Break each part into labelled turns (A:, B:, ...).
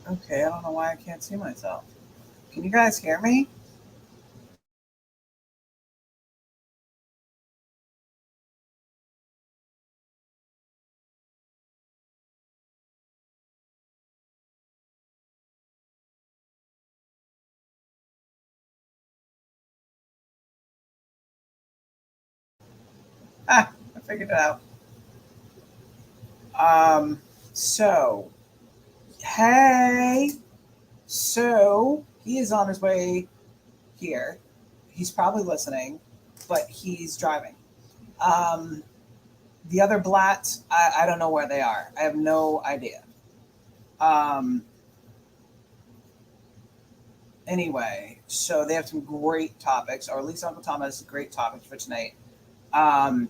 A: Okay, I don't know why I can't see myself. Can you guys hear me? Ah, I figured it out. Um, so, hey, so he is on his way here. He's probably listening, but he's driving. Um, the other blats, I don't know where they are. I have no idea. Um, anyway, so they have some great topics, or at least Uncle Tom has great topics for tonight. Um,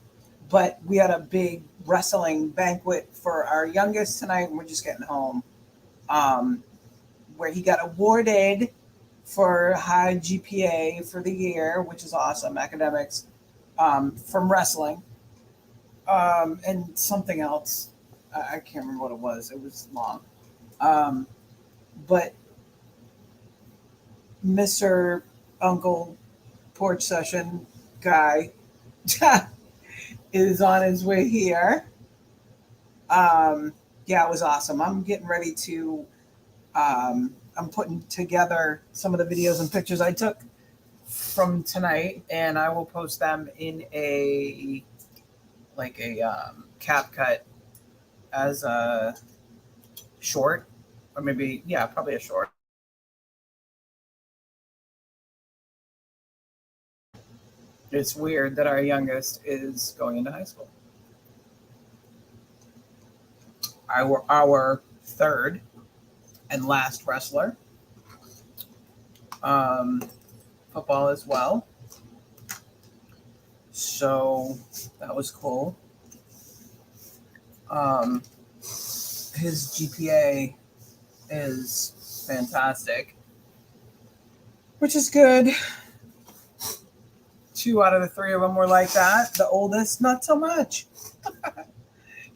A: but we had a big wrestling banquet for our youngest tonight, and we're just getting home. Um, where he got awarded for high GPA for the year, which is awesome, academics, from wrestling, and something else. I can't remember what it was. It was long. Um, but Mr. Uncle Porch Session guy is on his way here. Yeah, it was awesome. I'm getting ready to. I'm putting together some of the videos and pictures I took from tonight, and I will post them in a cap cut as a short, or maybe probably a short. It's weird that our youngest is going into high school. Our third and last wrestler, um, football as well. So that was cool. Um, his GPA is fantastic, which is good. Two out of the three of them were like that. The oldest, not so much.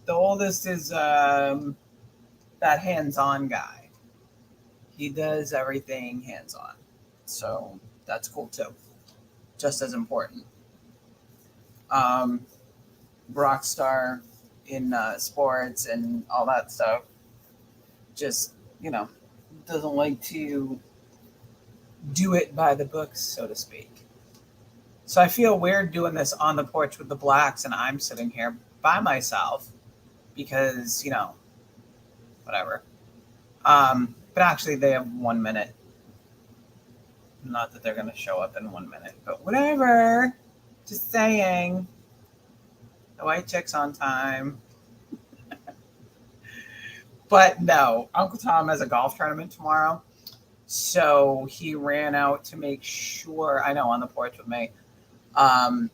A: The oldest is that hands-on guy. He does everything hands-on, so that's cool too. Just as important. Um, rock star in sports and all that stuff. Just doesn't like to do it by the books, so to speak. So I feel weird doing this on the porch with the blacks, and I'm sitting here by myself because whatever. But actually, they have 1 minute. Not that they're going to show up in 1 minute, but whatever. Just saying. The white chick's on time. But no, Uncle Tom has a golf tournament tomorrow. So he ran out to make sure, I know, on the porch with me. Um,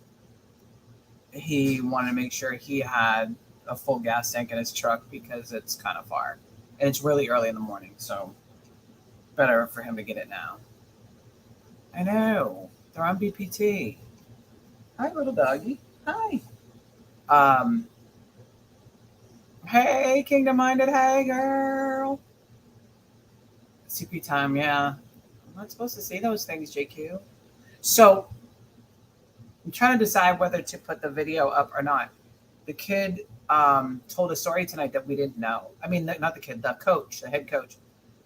A: he wanted to make sure he had a full gas tank in his truck because it's kind of far. And it's really early in the morning, so better for him to get it now. I know. They're on BPT. Hi, little doggy. Hi. Um, hey, Kingdom Minded. Hey, girl. CP time, yeah. I'm not supposed to say those things, JQ. So I'm trying to decide whether to put the video up or not. The kid told a story tonight that we didn't know. I mean, not the kid, the coach, the head coach,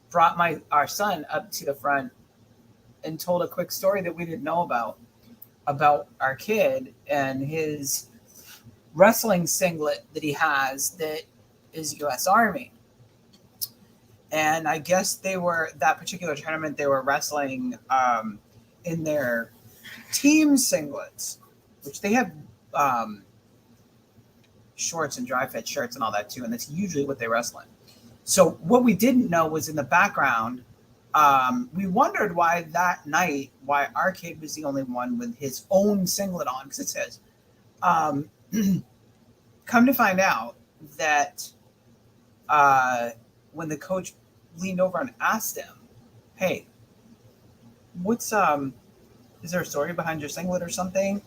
A: brought our son up to the front and told a quick story that we didn't know about our kid and his wrestling singlet that he has that is U.S. Army. And I guess that particular tournament, they were wrestling in their team singlets, which they have shorts and dry fit shirts and all that too. And that's usually what they wrestle in. So what we didn't know was in the background, we wondered why our kid was the only one with his own singlet on, because it's his. Come to find out that when the coach leaned over and asked him, "Hey, what's is there a story behind your singlet or something?"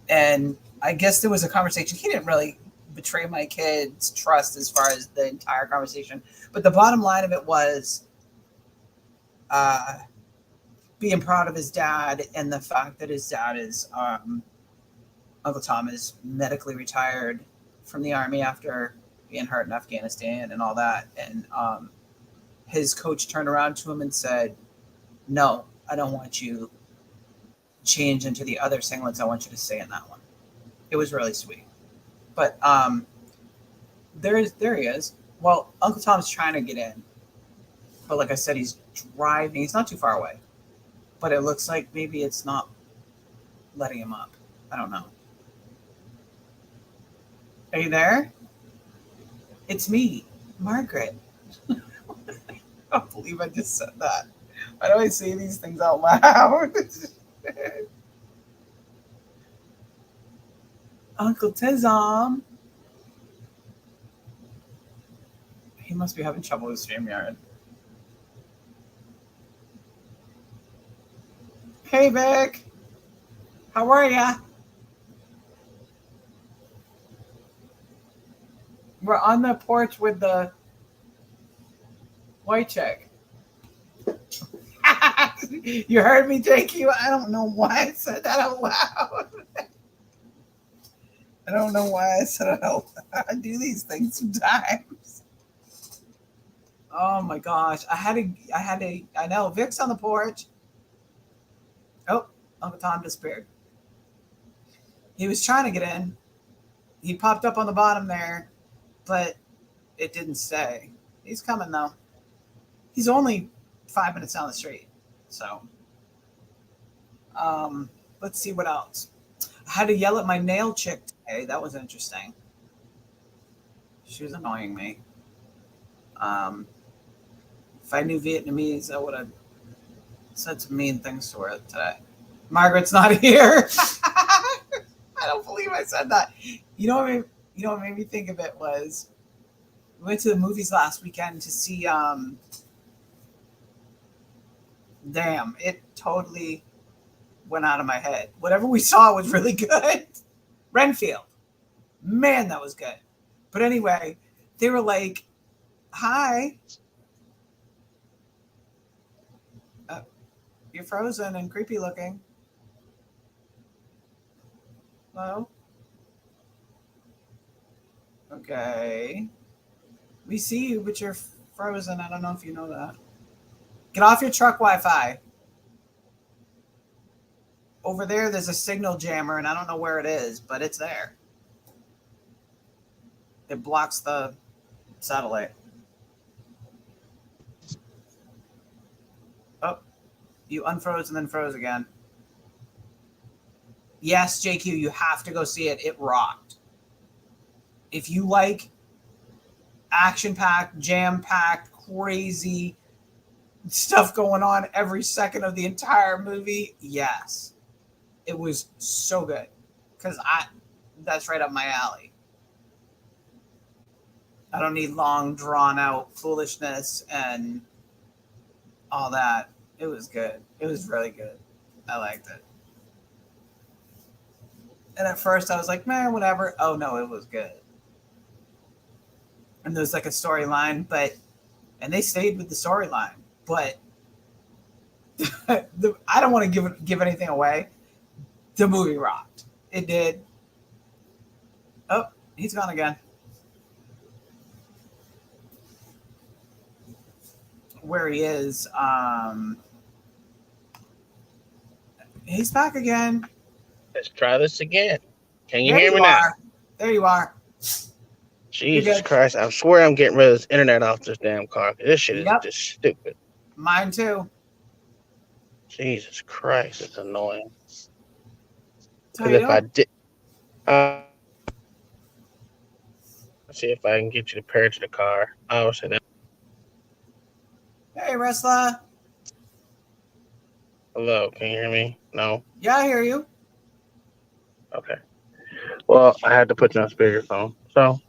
A: And I guess there was a conversation. He didn't really betray my kid's trust as far as the entire conversation, but the bottom line of it was being proud of his dad and the fact that his dad is Uncle Tom is medically retired from the army after being hurt in Afghanistan and all that. And his coach turned around to him and said, "No, I don't want you change into the other singlets. I want you to stay in that one." It was really sweet. But there he is. Well, Uncle Tom's trying to get in, but like I said, he's driving. He's not too far away, but it looks like maybe it's not letting him up. I don't know. Are you there? It's me, Margaret. I don't believe I just said that. Why do I say these things out loud? Uncle Tizom. He must be having trouble with StreamYard. Hey, Vic. How are ya? We're on the porch with the white chick. You heard me, JQ? I don't know why I said that out loud. I don't know why I said it out loud. I do these things sometimes. Oh my gosh. I know. Vic's on the porch. Oh, Uncle Tom disappeared. He was trying to get in. He popped up on the bottom there, but it didn't stay. He's coming though. He's only 5 minutes down the street. So let's see what else. I had to yell at my nail chick today. That was interesting. She was annoying me. If I knew Vietnamese, I would have said some mean things to her today. Margaret's not here. I don't believe I said that. You know what made me think of it was we went to the movies last weekend to see damn, it totally went out of my head. Whatever we saw was really good. Renfield. Man, that was good. But anyway, they were like, "Hi. You're frozen and creepy looking. Hello? Okay. We see you, but you're frozen. I don't know if you know that. Get off your truck Wi-Fi. Over there's a signal jammer, and I don't know where it is, but it's there. It blocks the satellite. Oh, you unfroze and then froze again. Yes, JQ, you have to go see it. It rocked. If you like action-packed, jam-packed, crazy stuff going on every second of the entire movie, yes. It was so good. Because that's right up my alley. I don't need long, drawn-out foolishness and all that. It was good. It was really good. I liked it. And at first I was like, man, whatever. Oh, no, it was good. And there's like a storyline, and they stayed with the storyline. But I don't want to give anything away. The movie rocked. It did. Oh, he's gone again. Where he is, he's back again.
B: Let's try this again. Can you hear me now?
A: There you are.
B: Jesus Christ. I swear I'm getting rid of this internet off this damn car. This shit is just stupid.
A: Mine too.
B: Jesus Christ. It's annoying.
A: Because if I did...
B: let's see if I can get you to pair to the car. I'll say that.
A: Hey, wrestler.
B: Hello. Can you hear me? No?
A: Yeah, I hear you.
B: Okay. Well, I had to put you on speakerphone. So...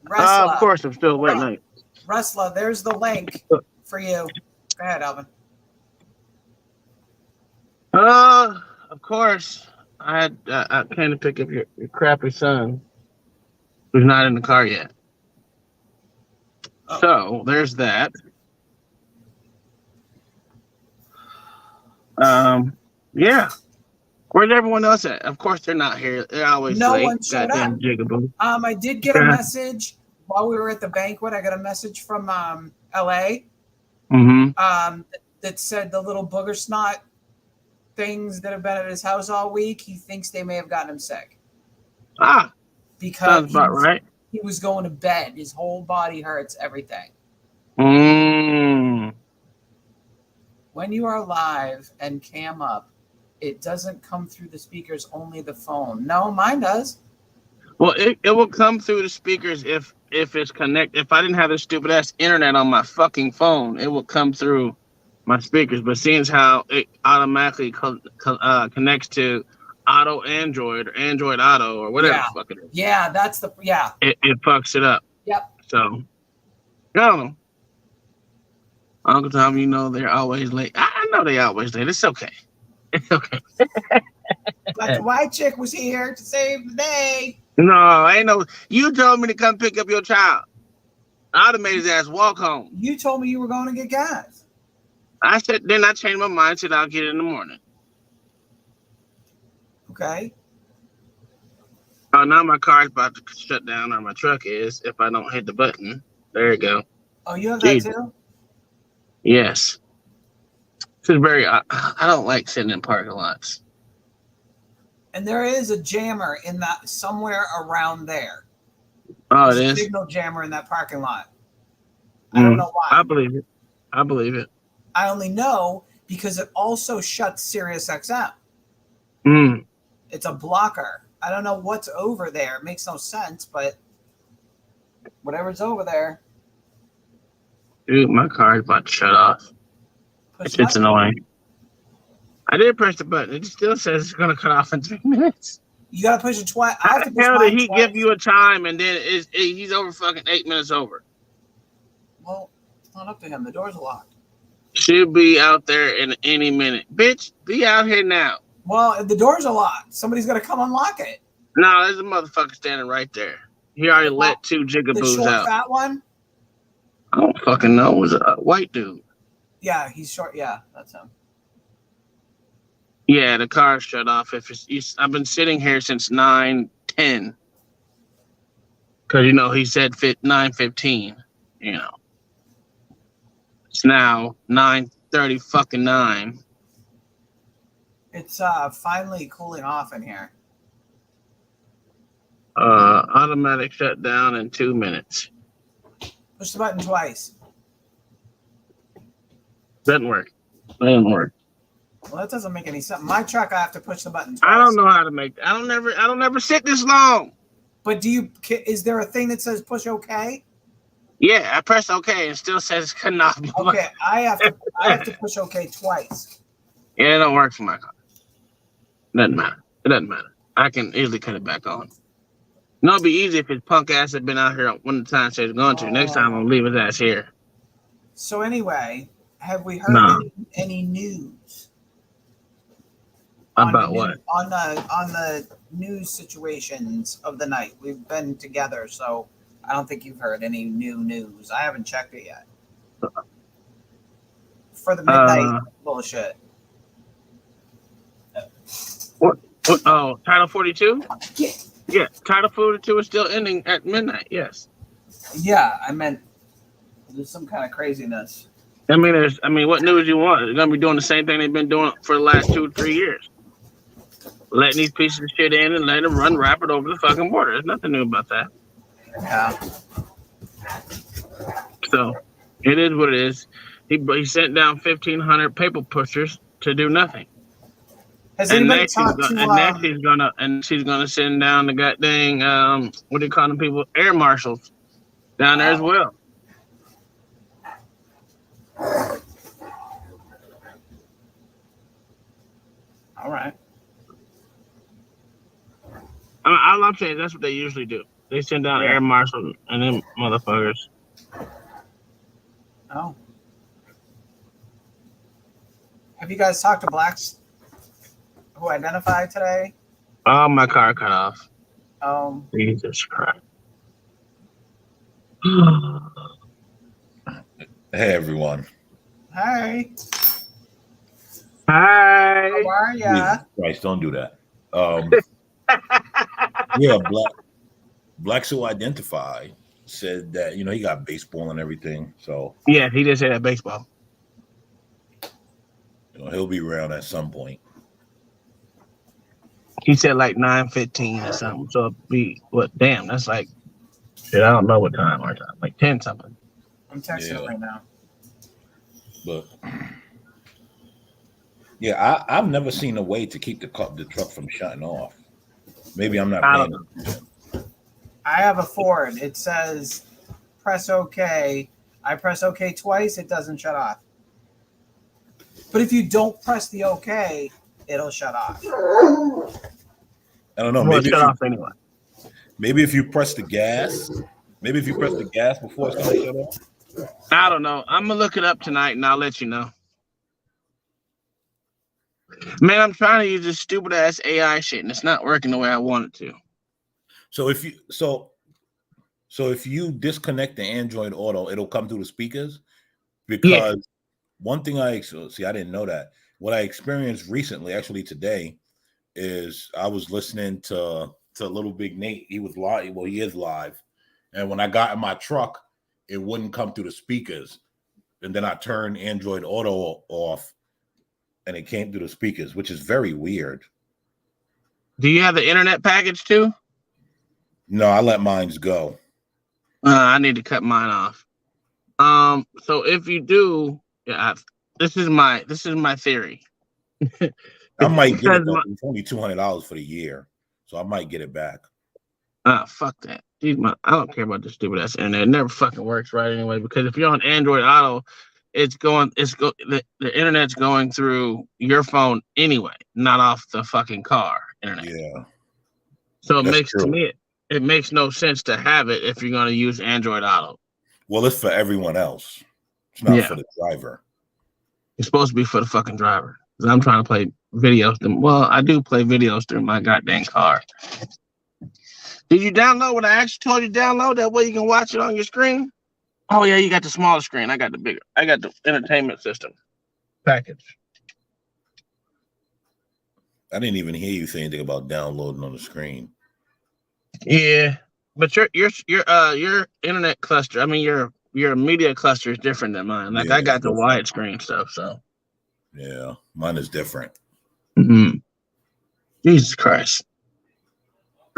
B: of course, I'm still waiting on you.
A: Wrestler, there's the link for you. Go ahead, Alvin.
B: Of course, I came to pick up your crappy son, who's not in the car yet. Oh. So there's that. Yeah. Where's everyone else at? Of course they're not here. They're always
A: No
B: late.
A: one showed up.
B: Goddamn jigaboo.
A: I did get a
B: Yeah.
A: message while we were at the banquet. I got a message from LA
B: Mm-hmm.
A: that said the little booger snot things that have been at his house all week, he thinks they may have gotten him sick
B: Ah,
A: because
B: sounds about right.
A: he was going to bed. His whole body hurts, everything.
B: Mm.
A: When you are live and cam up, it doesn't come through the speakers, only the phone. No, mine does.
B: Well, it will come through the speakers if it's connected. If I didn't have this stupid ass internet on my fucking phone, it will come through my speakers. But seeing as how it automatically connects to Auto Android or Android Auto or whatever the fuck it is,
A: Yeah, that's the
B: it fucks it up.
A: Yep.
B: So, I don't know. Uncle Tom, you know they're always late. I know they always late. It's okay. It's okay.
A: But the white chick was here to save the day.
B: No, ain't no. You told me to come pick up your child. I'd have made his ass walk home.
A: You told me you were going to get gas.
B: I said, then I changed my mind. Said I'll get it in the morning.
A: Okay.
B: Oh, now my car's about to shut down, or my truck is. If I don't hit the button, there you go.
A: Oh, you have that too?
B: Yes. This is very. I don't like sitting in parking lots.
A: And there is a jammer in that somewhere around there.
B: Oh,
A: There's
B: it
A: a
B: is.
A: signal jammer in that parking lot. I don't know why.
B: I believe it. I believe it.
A: I only know because it also shuts Sirius XM. It's a blocker. I don't know what's over there. It makes no sense, but whatever's over there.
B: Dude, my car is about to shut off. It's annoying. I did press the button. It still says it's going to cut off in 3 minutes.
A: You got to push it twice.
B: How the hell did he give you a time and then he's over fucking 8 minutes over?
A: Well, it's not up to him. The door's locked.
B: Should be out there in any minute. Bitch, be out here now.
A: Well, the doors are locked. Somebody's got to come unlock it.
B: No, there's a motherfucker standing right there. He already let 2 jigaboos
A: the short,
B: out.
A: Fat one?
B: I don't fucking know. It was a white dude.
A: Yeah, he's short. Yeah, that's him.
B: Yeah, the car shut off. I've been sitting here since 9:10. Because, he said 9:15. It's now 9:30 fucking 9.
A: It's finally cooling off in here.
B: Automatic shutdown in 2 minutes.
A: Push the button twice.
B: Doesn't work. Well,
A: that doesn't make any sense. My truck, I have to push the button twice.
B: I don't know how to make that. I don't never sit this long.
A: But is there a thing that says push OK?
B: Yeah, I press OK and it still says cutting off.
A: Okay, I have to push OK twice.
B: Yeah, it don't work for my car. Doesn't matter. It doesn't matter. I can easily cut it back on. It'd be easy if his punk ass had been out here when the time said he's going to. Next time I'll leave his ass here.
A: So anyway, have we heard any news?
B: About what?
A: On the news situations of the night. We've been together, so I don't think you've heard any new news. I haven't checked it yet. For the midnight bullshit.
B: What? Oh, Title 42? Yeah, Title 42 is still ending at midnight, yes.
A: Yeah, I meant there's some kind of craziness.
B: I mean, what news you want? They're going to be doing the same thing they've been doing for the last 2 or 3 years. Letting these pieces of shit in and letting them run rapid over the fucking border. There's nothing new about that.
A: Yeah.
B: So, it is what it is. He sent down 1,500 paper pushers to do nothing.
A: Has anybody talked to?
B: And she's gonna send down the goddamn what do you call them people? Air marshals down there as well.
A: All right.
B: All I'm saying is that's what they usually do. They send down air marshals and them motherfuckers.
A: Oh. Have you guys talked to blacks who identified today?
B: Oh, my car cut off.
C: Jesus Christ. Hey, everyone.
A: Hi.
B: Hi.
A: How are ya?
D: Jesus Christ, don't do that. Yeah, Black So Identify said that, he got baseball and everything. So,
B: Yeah, he did say that baseball.
D: he'll be around at some point.
B: He said like 9:15 or something. So it'd be what? Damn, that's like shit. I don't know what time our time. Like 10 something.
A: I'm texting him
D: Yeah.
A: right now.
D: But yeah, I've never seen a way to keep the truck from shutting off. Maybe I'm not
B: I
D: paying
B: don't
D: attention.
A: I have a Ford. It says press OK. I press OK twice. It doesn't shut off. But if you don't press the OK, it'll shut off.
D: I don't know.
B: I'm gonna shut off anyway.
D: Maybe if you press the gas, before it's gonna shut off.
B: I don't know. I'm gonna look it up tonight and I'll let you know. Man, I'm trying to use this stupid ass AI shit and it's not working the way I want it to.
D: So if you disconnect the Android Auto, it'll come through the speakers. Because one thing I didn't know that. What I experienced recently, actually today, is I was listening to Little Big Nate. He was live. Well, he is live. And when I got in my truck, it wouldn't come through the speakers. And then I turned Android Auto off, and it came through the speakers, which is very weird.
B: Do you have the internet package too?
D: No, I let mines go.
B: I need to cut mine off. So if you do, this is my theory.
D: I might get it. It's only $200 for the year, so I might get it back.
B: Fuck that. I don't care about this stupid ass internet. It never fucking works right anyway. Because if you're on Android Auto, the internet's going through your phone anyway, not off the fucking car internet.
D: Yeah.
B: So it makes no sense to have it if you're going to use Android Auto.
D: Well, it's for everyone else. It's not for the driver.
B: It's supposed to be for the fucking driver. Because I'm trying to play videos. Well, I do play videos through my goddamn car. Did you download what I actually told you to download? That way you can watch it on your screen? Oh, yeah, you got the smaller screen. I got the bigger. I got the entertainment system package.
D: I didn't even hear you say anything about downloading on the screen.
B: Yeah, but your internet cluster, I mean your media cluster is different than mine. Like I got the widescreen stuff, so
D: yeah, mine is different.
B: Mm-hmm. Jesus Christ!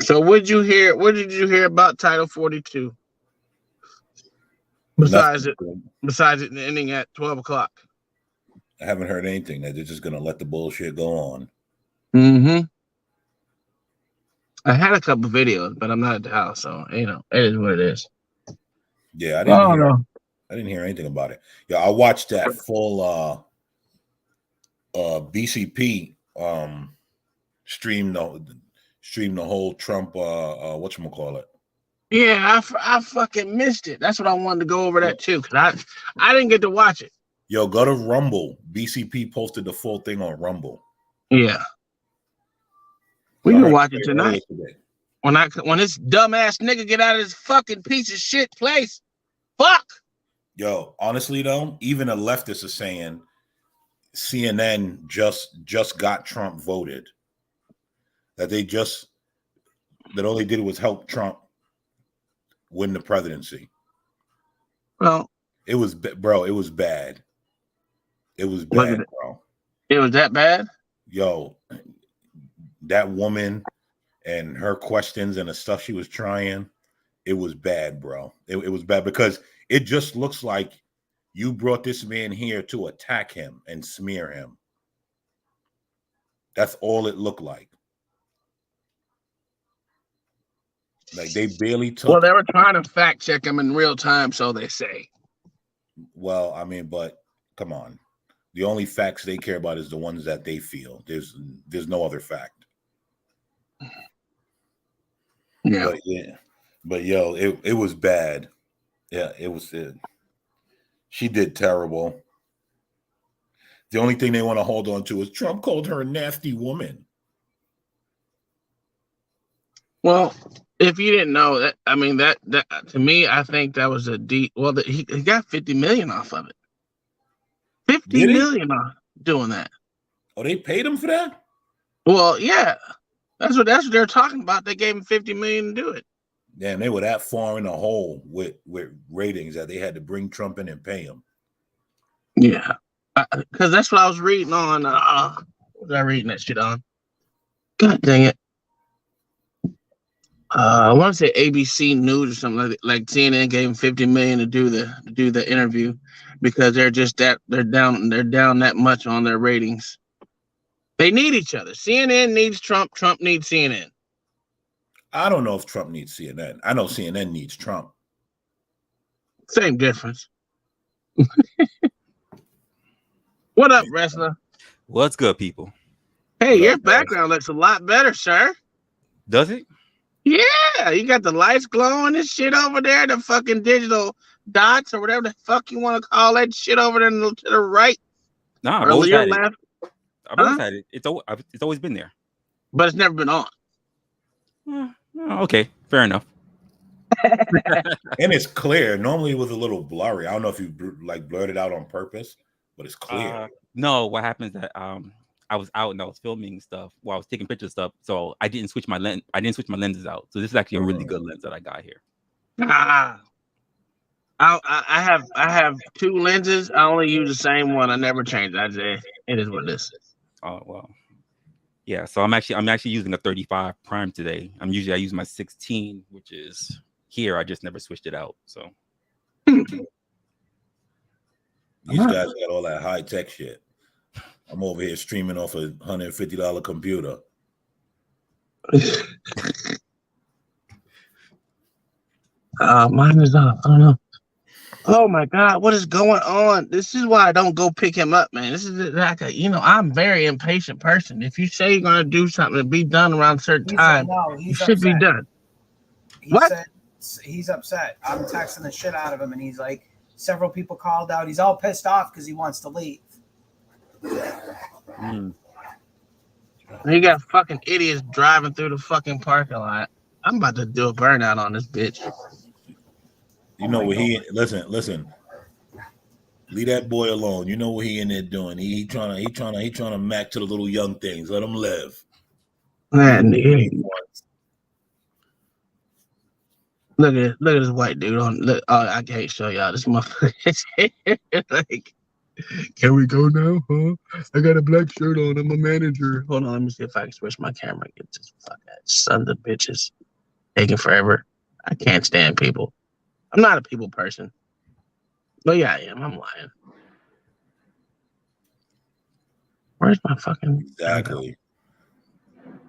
B: So what did you hear about Title 42? Besides it ending at 12 o'clock.
D: I haven't heard anything. That they're just gonna let the bullshit go on.
B: Mm-hmm. I had a couple videos, but I'm not at the house, so it is what it is.
D: Yeah, I didn't hear anything about it. Yeah, I watched that full BCP stream the whole Trump whatchamacallit.
B: Yeah, I fucking missed it. That's what I wanted to go over that too, because I didn't get to watch it.
D: Yo, go to Rumble. BCP posted the full thing on Rumble.
B: Yeah. We can watch it tonight. When this dumbass nigga get out of this fucking piece of shit place. Fuck.
D: Yo, honestly though, even the leftists are saying CNN just got Trump voted. That all they did was help Trump win the presidency.
B: Well,
D: it was bad. It was bad, bro.
B: It was that bad?
D: Yo, that woman and her questions and the stuff she was trying, it was bad, bro. It was bad because it just looks like you brought this man here to attack him and smear him. That's all it looked like. Like they barely took.
B: Well, they were trying to fact check him in real time, so they say.
D: Well, I mean, but come on. The only facts they care about is the ones that they feel. There's no other fact.
B: Yeah.
D: But yo, it was bad. Yeah, it was. She did terrible. The only thing they want to hold on to is Trump called her a nasty woman.
B: Well, if you didn't know that, I mean that to me, I think that was a deep. Well, he got $50 million off of it. $50 million off doing that.
D: Oh, they paid him for that?
B: Well, yeah. That's what they're talking about. They gave him $50 million to do it.
D: Damn, they were that far in the hole with ratings that they had to bring Trump in and pay him.
B: Yeah. Because that's what I was reading on. What was I reading that shit on? God dang it. I want to say ABC News or something like CNN gave him $50 million to do the interview because they're down that much on their ratings. They need each other. CNN needs Trump. Trump needs CNN.
D: I don't know if Trump needs CNN. I know CNN needs Trump.
B: Same difference. What up, wrestler?
E: What's good, people?
B: Hey,
D: What
B: your
D: up, guys?
B: background looks a lot better, sir.
E: Does it?
B: Yeah, you got the lights glowing and shit over there, the fucking digital dots or whatever the fuck you want to call that shit over there to the right.
E: Nah, I've
B: Or
E: always
B: your
E: had it.
B: left,
E: I've always had it. It's always been there.
B: but it's never been on.
E: Okay, fair enough.
D: And it's clear. Normally it was a little blurry. I don't know if you like blurred it out on purpose, but it's clear.
E: No, what happens that I was out and I was filming stuff while I was taking pictures of stuff, so I didn't switch my lens. I didn't switch my lenses out. So this is actually a really good lens that I got here.
B: I have two lenses. I only use the same one. I never change it. It is what it is.
E: Oh well, yeah. So I'm actually using a 35 prime today. I use my 16, which is here. I just never switched it out. So
D: These guys got all that high tech shit. I'm over here streaming off a $150 computer.
B: Mine is off. I don't know. Oh my God, what is going on? This is why I don't go pick him up, man. This is like I'm a very impatient person. If you say you're gonna do something to be done around a certain time, it should be done.
A: He said he's upset. I'm texting the shit out of him, and he's like, several people called out. He's all pissed off because he wants to leave.
B: You got fucking idiots driving through the fucking parking lot. I'm about to do a burnout on this bitch.
D: You know what listen. Leave that boy alone. You know what he in there doing. He trying to mac to the little young things. Let him live.
B: Man, look at this white dude on. I can't show y'all this motherfucker. Like, can we go now? Huh? I got a black shirt on. I'm a manager. Hold on, let me see if I can switch my camera. Get this fucking sons of bitches taking forever. I can't stand people. I'm not a people person. But yeah, I am. I'm lying. Where's my fucking
D: exactly?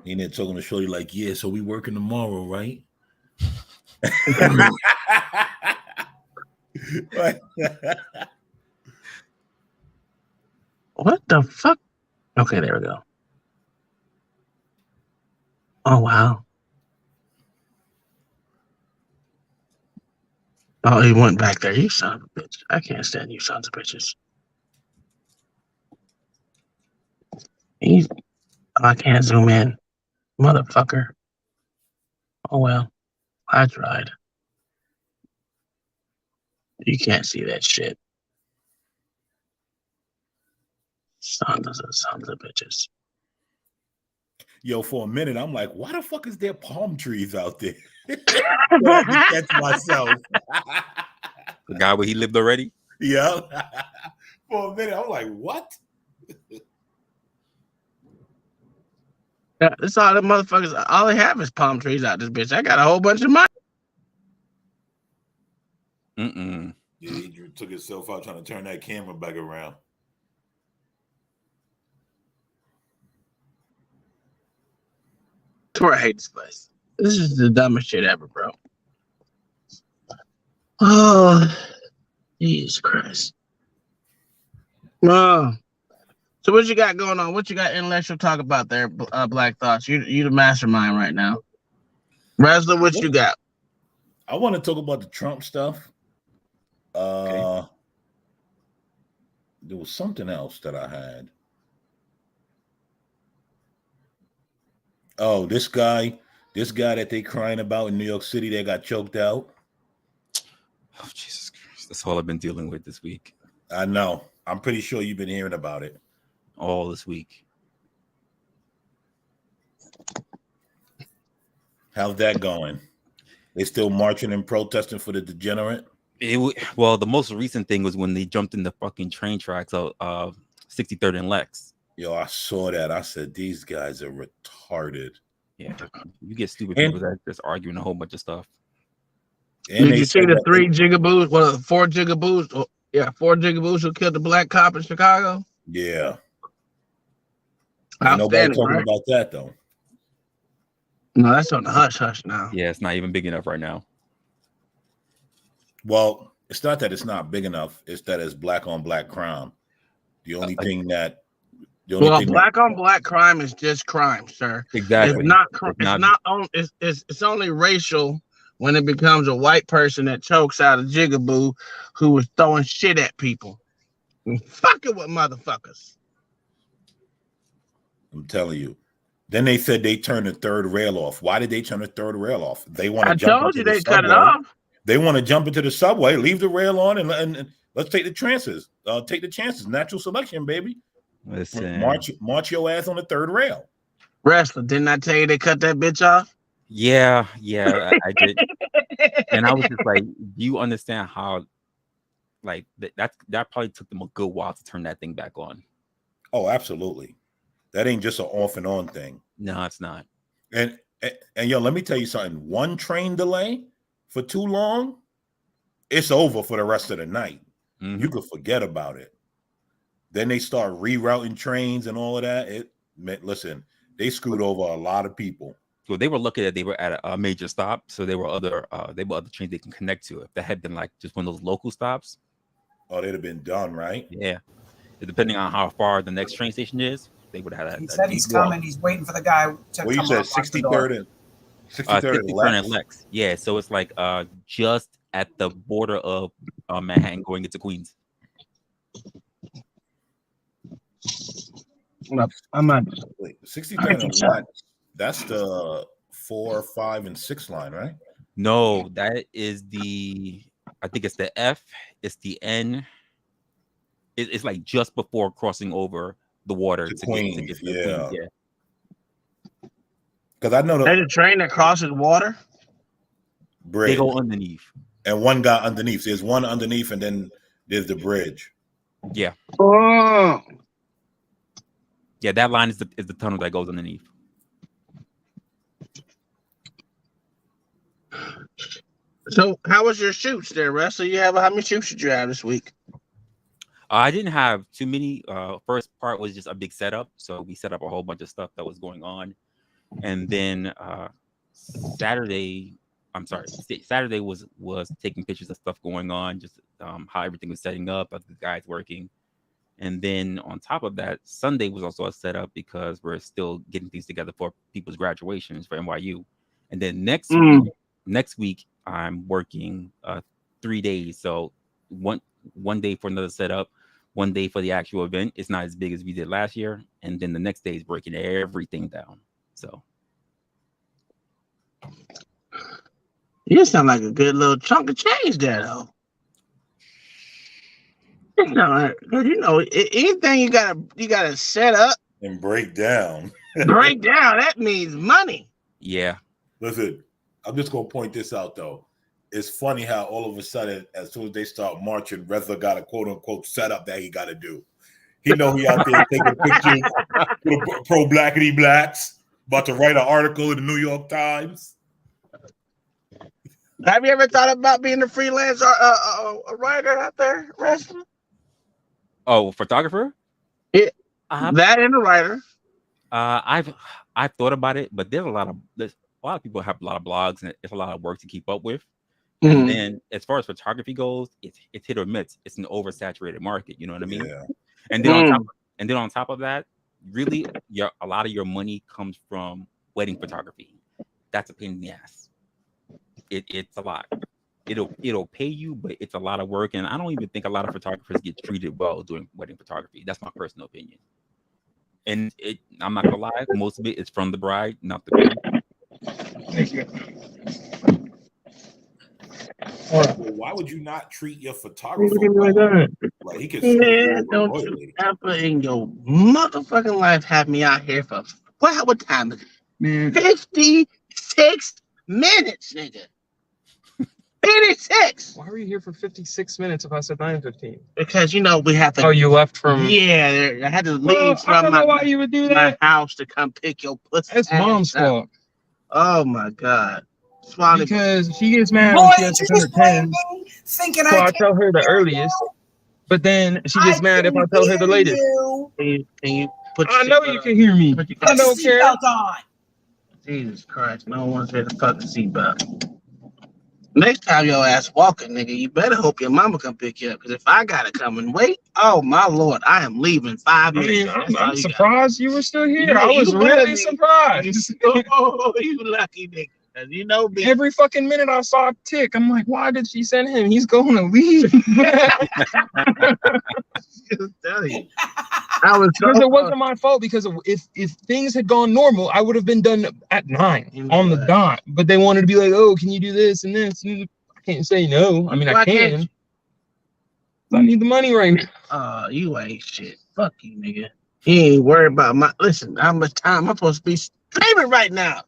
D: He in there talking to Shorty like, yeah, so we working tomorrow, right?
B: What the fuck? Okay, there we go. Oh wow. Oh, he went back there. You son of a bitch. I can't stand you sons of bitches. I can't zoom in. Motherfucker. Oh well. I tried. You can't see that shit. Sons of bitches.
D: Yo, for a minute, I'm like, why the fuck is there palm trees out there? I had to catch myself.
E: The guy where he lived already?
D: Yeah. For a minute, I'm like, what?
B: Yeah, that's all the motherfuckers. All they have is palm trees out this bitch. I got a whole bunch of mine.
E: Yeah,
D: he took himself out trying to turn that camera back around.
B: That's where I hate this place. This is the dumbest shit ever, bro. Oh, Jesus Christ. Oh. So what you got going on? What you got intellectual talk about there, Black Thoughts? You the mastermind right now. Wrestler, what you got?
D: I want to talk about the Trump stuff. Okay. There was something else that I had. Oh, this guy that they crying about in New York City that got choked out.
E: Oh, Jesus Christ. That's all I've been dealing with this week.
D: I know. I'm pretty sure you've been hearing about it.
E: All this week.
D: How's that going? They still marching and protesting for the degenerate?
E: Well, the most recent thing was when they jumped in the fucking train tracks of 63rd and Lex.
D: Yo, I saw that. I said, these guys are retarded.
E: Yeah, you get stupid people that just arguing a whole bunch of stuff.
B: Did you see the 3 jigaboos? Well, 4 jigaboos. 4 jigaboos who killed the black cop in Chicago.
D: Yeah. Ain't nobody talking about that though.
B: No, that's on the hush hush now.
E: Yeah, it's not even big enough right now.
D: Well, it's not that it's not big enough. It's that it's black on black crime. The only thing that
B: black on black crime is just crime, sir.
E: Exactly.
B: It's only racial when it becomes a white person that chokes out a jigaboo who was throwing shit at people. And fucking with motherfuckers.
D: I'm telling you. Then they said they turned the third rail off. Why did they turn the third rail off? They want to jump into the subway. Cut it off. They want to jump into the subway, leave the rail on, and let's take the chances. Take the chances. Natural selection, baby.
E: Listen.
D: March your ass on the third rail.
B: Wrestler, didn't I tell you they cut that bitch off?
E: Yeah, I did. And I was just like, do you understand how like that probably took them a good while to turn that thing back on?
D: Oh, absolutely. That ain't just an off and on thing.
E: No, it's not.
D: And yo, let me tell you something. One train delay for too long, it's over for the rest of the night. Mm-hmm. You could forget about it. Then they start rerouting trains and all of that. Listen, they screwed over a lot of people.
E: Well, they were lucky that they were at a major stop, so there were other trains they can connect to. If that had been like just one of those local stops,
D: they'd have been done, right?
E: Yeah, depending on how far the next train station is, they would have had.
A: He said he's coming. He's waiting for the guy to come.
D: You said 63rd
E: and Lex. Yeah, so it's like just at the border of Manhattan going into Queens.
B: I'm not.
D: 63rd and Lex. That's the 4, 5, and 6 line, right?
E: No, that is I think it's the F. It's the N. It's like just before crossing over the water to
D: Queens.
E: Get to Queens.
D: Yeah. Because I know
B: there's a train that crosses water.
D: Bridge.
E: They go underneath.
D: And one got underneath. There's one underneath, and then there's the bridge.
E: Yeah.
B: Oh.
E: Yeah, that line is the tunnel that goes underneath.
B: So, how was your shoots there, Russ? So how many shoots did you have this week?
E: I didn't have too many. First part was just a big setup, so we set up a whole bunch of stuff that was going on, and then Saturday was taking pictures of stuff going on, just how everything was setting up, the guys working. And then on top of that, Sunday was also a setup because we're still getting things together for people's graduations for NYU. And then next week I'm working 3 days. So one day for another setup, 1 day for the actual event. It's not as big as we did last year. And then the next day is breaking everything down. So
B: you sound like a good little chunk of change there, though. It's not right. Anything you gotta set up
D: and break down.
B: That means money.
E: Yeah.
D: Listen, I'm just gonna point this out though. It's funny how all of a sudden, as soon as they start marching, Wrestler got a quote unquote setup that he got to do. He know he out there taking pictures with pro blackity blacks, about to write an article in the New York Times.
B: Have you ever thought about being a freelance a writer out there, Wrestler?
E: Oh, photographer?
B: Yeah, that and a writer.
E: I've thought about it, but there's a lot of people have a lot of blogs, and it's a lot of work to keep up with. Mm-hmm. And then, as far as photography goes, it's hit or miss. It's an oversaturated market. You know what I mean? Yeah. And then on top of that, really, a lot of your money comes from wedding photography. That's a pain in the ass. It's a lot. It'll pay you, but it's a lot of work, and I don't even think a lot of photographers get treated well doing wedding photography. That's my personal opinion. And I'm not gonna lie, most of it is from the bride, not the groom.
B: Thank you.
D: Why would you not treat your photographer like he could?
B: Don't you ever in your motherfucking life have me out here for what time is it? Man, $56 minutes, nigga. 56.
C: Why were you here for 56 minutes if I said 9:15?
B: Because we have to.
C: Oh, you left from.
B: Yeah, I had to leave
C: Well, I
B: from
C: don't know why you would do
B: my
C: that.
B: house to come pick your pussy.
C: That's mom's
B: ass up.
C: fault.
B: Oh my god. Swallow
C: Because she gets mad
A: Boy,
C: when she has to
A: she's
C: come at 10.
A: thinking
C: So I
A: can't
C: tell her the
A: hear
C: earliest.
A: you.
C: But then she gets mad if I
A: can
C: tell her the
A: hear
C: latest.
A: you.
B: Can you put
C: I
B: your
C: know
B: seatbelt
C: you
B: on?
C: can hear me.
B: Put your
C: I don't care.
A: Seatbelt on.
B: Jesus Christ, no one's here to fucking seatbelt. Next time your ass walking, nigga, you better hope your mama come pick you up. Because if I gotta come and wait, oh my lord, I am leaving 5
C: I
B: minutes.
C: mean, I'm surprised you were still here. I
B: You
C: was
B: better
C: really
B: be.
C: surprised.
B: Oh, you lucky nigga. Because you know me.
C: Every fucking minute I saw a tick. I'm like, why did she send him? He's going to leave.
B: Just tell you. I was
C: Because it wasn't my fault. Because if things had gone normal, I would have been done at 9 on the dot. But they wanted to be like, oh, can you do this and this? I can't say no. I mean, I can. I need the money right now.
B: You ain't shit. Fuck you, nigga. You ain't worried about my. Listen, how much time I'm supposed to be streaming right now?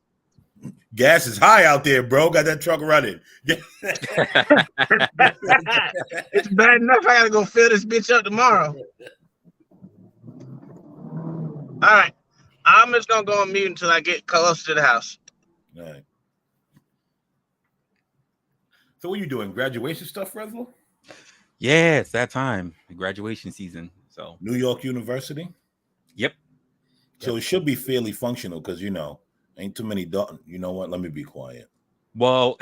D: Gas is high out there, bro. Got that truck running.
B: It's bad enough I gotta go fill this bitch up tomorrow. All right. I'm just gonna go on mute until I get close to the house.
D: All right. So what are you doing? Graduation stuff, Reslo?
E: Yeah, it's that time. Graduation season. So
D: New York University?
E: Yep.
D: So it should be fairly functional because ain't too many. You know what? Let me be quiet.
E: Well,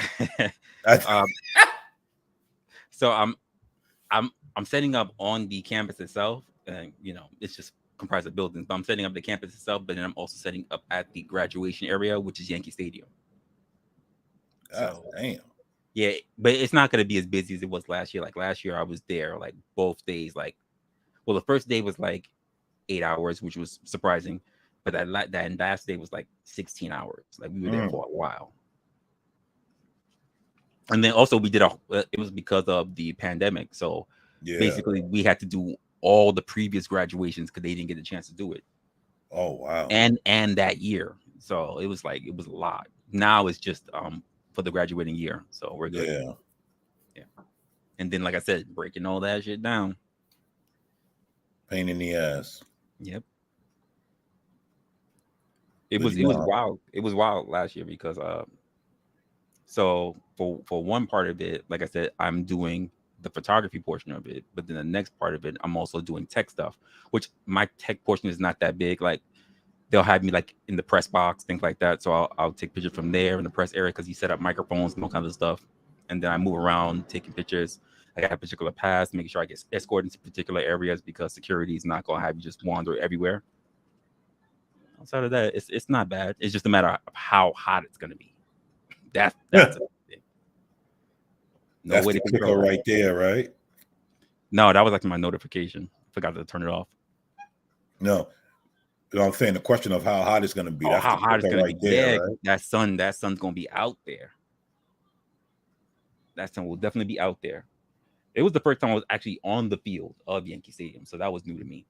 E: so I'm setting up on the campus itself, and it's just comprised of buildings. But I'm setting up the campus itself, but then I'm also setting up at the graduation area, which is Yankee Stadium.
D: Damn.
E: Yeah, but it's not going to be as busy as it was last year. Like last year, I was there like both days. The first day was like 8 hours, which was surprising. But that last day was like 16 hours. Like we were there for a while. And then also we did it was because of the pandemic. So basically we had to do all the previous graduations because they didn't get a chance to do it.
D: Oh, wow.
E: And that year. So it was a lot. Now it's just for the graduating year. So we're good. Yeah. And then, like I said, breaking all that shit down.
D: Pain in the ass.
E: Yep. It was wild. It was wild last year because so for one part of it, like I said, I'm doing the photography portion of it, but then the next part of it, I'm also doing tech stuff, which my tech portion is not that big. Like they'll have me like in the press box, things like that. So I'll take pictures from there in the press area because you set up microphones and all kinds of stuff. And then I move around taking pictures. I got a particular pass, making sure I get escorted into particular areas because security is not going to have you just wander everywhere. Outside of that, it's not bad. It's just a matter of how hot it's going to be. That's a thing. No
D: That's
E: way
D: the
E: to
D: kicker
E: control
D: right there, right?
E: No, that was like my notification. Forgot to turn it off.
D: No. I'm saying the question of how hot it's going to be. That's
E: how
D: the
E: hot it's
D: kicker
E: going
D: right
E: to be.
D: there,
E: Yeah,
D: right?
E: that sun's going to be out there. That sun will definitely be out there. It was the first time I was actually on the field of Yankee Stadium, so that was new to me.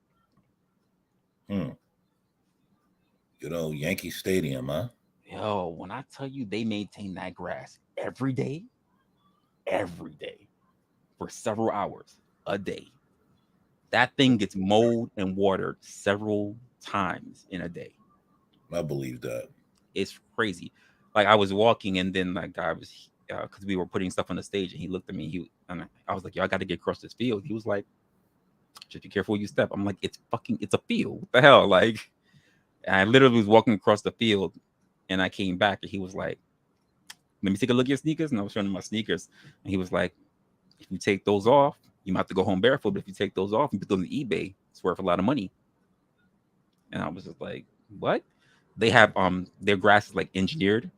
D: Good old Yankee Stadium, huh?
E: Yo, when I tell you they maintain that grass every day, for several hours a day, that thing gets mowed and watered several times in a day.
D: I believe that.
E: It's crazy. Like I was walking and then like I was because we were putting stuff on the stage and he looked at me. I was like, yo, I got to get across this field. He was like, just be careful where you step. I'm like, it's a field. What the hell? Like, and I literally was walking across the field and I came back and he was like, let me take a look at your sneakers. And I was showing him my sneakers. And he was like, if you take those off, you might have to go home barefoot. But if you take those off and put them on eBay, it's worth a lot of money. And I was just like, what? They have their grass is like engineered.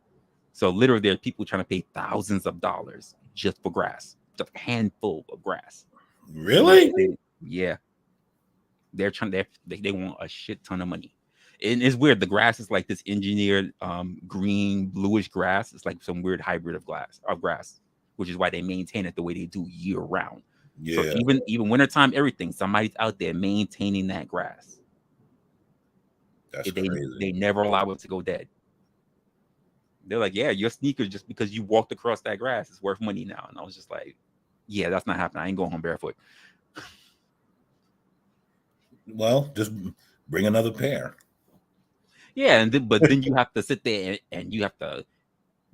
E: So literally there are people trying to pay thousands of dollars just for grass. Just a handful of grass.
D: Really?
E: Yeah. They're trying they want a shit ton of money. And it's weird. The grass is like this engineered green, bluish grass. It's like some weird hybrid of grass, which is why they maintain it the way they do year round.
D: Yeah.
E: So even wintertime, everything, somebody's out there maintaining that grass.
D: That's crazy.
E: They never allow it to go dead. They're like, yeah, your sneakers just because you walked across that grass is worth money now. And I was just like, yeah, that's not happening. I ain't going home barefoot.
D: Well, just bring another pair.
E: Yeah, but then you have to sit there and you have to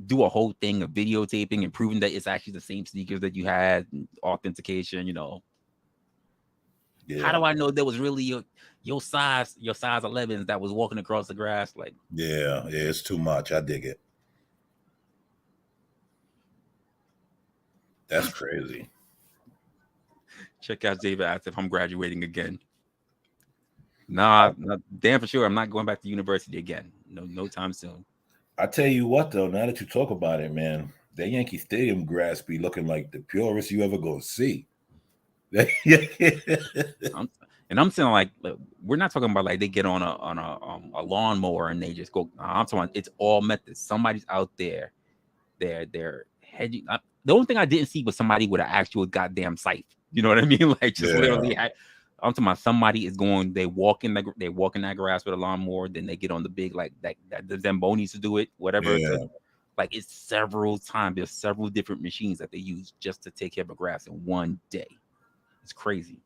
E: do a whole thing of videotaping and proving that it's actually the same sneakers that you had, and authentication,
D: Yeah.
E: How do I know there was really your size 11s that was walking across the grass? Like,
D: yeah, it's too much. I dig it. That's crazy.
E: check out David asked if I'm graduating again. Nah, damn for sure. I'm not going back to university again. No time soon.
D: I tell you what, though, now that you talk about it, man, that Yankee Stadium grass be looking like the purest you ever go see.
E: I'm saying like we're not talking about like they get on a lawnmower and they just go. I'm talking it's all methods. Somebody's out there. They're hedging. The only thing I didn't see was somebody with an actual goddamn scythe. You know what I mean? Like just literally. I'm talking about somebody is going. They walk in that grass with a lawnmower. Then they get on the big like that the Zambonis to do it. Whatever.
D: Yeah.
E: Like it's several times. There's several different machines that they use just to take care of a grass in one day. It's crazy.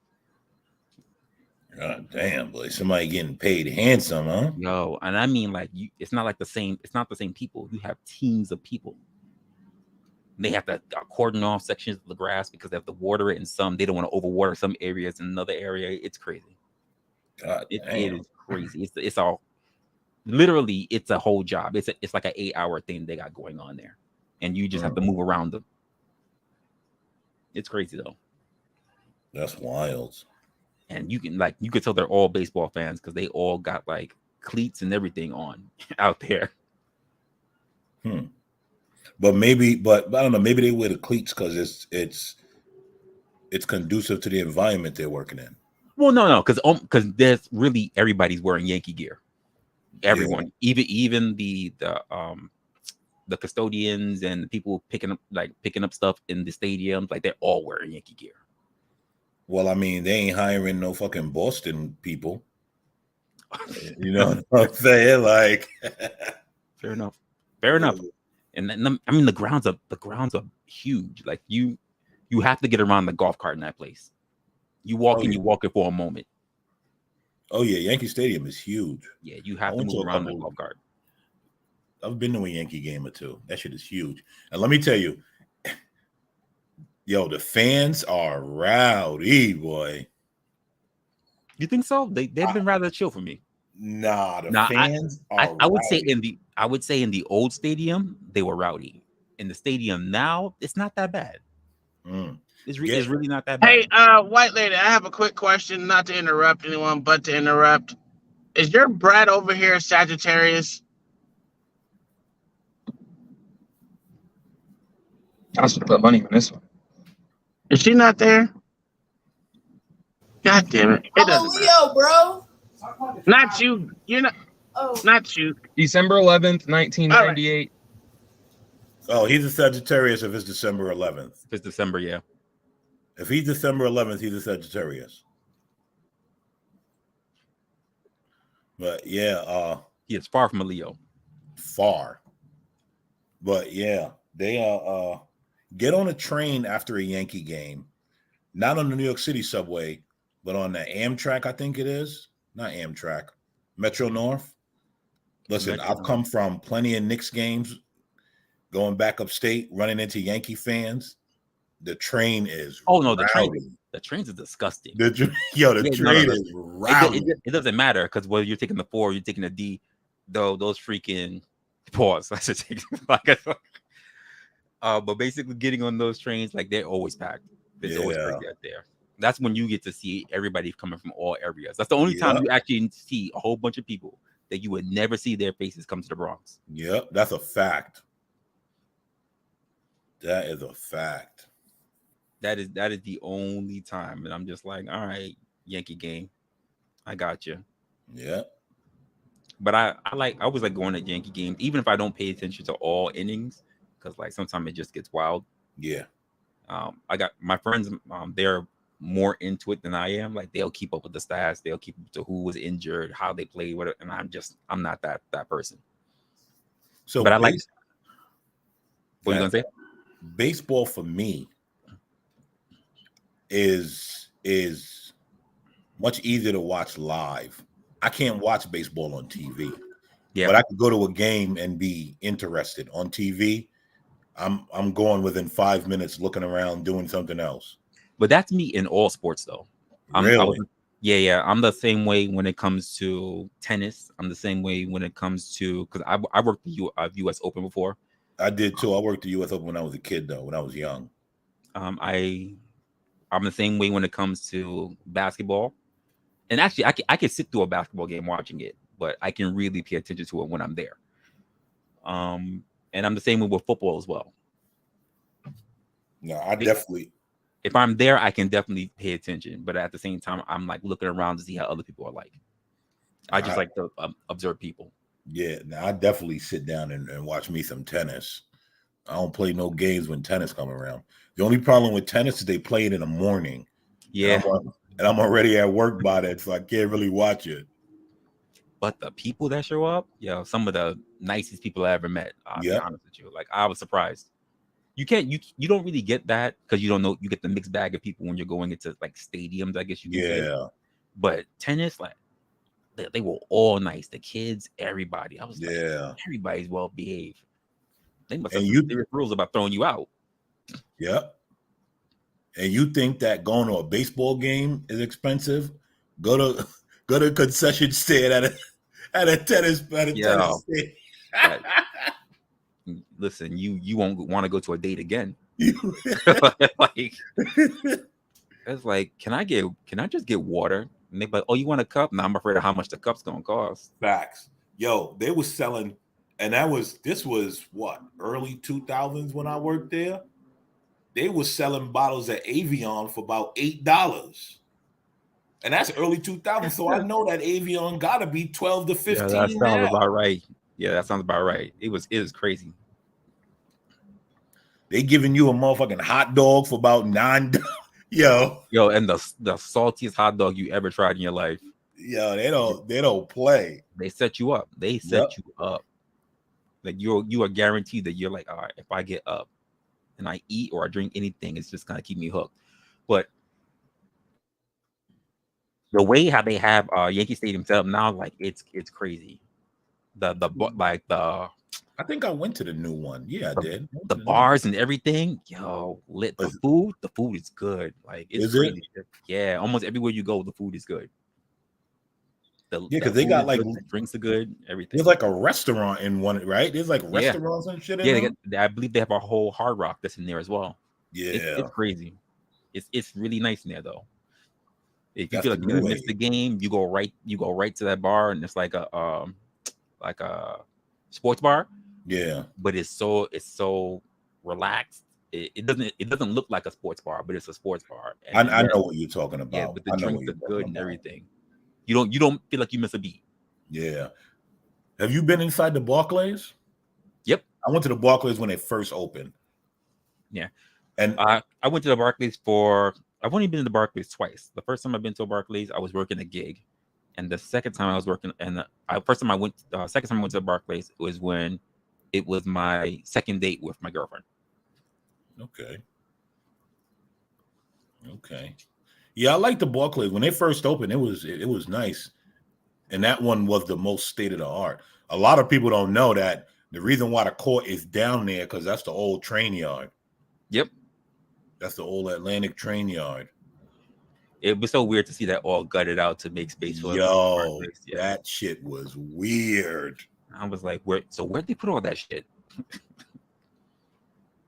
D: God damn, boy. Somebody getting paid handsome, huh?
E: Yo, and I mean like it's not the same people. You have teams of people. They have to cordon off sections of the grass because they have to water it in some. They don't want to overwater some areas in another area. It's crazy.
D: God
E: it
D: damn.
E: is crazy. It's all literally it's a whole job. It's like an 8-hour thing they got going on there. And you just have to move around them. It's crazy though.
D: That's wild.
E: And you could tell they're all baseball fans because they all got like cleats and everything on out there.
D: But I don't know, maybe they wear the cleats because it's conducive to the environment they're working in.
E: Well, no, because there's really everybody's wearing Yankee gear. Everyone, even the custodians and the people picking up stuff in the stadiums, like they're all wearing Yankee gear.
D: Well, I mean, they ain't hiring no fucking Boston people. You know what I'm saying? Like,
E: fair enough. And then, I mean, the grounds are huge. Like you have to get around the golf cart in that place. You walk you walk it for a moment.
D: Oh yeah, Yankee Stadium is huge.
E: Yeah, you have to move around the golf cart.
D: I've been to a Yankee game or two. That shit is huge. And let me tell you, yo, the fans are rowdy, boy.
E: You think so? They've been rather chill for me.
D: Nah, fans are
E: I would say in the old stadium they were rowdy. In the stadium now, it's not that bad. It's really not that bad.
B: Hey, white lady, I have a quick question, not to interrupt anyone, but to interrupt. Is your brat over here Sagittarius?
C: I should put money on this one.
B: Is she not there? God damn it!
F: I'm a Leo, bro.
B: Not you. You're not.
F: Oh.
B: Not you.
C: December 11th, 1998.
D: Oh, he's a Sagittarius if it's December 11th.
E: If it's December, yeah.
D: If he's December 11th, he's a Sagittarius. But yeah,
E: he is far from a Leo.
D: Far. But yeah, they get on a train after a Yankee game, not on the New York City subway, but on the Amtrak, I think it is. Not Amtrak, Metro North. Listen, I've come from plenty of Knicks games, going back upstate, running into Yankee fans. The train is
E: the trains are disgusting.
D: The train is rowdy.
E: It doesn't matter because whether you're taking the 4 or you're taking the D, though those freaking pause. I should take but basically getting on those trains, like they're always packed. It's always crazy out there. That's when you get to see everybody coming from all areas. That's the only time you actually see a whole bunch of people that you would never see their faces come to the Bronx.
D: Yep, that's a fact. That is a fact.
E: That is the only time, and I'm just like, all right, Yankee game, I got you.
D: Yeah.
E: But I always like going to Yankee games, even if I don't pay attention to all innings, because like sometimes it just gets wild.
D: Yeah.
E: I got my friends. They're more into it than I am. Like they'll keep up with the stats. They'll keep up to who was injured, how they played, whatever. And I'm not that person.
D: So,
E: but What are you gonna say?
D: Baseball for me is much easier to watch live. I can't watch baseball on TV. Yeah. But I could go to a game and be interested. On TV, I'm going within 5 minutes looking around doing something else.
E: But that's me in all sports though.
D: Really?
E: Yeah. I'm the same way when it comes to tennis. I'm the same way when it comes to, because I worked the U.S. Open before.
D: I did too. I worked the U.S. Open when I was a kid though, when I was young.
E: I'm the same way when it comes to basketball. And actually, I can sit through a basketball game watching it, but I can really pay attention to it when I'm there. And I'm the same way with football as well.
D: No, definitely.
E: If I'm there, I can definitely pay attention. But at the same time, I'm like looking around to see how other people are like. I just like to observe people.
D: Yeah, now I definitely sit down and watch me some tennis. I don't play no games when tennis come around. The only problem with tennis is they play it in the morning.
E: Yeah.
D: And I'm already at work by that, so I can't really watch it.
E: But the people that show up, some of the nicest people I ever met. I'll be honest with you. Like, I was surprised. You don't really get that because you don't know. You get the mixed bag of people when you're going into like stadiums, I guess you can say. But tennis, like, they were all nice. The kids, everybody. I was like, everybody's well behaved. They must have some serious rules about throwing you out.
D: Yeah. And you think that going to a baseball game is expensive? Go to a concession stand at a tennis stand.
E: Listen, you won't want to go to a date again. Like, it's like, can I just get water? And they're like, oh, you want a cup? No, I'm afraid of how much the cup's gonna cost.
D: Facts. Yo, they was selling, and this was what, early 2000s when I worked there. They was selling bottles of Avion for about $8. And that's early 2000s. So I know that Avion gotta be 12 to 15.
E: Yeah, that sounds about right. Yeah, that sounds about right. It was crazy.
D: They giving you a motherfucking hot dog for about $9. Yo,
E: and the saltiest hot dog you ever tried in your life.
D: Yo, they don't play.
E: They set you up. They set you up. Like you are guaranteed that you're like, all right, if I get up and I eat or I drink anything, it's just gonna keep me hooked. But the way how they have Yankee Stadium set up now, like it's crazy.
D: I think I went to the new one. Yeah, I did.
E: The bars and everything, lit. The food is good. Like, it's crazy. Yeah, almost everywhere you go, the food is good.
D: Because they got like
E: the drinks are good. Everything.
D: There's like a restaurant in one, right? There's like restaurants and shit.
E: I believe they have a whole Hard Rock that's in there as well.
D: Yeah,
E: it's crazy. It's really nice in there though. If you feel like you're gonna miss the game, you go right to that bar, and it's like a sports bar.
D: Yeah,
E: but it's so relaxed. It doesn't look like a sports bar, but it's a sports bar.
D: I know what you're talking about.
E: Yeah, but the drinks are good and everything. You don't feel like you miss a beat.
D: Yeah. Have you been inside the Barclays?
E: Yep.
D: I went to the Barclays when they first opened.
E: Yeah.
D: And
E: I went to the Barclays I've only been to the Barclays twice. The first time I've been to a Barclays, I was working a gig. And the second time I was working, second time I went to the Barclays was when it was my second date with my girlfriend.
D: Okay. Yeah, I like the Barclays. When they first opened, it was nice. And that one was the most state of the art. A lot of people don't know that the reason why the court is down there because that's the old train yard.
E: Yep.
D: That's the old Atlantic train yard.
E: It was so weird to see that all gutted out to make space for
D: that shit was weird.
E: I was like, where'd they put all that shit?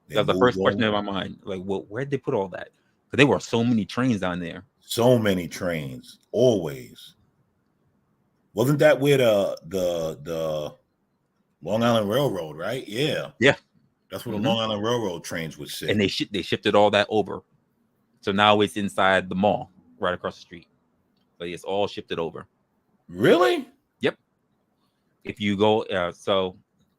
E: That was the first question in my mind. Like, where'd they put all that? Because there were so many trains down there.
D: So many trains, always. Wasn't that where the Long Island Railroad, right? Yeah.
E: Yeah.
D: That's where the Long Island Railroad trains would sit.
E: And they shifted all that over. So now it's inside the mall, right across the street. But it's all shifted over.
D: Really?
E: Yep. If you go, so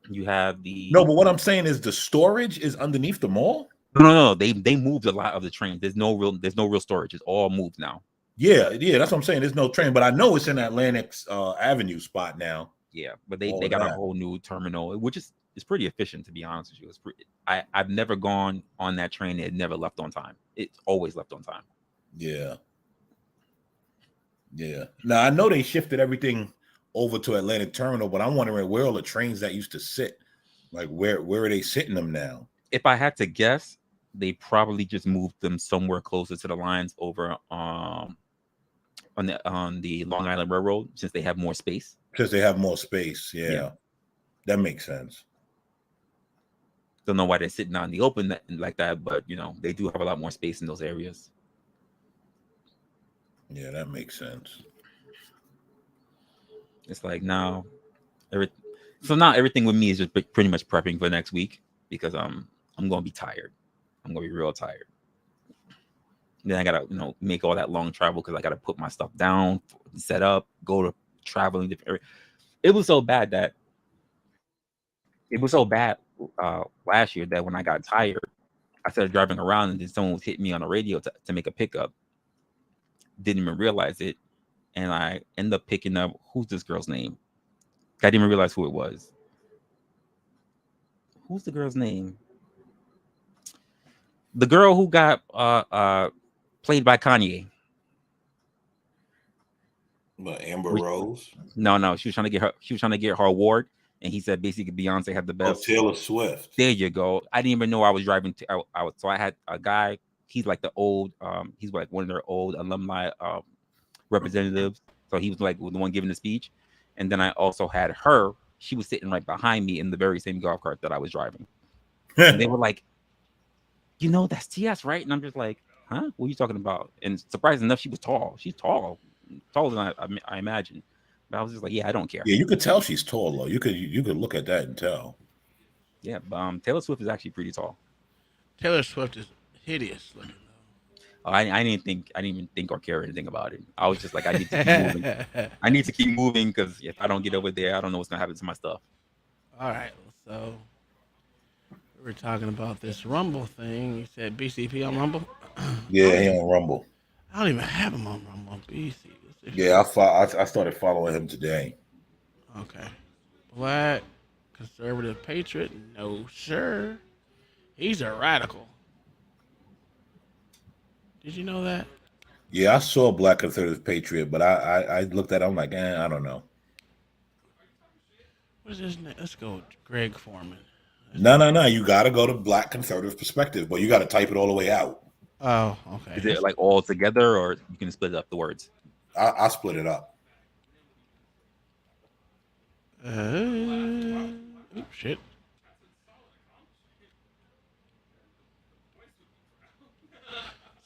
E: you have the...
D: No, but what I'm saying is the storage is underneath the mall?
E: No. They moved a lot of the trains. There's no real storage. It's all moved now.
D: Yeah, that's what I'm saying. There's no train, but I know it's in Atlantic Avenue spot now.
E: Yeah, but they got a whole new terminal, which is it's pretty efficient, to be honest with you. It's pretty. I've never gone on that train. It never left on time. It's always left on time.
D: Yeah. Yeah. Now I know they shifted everything over to Atlantic Terminal, but I'm wondering where all the trains that used to sit, like where are they sitting them now?
E: If I had to guess, they probably just moved them somewhere closer to the lines over on the Long Island Railroad, since they have more space.
D: Because they have more space. Yeah. That makes sense.
E: Don't know why they're sitting out in the open like that, but they do have a lot more space in those areas.
D: Yeah, that makes sense.
E: It's like now, now everything with me is just pretty much prepping for next week, because I'm gonna be tired. I'm gonna be real tired. Then I gotta make all that long travel, because I gotta put my stuff down, set up, go to traveling different areas. It was so bad last year that when I got tired, I started driving around, and then someone was hitting me on the radio to make a pickup. Didn't even realize it, and I ended up picking up, who's this girl's name? I didn't even realize who it was. Who's the girl's name? The girl who got played by Kanye.
D: But Amber Rose?
E: No, she was trying to get her award, and he said basically Beyonce had the best.
D: Oh, Taylor Swift.
E: There you go. I didn't even know I was driving. So I had a guy. He's like the old. He's like one of their old alumni representatives. So he was like the one giving the speech, and then I also had her. She was sitting right behind me in the very same golf cart that I was driving. And they were like, that's TS, right? And I'm just like, huh? What are you talking about? And surprisingly enough, she was tall. She's tall, taller than I imagined. But I was just like, yeah, I don't care.
D: Yeah, you could tell she's tall though. You could look at that and tell.
E: Yeah, but Taylor Swift is actually pretty tall.
F: Taylor Swift is hideous looking though.
E: I didn't even think or care anything about it. I was just like, I need to keep moving. I need to keep moving, because if I don't get over there, I don't know what's gonna happen to my stuff.
F: All right, so we were talking about this Rumble thing. You said BCP on Rumble.
D: Yeah, he on Rumble.
F: I don't even have him on Rumble. BC.
D: Yeah, I started following him today.
F: Okay. Black conservative patriot? No, sir. He's a radical. Did you know that?
D: Yeah, I saw Black Conservative Patriot, but I looked at him like, I don't know.
F: What is his name? Let's go with Greg Foreman.
D: No. You got to go to Black Conservative Perspective, but you got to type it all the way out.
F: Oh, okay.
E: Is it like all together, or you can split up the words?
D: I split it up.
F: Oops, shit.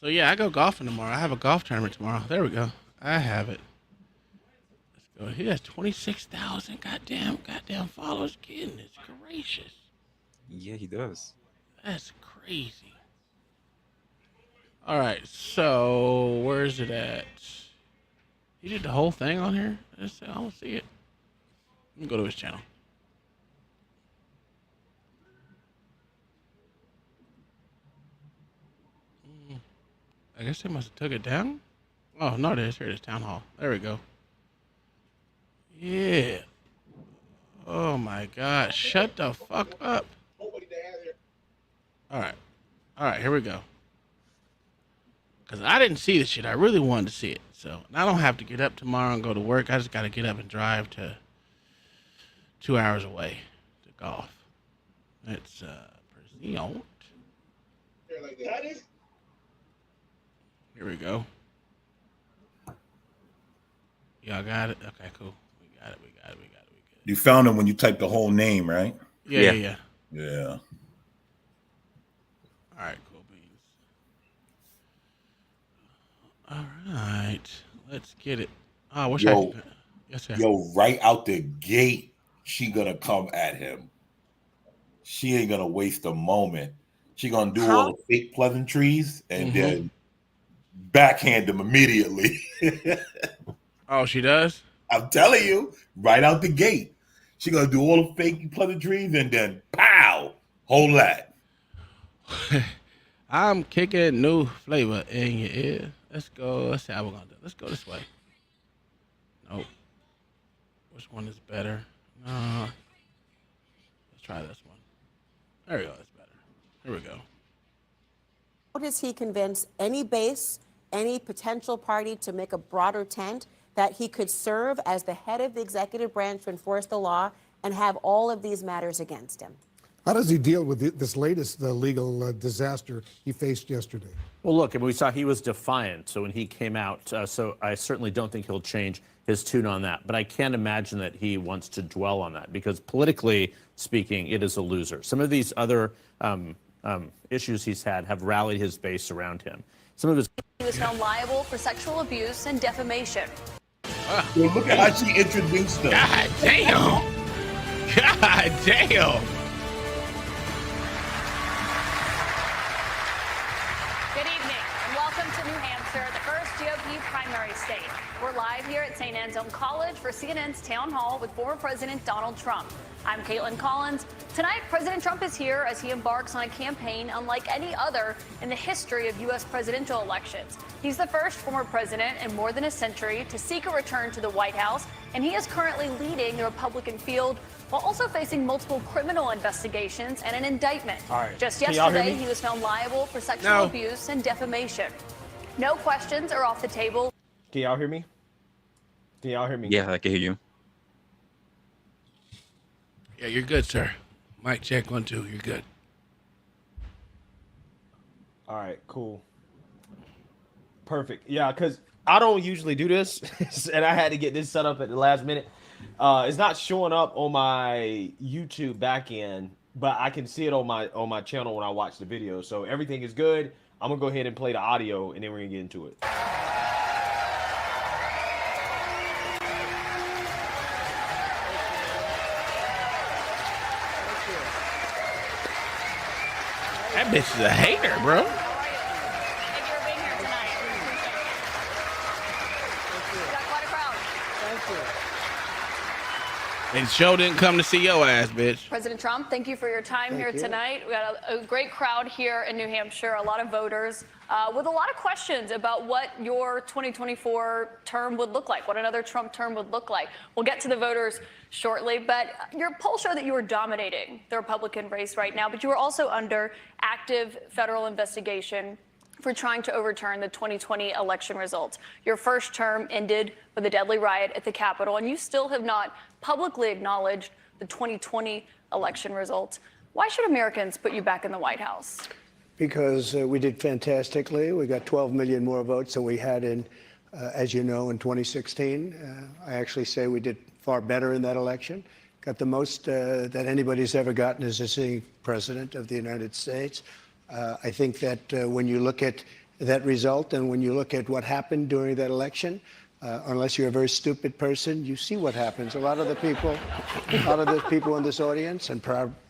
F: So yeah, I go golfing tomorrow. I have a golf tournament tomorrow. There we go. I have it. Let's go. He has 26,000 goddamn followers. Goodness gracious.
E: Yeah, he does.
F: That's crazy. All right, so where's it at? He did the whole thing on here? I don't see it. Let me go to his channel. I guess they must have took it down. Oh, no, it is. Here it is, Town Hall. There we go. Yeah. Oh, my God. Shut the fuck up. All right, here we go. Because I didn't see this shit. I really wanted to see it. So I don't have to get up tomorrow and go to work. I just got to get up and drive to 2 hours away to golf. It's Present. Here we go. Y'all got it? Okay, cool. We got it.
D: You found him when you typed the whole name, right?
F: Yeah.
D: Yeah.
F: All right, cool beans. All right, let's get it. Oh, I wish I could. Yes, sir.
D: Yo, right out the gate, she gonna come at him. She ain't gonna waste a moment. She gonna do all the fake pleasantries and then backhand him immediately.
F: Oh, she does?
D: I'm telling you, right out the gate. She gonna do all the fake pleasantries and then pow, hold that.
F: I'm kicking new flavor in your ear. Let's go. Let's see how we're gonna do it. Let's go this way. Nope. Which one is better? Let's try this one. There we go. That's better. Here we go.
G: How does he convince any base, any potential party to make a broader tent that he could serve as the head of the executive branch to enforce the law and have all of these matters against him?
H: How does he deal with this latest legal disaster he faced yesterday?
I: Well, look, we saw he was defiant. So when he came out, so I certainly don't think he'll change his tune on that. But I can't imagine that he wants to dwell on that because politically speaking, it is a loser. Some of these other issues he's had have rallied his base around him. Some of his.
J: He was found liable for sexual abuse and defamation.
D: Well, look at how she introduced them.
F: God damn. God damn.
J: Good evening and welcome to New Hampshire, the first GOP primary state. We're live here at St. Anselm College for CNN's Town Hall with former President Donald Trump. I'm Caitlin Collins. Tonight, President Trump is here as he embarks on a campaign unlike any other in the history of U.S. presidential elections. He's the first former president in more than a century to seek a return to the White House, and he is currently leading the Republican field while also facing multiple criminal investigations and an indictment. Just yesterday, he was found liable for sexual abuse and defamation. No questions are off the table.
K: Can y'all hear me? Can y'all hear me?
E: Yeah, I can hear you.
F: Yeah, you're good, sir. Mic check 1, 2. You're good.
K: All right, cool. Perfect. Yeah, because I don't usually do this, and I had to get this set up at the last minute. It's not showing up on my YouTube back end, but I can see it on my channel when I watch the video. So everything is good. I'm gonna go ahead and play the audio, and then we're gonna get into it.
F: That bitch is a hater, bro.
J: Thank you for being here tonight. We got quite a crowd.
F: And show didn't come to see your ass, bitch.
J: President Trump, thank you for your time here tonight. We got a great crowd here in New Hampshire, a lot of voters with a lot of questions about what your 2024 term would look like, what another Trump term would look like. We'll get to the voters shortly, but your polls show that you are dominating the Republican race right now, but you are also under active federal investigation for trying to overturn the 2020 election results. Your first term ended with a deadly riot at the Capitol, and you still have not publicly acknowledged the 2020 election results. Why should Americans put you back in the White House?
L: Because we did fantastically. We got 12 million more votes than we had in, as you know, in 2016. I actually say we did far better in that election. Got the most that anybody's ever gotten as a sitting president of the United States. I think that when you look at that result and when you look at what happened during that election, unless you're a very stupid person, you see what happens. A lot of the people in this audience, and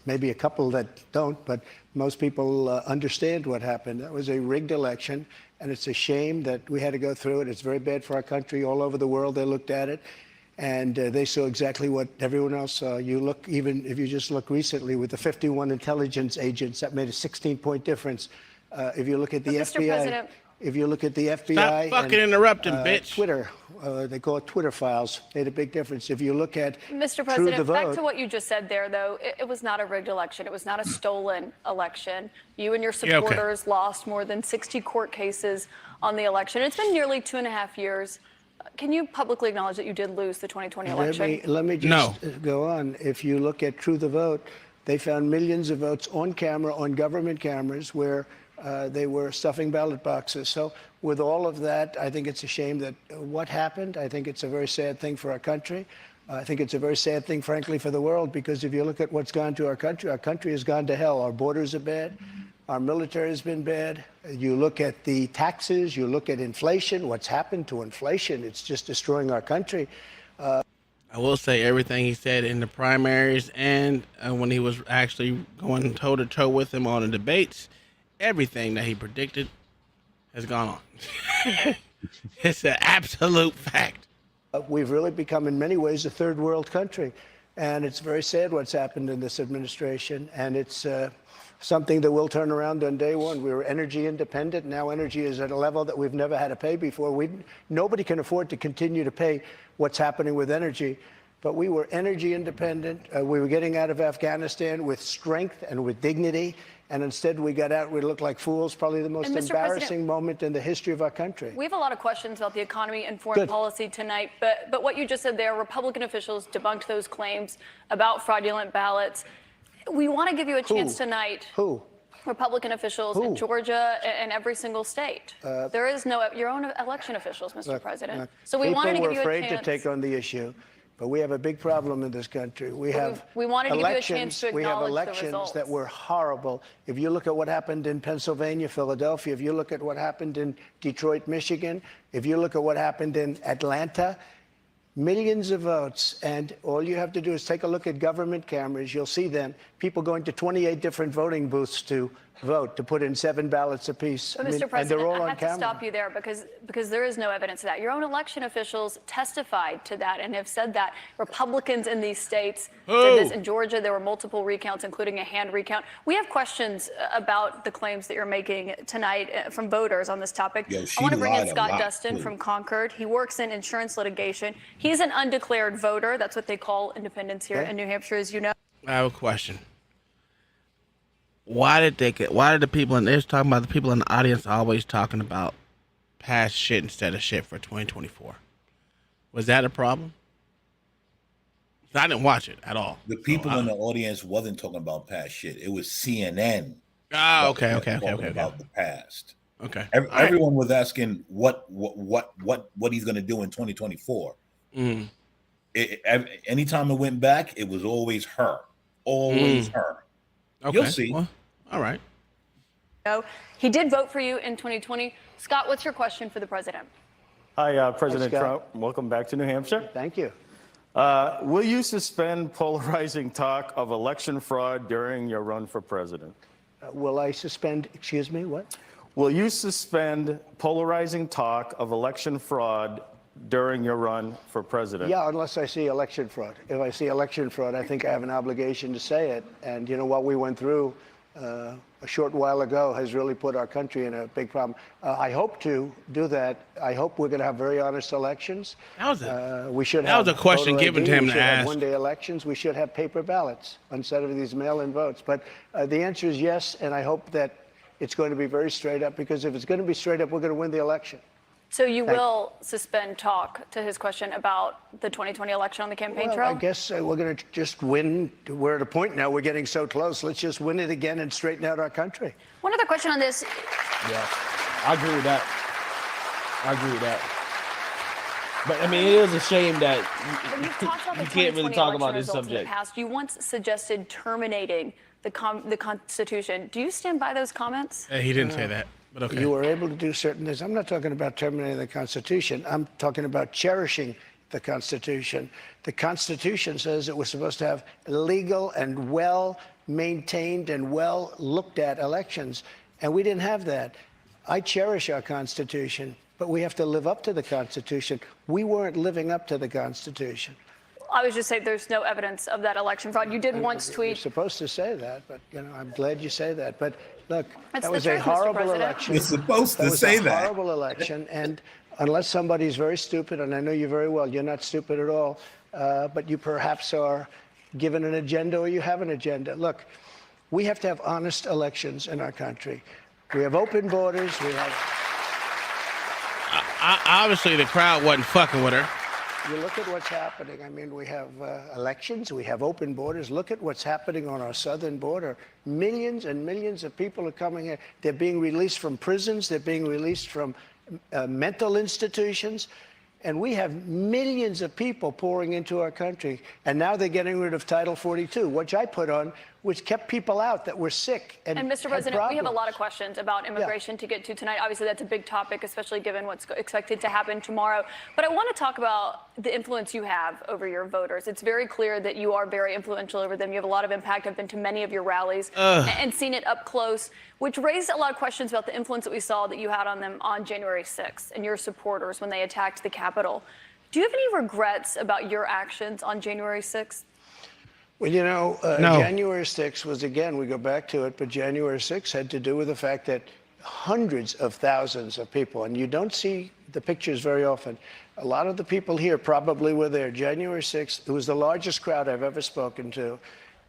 L: maybe a couple that don't, but most people understand what happened. That was a rigged election, and it's a shame that we had to go through it. It's very bad for our country. All over the world, they looked at it, and they saw exactly what everyone else saw. You look, even if you just look recently with the 51 intelligence agents, that made a 16-point difference. If you look at the FBI, if you look at the FBI,
F: stop fucking interrupting, bitch.
L: Twitter, they call it Twitter files, made a big difference. If you look at
J: Mr. President, back to what you just said there, though, it was not a rigged election. It was not a stolen election. You and your supporters lost more than 60 court cases on the election. It's been nearly 2.5 years. Can you publicly acknowledge that you did lose the 2020 election?
L: Let me just go on. If you look at True the Vote, they found millions of votes on camera, on government cameras, where they were stuffing ballot boxes. So with all of that, I think it's a shame that what happened. I think it's a very sad thing for our country. I think it's a very sad thing, frankly, for the world, because if you look at what's gone to our country has gone to hell. Our borders are bad. Our military has been bad. You look at the taxes, you look at inflation, what's happened to inflation. It's just destroying our country.
F: I will say everything he said in the primaries and when he was actually going toe-to-toe with him on the debates, everything that he predicted has gone on. It's an absolute fact.
L: We've really become, in many ways, a third world country. And it's very sad what's happened in this administration. And it's something that will turn around on day one. We were energy independent. Now energy is at a level that we've never had to pay before. Nobody can afford to continue to pay what's happening with energy. but we were energy independent. We were getting out of Afghanistan with strength and with dignity. And instead, we got out, we looked like fools, probably the most embarrassing moment in the history of our country.
J: We have a lot of questions about the economy and foreign policy tonight, but what you just said there, Republican officials debunked those claims about fraudulent ballots. We want to give you a chance tonight.
L: Who?
J: Republican officials in Georgia and every single state. There is no, your own election officials, Mr. President. So we wanted to give you a chance.
L: People were afraid to take on the issue. But we have a big problem in this country. We have
J: wanted to give you a chance to
L: we have
J: acknowledge the
L: elections
J: results.
L: that were horrible. If you look at what happened in Pennsylvania, Philadelphia, if you look at what happened in Detroit, Michigan, if you look at what happened in Atlanta, millions of votes. And all you have to do is take a look at government cameras. You'll see them. People going to 28 different voting booths to vote, to put in 7 ballots apiece.
J: But Mr. President,
L: and they're all
J: I
L: on
J: have
L: camera.
J: to stop you there because there is no evidence of that. Your own election officials testified to that and have said that Republicans in these states did this. In Georgia, there were multiple recounts, including a hand recount. We have questions about the claims that you're making tonight from voters on this topic. I want to bring in Scott Dustin from Concord. He works in insurance litigation. He's an undeclared voter. That's what they call independents here in New Hampshire, as you know.
F: I have a question. Why did the people, and they're talking about the people in the audience always talking about past shit instead of shit for 2024? Was that a problem? I didn't watch it at all.
D: The people in the audience wasn't talking about past shit. It was CNN.
F: Okay.
D: About the past.
F: Okay.
D: Everyone was asking what he's going to do in 2024. Anytime it went back, it was always her. Always her.
F: Okay.
D: You'll see.
F: Well, all right.
J: He did vote for you in 2020. Scott, what's your question for the president?
M: Hi, President Trump. Welcome back to New Hampshire.
L: Thank you.
M: Will you suspend polarizing talk of election fraud during your run for president?
L: Will I suspend, excuse me, what?
M: Will you suspend polarizing talk of election fraud during your run for president?
L: Yeah, unless I see election fraud. If I see election fraud, I think I have an obligation to say it. And you know what we went through a short while ago has really put our country in a big problem. I hope to do that. I hope we're going to have very honest elections. We should have.
F: That was a question given to him to ask.
L: One-day elections. We should have paper ballots instead of these mail-in votes. But the answer is yes, and I hope that it's going to be very straight up, because if it's going to be straight up, we're going to win the election.
J: So you will suspend talk to his question about the 2020 election on the campaign trail?
L: I guess we're going to just win. We're at a point now, we're getting so close. Let's just win it again and straighten out our country.
J: One other question on this.
K: Yeah, I agree with that. But I mean, it is a shame that you can't really talk about this subject.
J: In the past, you once suggested terminating the Constitution. Do you stand by those comments?
F: He didn't say that. But okay.
L: You were able to do certain things. I'm not talking about terminating the Constitution. I'm talking about cherishing the Constitution. The Constitution says that we're supposed to have legal and well-maintained and well-looked-at elections, and we didn't have that. I cherish our Constitution, but we have to live up to the Constitution. We weren't living up to the Constitution.
J: I was just saying there's no evidence of that election fraud. You did once tweet.
L: You're supposed to say that, but you know, I'm glad you say that. But look,
J: That's
L: that was
J: the
L: a
J: truth, Mr.
L: horrible
J: President.
L: election.
D: You're supposed to
L: That was
D: say
L: a
D: that.
L: horrible election, and unless somebody's very stupid, and I know you very well, you're not stupid at all, but you perhaps are given an agenda or you have an agenda. Look, we have to have honest elections in our country. We have open borders. We have.
F: Obviously, the crowd wasn't fucking with her.
L: You look at what's happening. I mean, we have elections, we have open borders. Look at what's happening on our southern border. Millions and millions of people are coming here. They're being released from prisons. They're being released from mental institutions. And we have millions of people pouring into our country. And now they're getting rid of Title 42, which I put on, which kept people out that were sick and
J: Mr. President, we have a lot of questions about immigration to get to tonight. Obviously, that's a big topic, especially given what's expected to happen tomorrow. But I want to talk about the influence you have over your voters. It's very clear that you are very influential over them. You have a lot of impact. I've been to many of your rallies and seen it up close, which raised a lot of questions about the influence that we saw that you had on them on January 6th and your supporters when they attacked the Capitol. Do you have any regrets about your actions on January 6th?
L: Well, you know,
F: No.
L: January 6th was, again, we go back to it, but January 6th had to do with the fact that hundreds of thousands of people, and you don't see the pictures very often. A lot of the people here probably were there. January 6th, it was the largest crowd I've ever spoken to.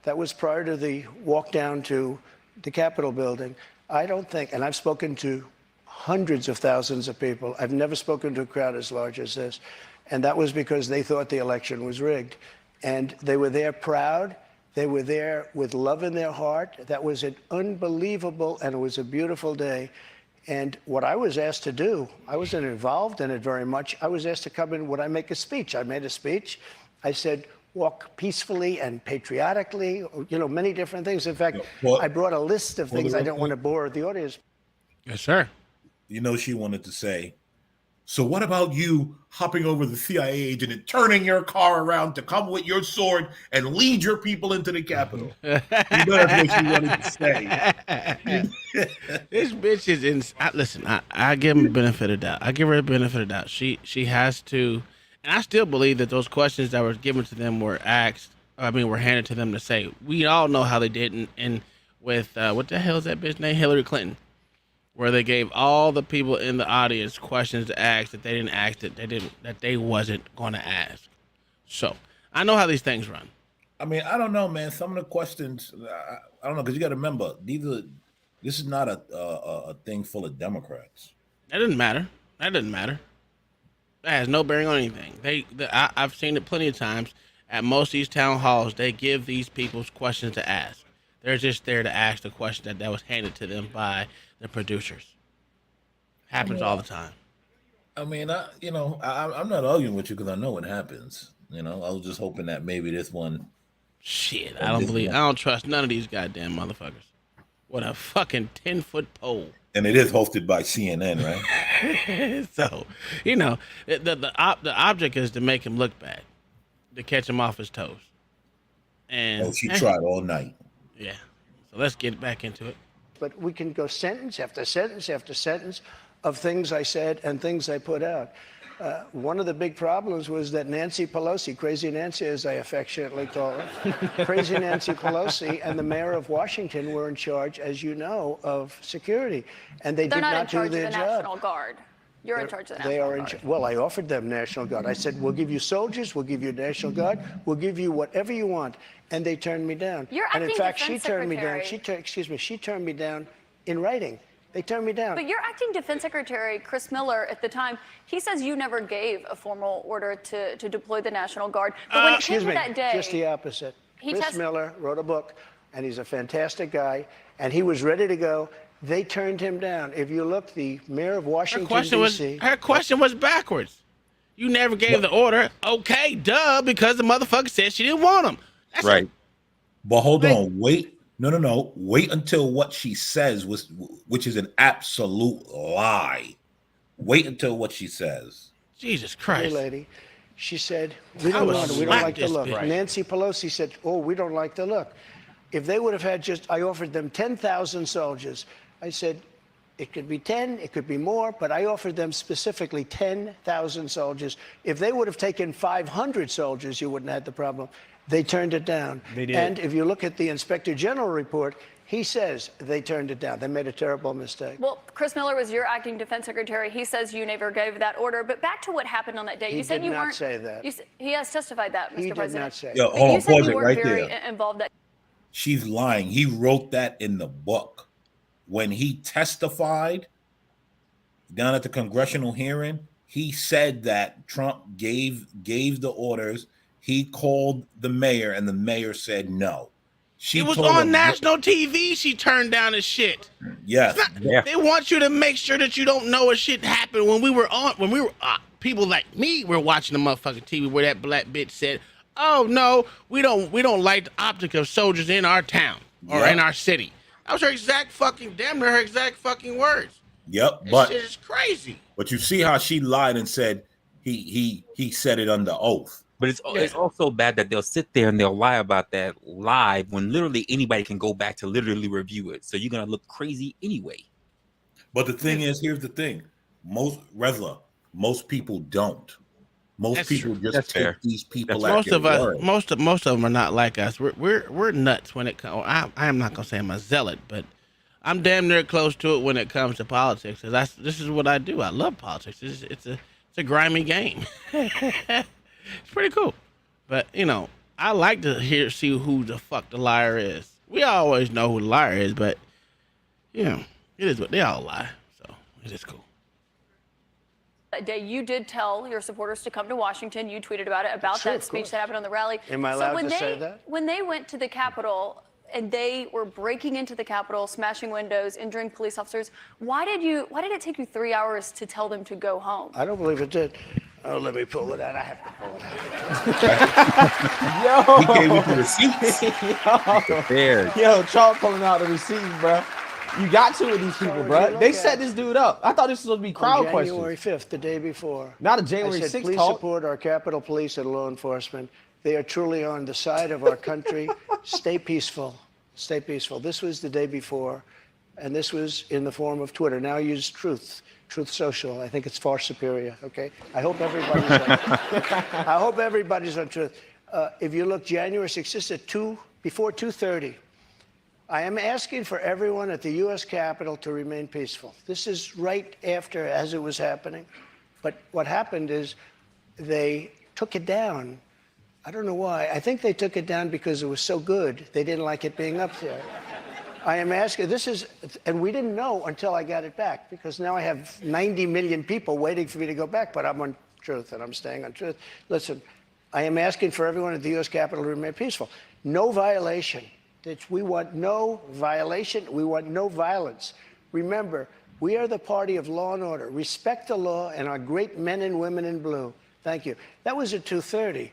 L: That was prior to the walk down to the Capitol building. I don't think, and I've spoken to hundreds of thousands of people. I've never spoken to a crowd as large as this. And that was because they thought the election was rigged. And they were there proud. They were there with love in their heart. That was an unbelievable, and it was a beautiful day. And what I was asked to do, I wasn't involved in it very much. I was asked to come in, would I make a speech? I made a speech. I said, walk peacefully and patriotically, you know, many different things. In fact, I brought a list of things. I don't want to bore the audience.
F: Yes, sir.
D: You know, she wanted to say, so what about you hopping over the CIA agent and turning your car around to come with your sword and lead your people into the Capitol? You know that's what she wanted to say.
F: This bitch is in. Listen, I give him the benefit of doubt. I give her the benefit of doubt. She has to, and I still believe that those questions that were given to them were asked. I mean, were handed to them to say. We all know how they did, and with what the hell is that bitch name? Hillary Clinton. Where they gave all the people in the audience questions to ask that they didn't ask that they wasn't going to ask. So I know how these things run.
D: I mean, I don't know, man. Some of the questions, I don't know, because you got to remember, this is not a thing full of Democrats.
F: That doesn't matter. That doesn't matter. That has no bearing on anything. I've seen it plenty of times at most of these town halls. They give these people questions to ask. They're just there to ask the question that was handed to them by the producers. Happens all the time.
D: I mean, I'm not arguing with you because I know it happens. You know, I was just hoping that maybe this one.
F: Shit, I don't trust none of these goddamn motherfuckers. What a fucking 10-foot pole.
D: And it is hosted by CNN, right?
F: So, you know, the object is to make him look bad, to catch him off his toes. And
D: she tried all night.
F: Yeah. So let's get back into it.
L: But we can go sentence after sentence after sentence of things I said and things I put out. One of the big problems was that Nancy Pelosi, Crazy Nancy as I affectionately call her, Crazy Nancy Pelosi and the mayor of Washington were in charge, as you know, of security. And they did not do their job.
J: They're not in charge of the National Guard. You're in charge of the National Guard.
L: Well, I offered them National Guard. I said, we'll give you soldiers, we'll give you National Guard, we'll give you whatever you want. And they turned me down. And in fact, she turned me down. She turned me down in writing. They turned me down.
J: But your acting defense secretary, Chris Miller, at the time, he says you never gave a formal order to deploy the National Guard. But when it came to that day,
L: just the opposite. Chris Miller wrote a book, and he's a fantastic guy, and he was ready to go. They turned him down. If you look, the mayor of Washington, D.C.
F: Her question was backwards. You never gave the order. Okay, duh, because the motherfucker said she didn't want him. That's
D: right. But hold on. Wait. No. Wait until what she says, which is an absolute lie. Wait until what she says.
F: Jesus Christ.
L: Hey, lady. She said, we don't like the look. Right. Nancy Pelosi said, we don't like the look. If they would have had I offered them 10,000 soldiers. I said, it could be 10, it could be more, but I offered them specifically 10,000 soldiers. If they would have taken 500 soldiers, you wouldn't have had the problem. They turned it down.
K: They did.
L: And if you look at the Inspector General report, he says they turned it down. They made a terrible mistake.
J: Well, Chris Miller was your acting defense secretary. He says you never gave that order. But back to what happened on that day.
L: You said you weren't. He did not say that.
J: He has testified that, Mr. President.
L: He did not say that.
D: Yo, hold on, pause it right there.
J: Involved that.
D: She's lying. He wrote that in the book. When he testified down at the congressional hearing, he said that Trump gave the orders. He called the mayor, and the mayor said no.
F: She was on national TV. She turned down his shit.
D: Yes.
F: They want you to make sure that you don't know what shit happened when we were people like me were watching the motherfucking TV where that black bitch said, "Oh no, we don't like the optic of soldiers in our town or in our city." That was her exact fucking her exact fucking words.
D: Yep,
F: but shit is crazy.
D: But you see how she lied and said he said it under oath.
E: But it's also bad that they'll sit there and they'll lie about that live when literally anybody can go back to literally review it. So you're gonna look crazy anyway.
D: But the thing is, here's the thing: most people don't. Most people just take these people at their word.
F: Most of them are not like us. We're nuts when it comes. I am not gonna say I'm a zealot, but I'm damn near close to it when it comes to politics. This is what I do. I love politics. It's a grimy game. It's pretty cool. But I like to see who the fuck the liar is. We always know who the liar is, but it is what they all lie. So it is cool.
J: That day, you did tell your supporters to come to Washington. You tweeted about it, about
L: Sure,
J: that
L: of
J: speech
L: course.
J: that happened on the rally.
L: Am I allowed to say that?
J: When they went to the Capitol and they were breaking into the Capitol, smashing windows, injuring police officers, why did it take you 3 hours to tell them to go home?
L: I don't believe it did. Oh, let me pull it out. I have to pull it out.
K: Yo,
D: He gave you the receipts.
K: Yo, Chalk pulling out the receipts, bro. You got to with these people, bro. They set this dude up. I thought this was supposed to be crowd
L: On January
K: questions.
L: 5th, the day before.
K: Not a January
L: I said,
K: 6th
L: please
K: talk.
L: support our Capitol Police and law enforcement. They are truly on the side of our country. Stay peaceful. Stay peaceful. This was the day before, and this was in the form of Twitter. Now use Truth Social. I think it's far superior. Okay. I hope everybody's on. I hope everybody's on Truth. If you look, January 6th, just at before 2:30. I am asking for everyone at the U.S. Capitol to remain peaceful. This is right after, as it was happening. But what happened is they took it down. I don't know why. I think they took it down because it was so good. They didn't like it being up there. I am asking, and we didn't know until I got it back, because now I have 90 million people waiting for me to go back, but I'm on Truth and I'm staying on Truth. Listen, I am asking for everyone at the U.S. Capitol to remain peaceful. No violation. We want no violation. We want no violence. Remember, we are the party of law and order. Respect the law and our great men and women in blue. Thank you. That was at 2:30.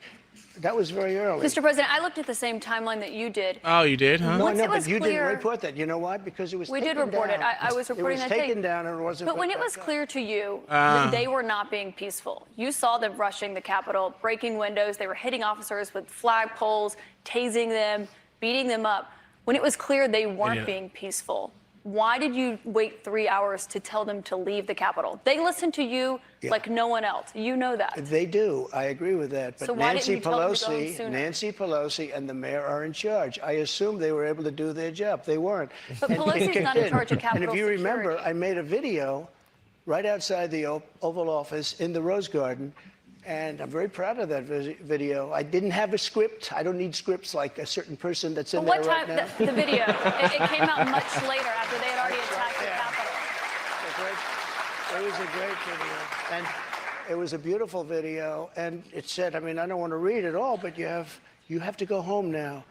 L: That was very early.
J: Mr. President, I looked at the same timeline that you did.
F: Oh, you did, huh?
L: No,
J: Once
L: no,
J: it was
L: but you
J: clear-
L: didn't report that. You know why? Because it was
J: We
L: taken
J: did report
L: down.
J: it. I was reporting that
L: It was
J: day.
L: taken down and it wasn't
J: But when
L: put
J: it was
L: back up.
J: clear to you that they were not being peaceful, you saw them rushing the Capitol, breaking windows. They were hitting officers with flagpoles, tasing them, beating them up. When it was clear they weren't being peaceful, why did you wait 3 hours to tell them to leave the Capitol? They listened to you like no one else. You know that.
L: They do. I agree with that. But
J: So why didn't
L: Nancy
J: you tell them to go home sooner?
L: Nancy Pelosi and the mayor are in charge. I assume they were able to do their job. They weren't.
J: But
L: And
J: Pelosi's
L: it
J: not in
L: kicked
J: charge of
L: And
J: Capitol
L: if you remember,
J: security.
L: I made a video right outside the Oval Office in the Rose Garden. And I'm very proud of that video. I didn't have a script. I don't need scripts like a certain person that's in
J: But what
L: there right
J: time,
L: now.
J: the video, it came out much later after they had already attacked the Capitol.
L: It was a great video. And it was a beautiful video. And it said, I mean, I don't want to read it all, but you have to go home now.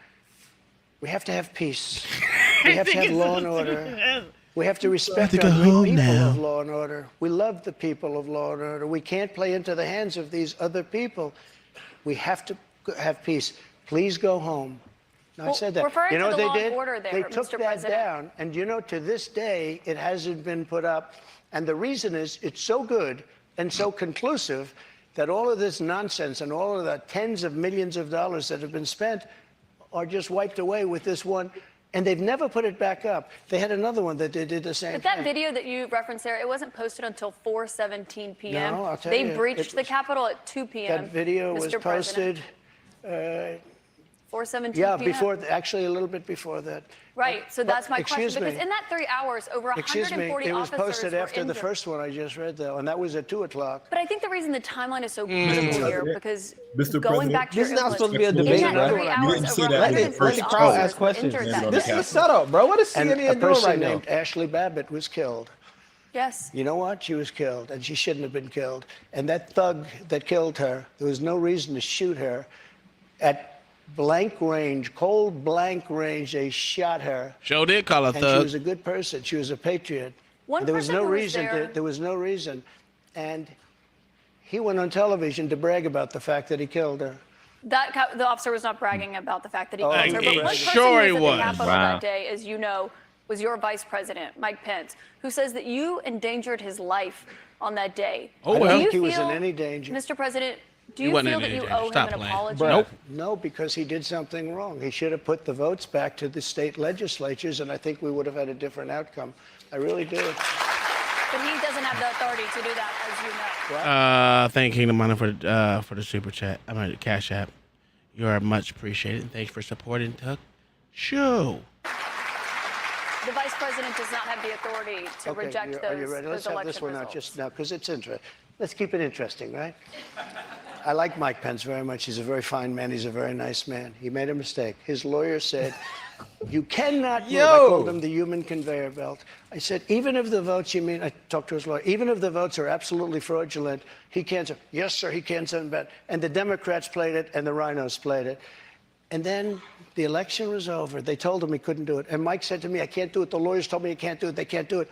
L: We have to have peace. We have to have law and order. We have to respect our great people of law and order. We love the people of law and order. We can't play into the hands of these other people. We have to have peace. Please go home. No, I said that.
J: referring
L: You know
J: to
L: what
J: the
L: they
J: law and
L: did?
J: order there,
L: They took
J: Mr.
L: that
J: President.
L: down. And to this day, it hasn't been put up. And the reason is it's so good and so conclusive that all of this nonsense and all of the tens of millions of dollars that have been spent are just wiped away with this one. And they've never put it back up. They had another one that they did the same
J: But that
L: thing.
J: video that you referenced there, it wasn't posted until 4:17 p.m.
L: No, I'll tell
J: they
L: you,
J: breached
L: it
J: the
L: was-
J: Capitol at 2 p.m.
L: That video was
J: Mr. President.
L: posted,
J: 4:17
L: yeah,
J: p.m.
L: actually a little bit before that.
J: Right. So that's my question.
L: excuse me.
J: Because in that 3 hours, over
L: Excuse me,
J: 140
L: it was
J: officers
L: posted
J: were
L: after the
J: injured.
L: first one I just read, though, and that was at 2 o'clock.
J: But I think the reason the timeline is so critical here, because
D: Mr.
J: going
D: President,
J: back to
K: This
J: your
K: is not
J: influence,
K: supposed to be a
J: in
K: debate,
J: that
K: bro.
J: 3
D: You
J: hours,
D: didn't say
J: over
D: that.
K: Let
J: 140
K: the crowd
J: officers
K: ask
J: were
K: questions.
J: injured
D: Yeah,
J: that
K: This
J: day.
K: is a setup, bro. What is
L: And a
K: CNN doing
L: person
K: right now?
L: named Ashley Babbitt was killed.
J: Yes.
L: You know what? She was killed, and she shouldn't have been killed. And that thug that killed her, there was no reason to shoot her. At blank range, cold blank range, they shot her.
F: Joe did call her
L: And she
F: thug.
L: was a good person. She was a patriot.
J: One
L: And there was
J: person
L: no
J: who was
L: reason.
J: there-
L: There was no reason. And he went on television to brag about the fact that he killed her.
J: The officer was not bragging about the fact that he
L: Oh,
J: killed her. But
F: I'm
J: one person
F: sure
J: who
F: he
J: was
F: was.
J: at the Capitol
E: Wow.
J: that day, as you know, was your vice president, Mike Pence, who says that you endangered his life on that day.
F: Oh,
L: I
F: well.
L: don't
J: Do
L: think
J: you
L: he was in
J: feel,
L: any danger.
J: Mr. President, do
F: He
J: you
F: wasn't
J: feel
F: in
J: that
F: any
J: you
F: danger.
J: owe him
F: Stop
J: an
F: playing.
J: apology?
F: Nope.
L: No, because he did something wrong. He should have put the votes back to the state legislatures, and I think we would have had a different outcome. I really do.
J: But he doesn't have the authority to do that, as you know.
F: Thank Kingdom Money for the super chat. I mean the Cash App. You are much appreciated. Thanks for supporting the show.
J: The vice President does not have the authority to reject those,
L: are you ready? Let's
J: those
L: have this
J: election
L: one out
J: results.
L: just now, because it's interesting. Let's keep it interesting, right? I like Mike Pence very much. He's a very fine man. He's a very nice man. He made a mistake. His lawyer said, you cannot move. I called him the human conveyor belt. I said, even if the votes, I talked to his lawyer, even if the votes are absolutely fraudulent, he can't say, yes, sir, he can't send back. And the Democrats played it, and the rhinos played it. And then the election was over. They told him he couldn't do it. And Mike said to me, I can't do it. The lawyers told me I can't do it. They can't do it.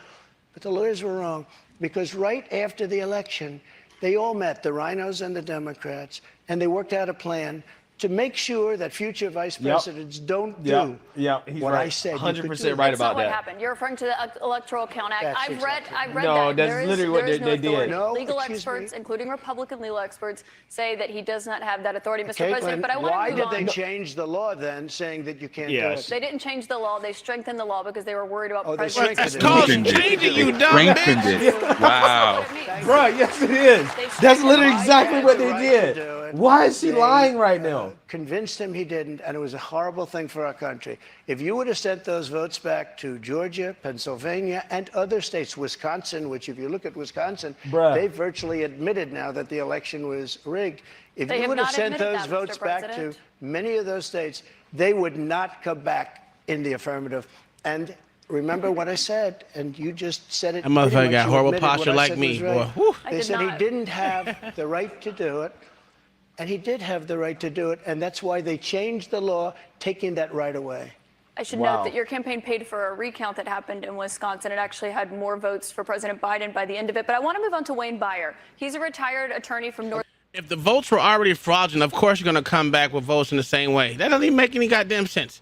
L: But the lawyers were wrong, because right after the election, they all met, the rhinos and the Democrats, and they worked out a plan to make sure that future vice presidents don't do what I said.
K: 100% right about
J: what
K: that.
J: happened. You're referring to the Electoral Count Act. I've read
K: No,
J: that.
K: that's literally what they did.
L: No,
J: legal
L: excuse
J: experts,
L: me.
J: including Republican legal experts, say that he does not have that authority, Mr.
L: Caitlin,
J: President. But I want
L: why
J: to move
L: did
J: on.
L: they change the law then, saying that you can't do it?
J: They didn't change the law. They strengthened the law because they were worried about
L: they
J: presidents.
L: strengthened
F: It's
L: it.
F: called
E: Strengthened it.
F: changing, you dumb
E: Strengthened
F: bitch.
E: it. Wow.
K: Bro, yes, it is. That's literally exactly what they did. Why is she lying right now?
L: Convinced him he didn't, and it was a horrible thing for our country. If you would have sent those votes back to Georgia, Pennsylvania, and other states, Wisconsin, which if you look at Wisconsin, they virtually admitted now that the election was rigged. If
J: They
L: you
J: have
L: would have
J: not
L: sent
J: admitted
L: those
J: that,
L: votes
J: Mr.
L: back to
J: President.
L: many of those states, they would not come back in the affirmative. And remember what I said, and you just said it.
F: That motherfucker
L: pretty much.
F: got
L: You
F: horrible
L: admitted what
F: posture
L: I
F: like
L: said
F: me,
L: was right.
F: boy. Whew.
J: I
L: They
J: did
L: said
J: not.
L: he didn't have the right to do it, and he did have the right to do it, and that's why they changed the law, taking that right away.
J: I should note that your campaign paid for a recount that happened in Wisconsin. It actually had more votes for President Biden by the end of it. But I want to move on to Wayne Byer. He's a retired attorney from North.
F: If the votes were already fraudulent, of course you're going to come back with votes in the same way. That doesn't even make any goddamn sense.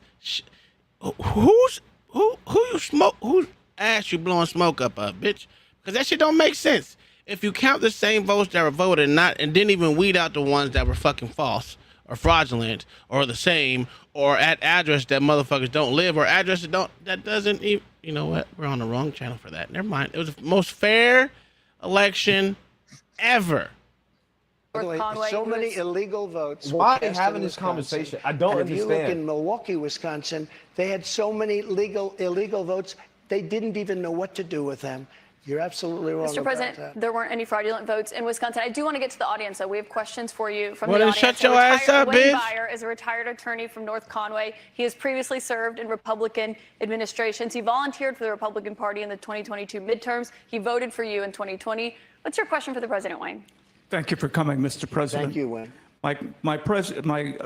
F: Who you smoke? Whose ass you blowing smoke up, bitch? Because that shit don't make sense. If you count the same votes that were voted, and didn't even weed out the ones that were fucking false or fraudulent or the same or at address that motherfuckers don't live or addresses that doesn't even. You know what? We're on the wrong channel for that. Never mind. It was the most fair election ever.
J: Conway,
L: so many illegal votes.
K: Why are
L: were
K: they
L: cast
K: having
L: in
K: this
L: Wisconsin.
K: conversation? I don't
L: and if you look
K: understand.
L: in Milwaukee, Wisconsin, they had so many illegal votes, they didn't even know what to do with them. You're absolutely wrong
J: Mr.
L: about
J: President,
L: that.
J: there weren't any fraudulent votes in Wisconsin. I do want to get to the audience, though. We have questions for you from
F: Well,
J: the
F: then
J: audience.
F: shut your ass up,
J: Wayne
F: bitch.
J: Byer is a retired attorney from North Conway. He has previously served in Republican administrations. He volunteered for the Republican Party in the 2022 midterms. He voted for you in 2020. What's your question for the president, Wayne?
N: Thank you for coming, Mr. President.
L: Thank you, Wayne.
N: My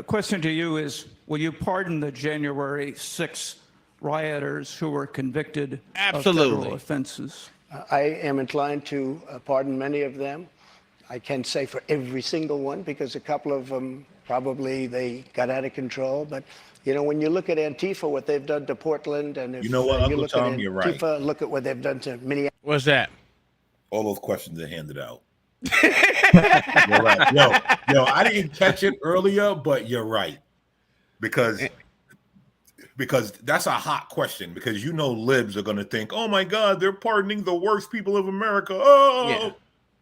N: question to you is, will you pardon the January 6 rioters who were convicted of federal offenses?
L: I am inclined to pardon many of them. I can't say for every single one because a couple of them probably they got out of control. But, you know, when you look at Antifa, what they've done to Portland, and if
D: You know what,
L: you
D: Uncle
L: look
D: Tom,
L: at
D: you're right.
L: Antifa, look at what they've done to Minneapolis.
F: What's that?
D: All those questions are handed out. You're right. Yo, I didn't catch it earlier, but you're right. Because that's a hot question, because you know libs are going to think, oh my God, they're pardoning the worst people of America. Oh,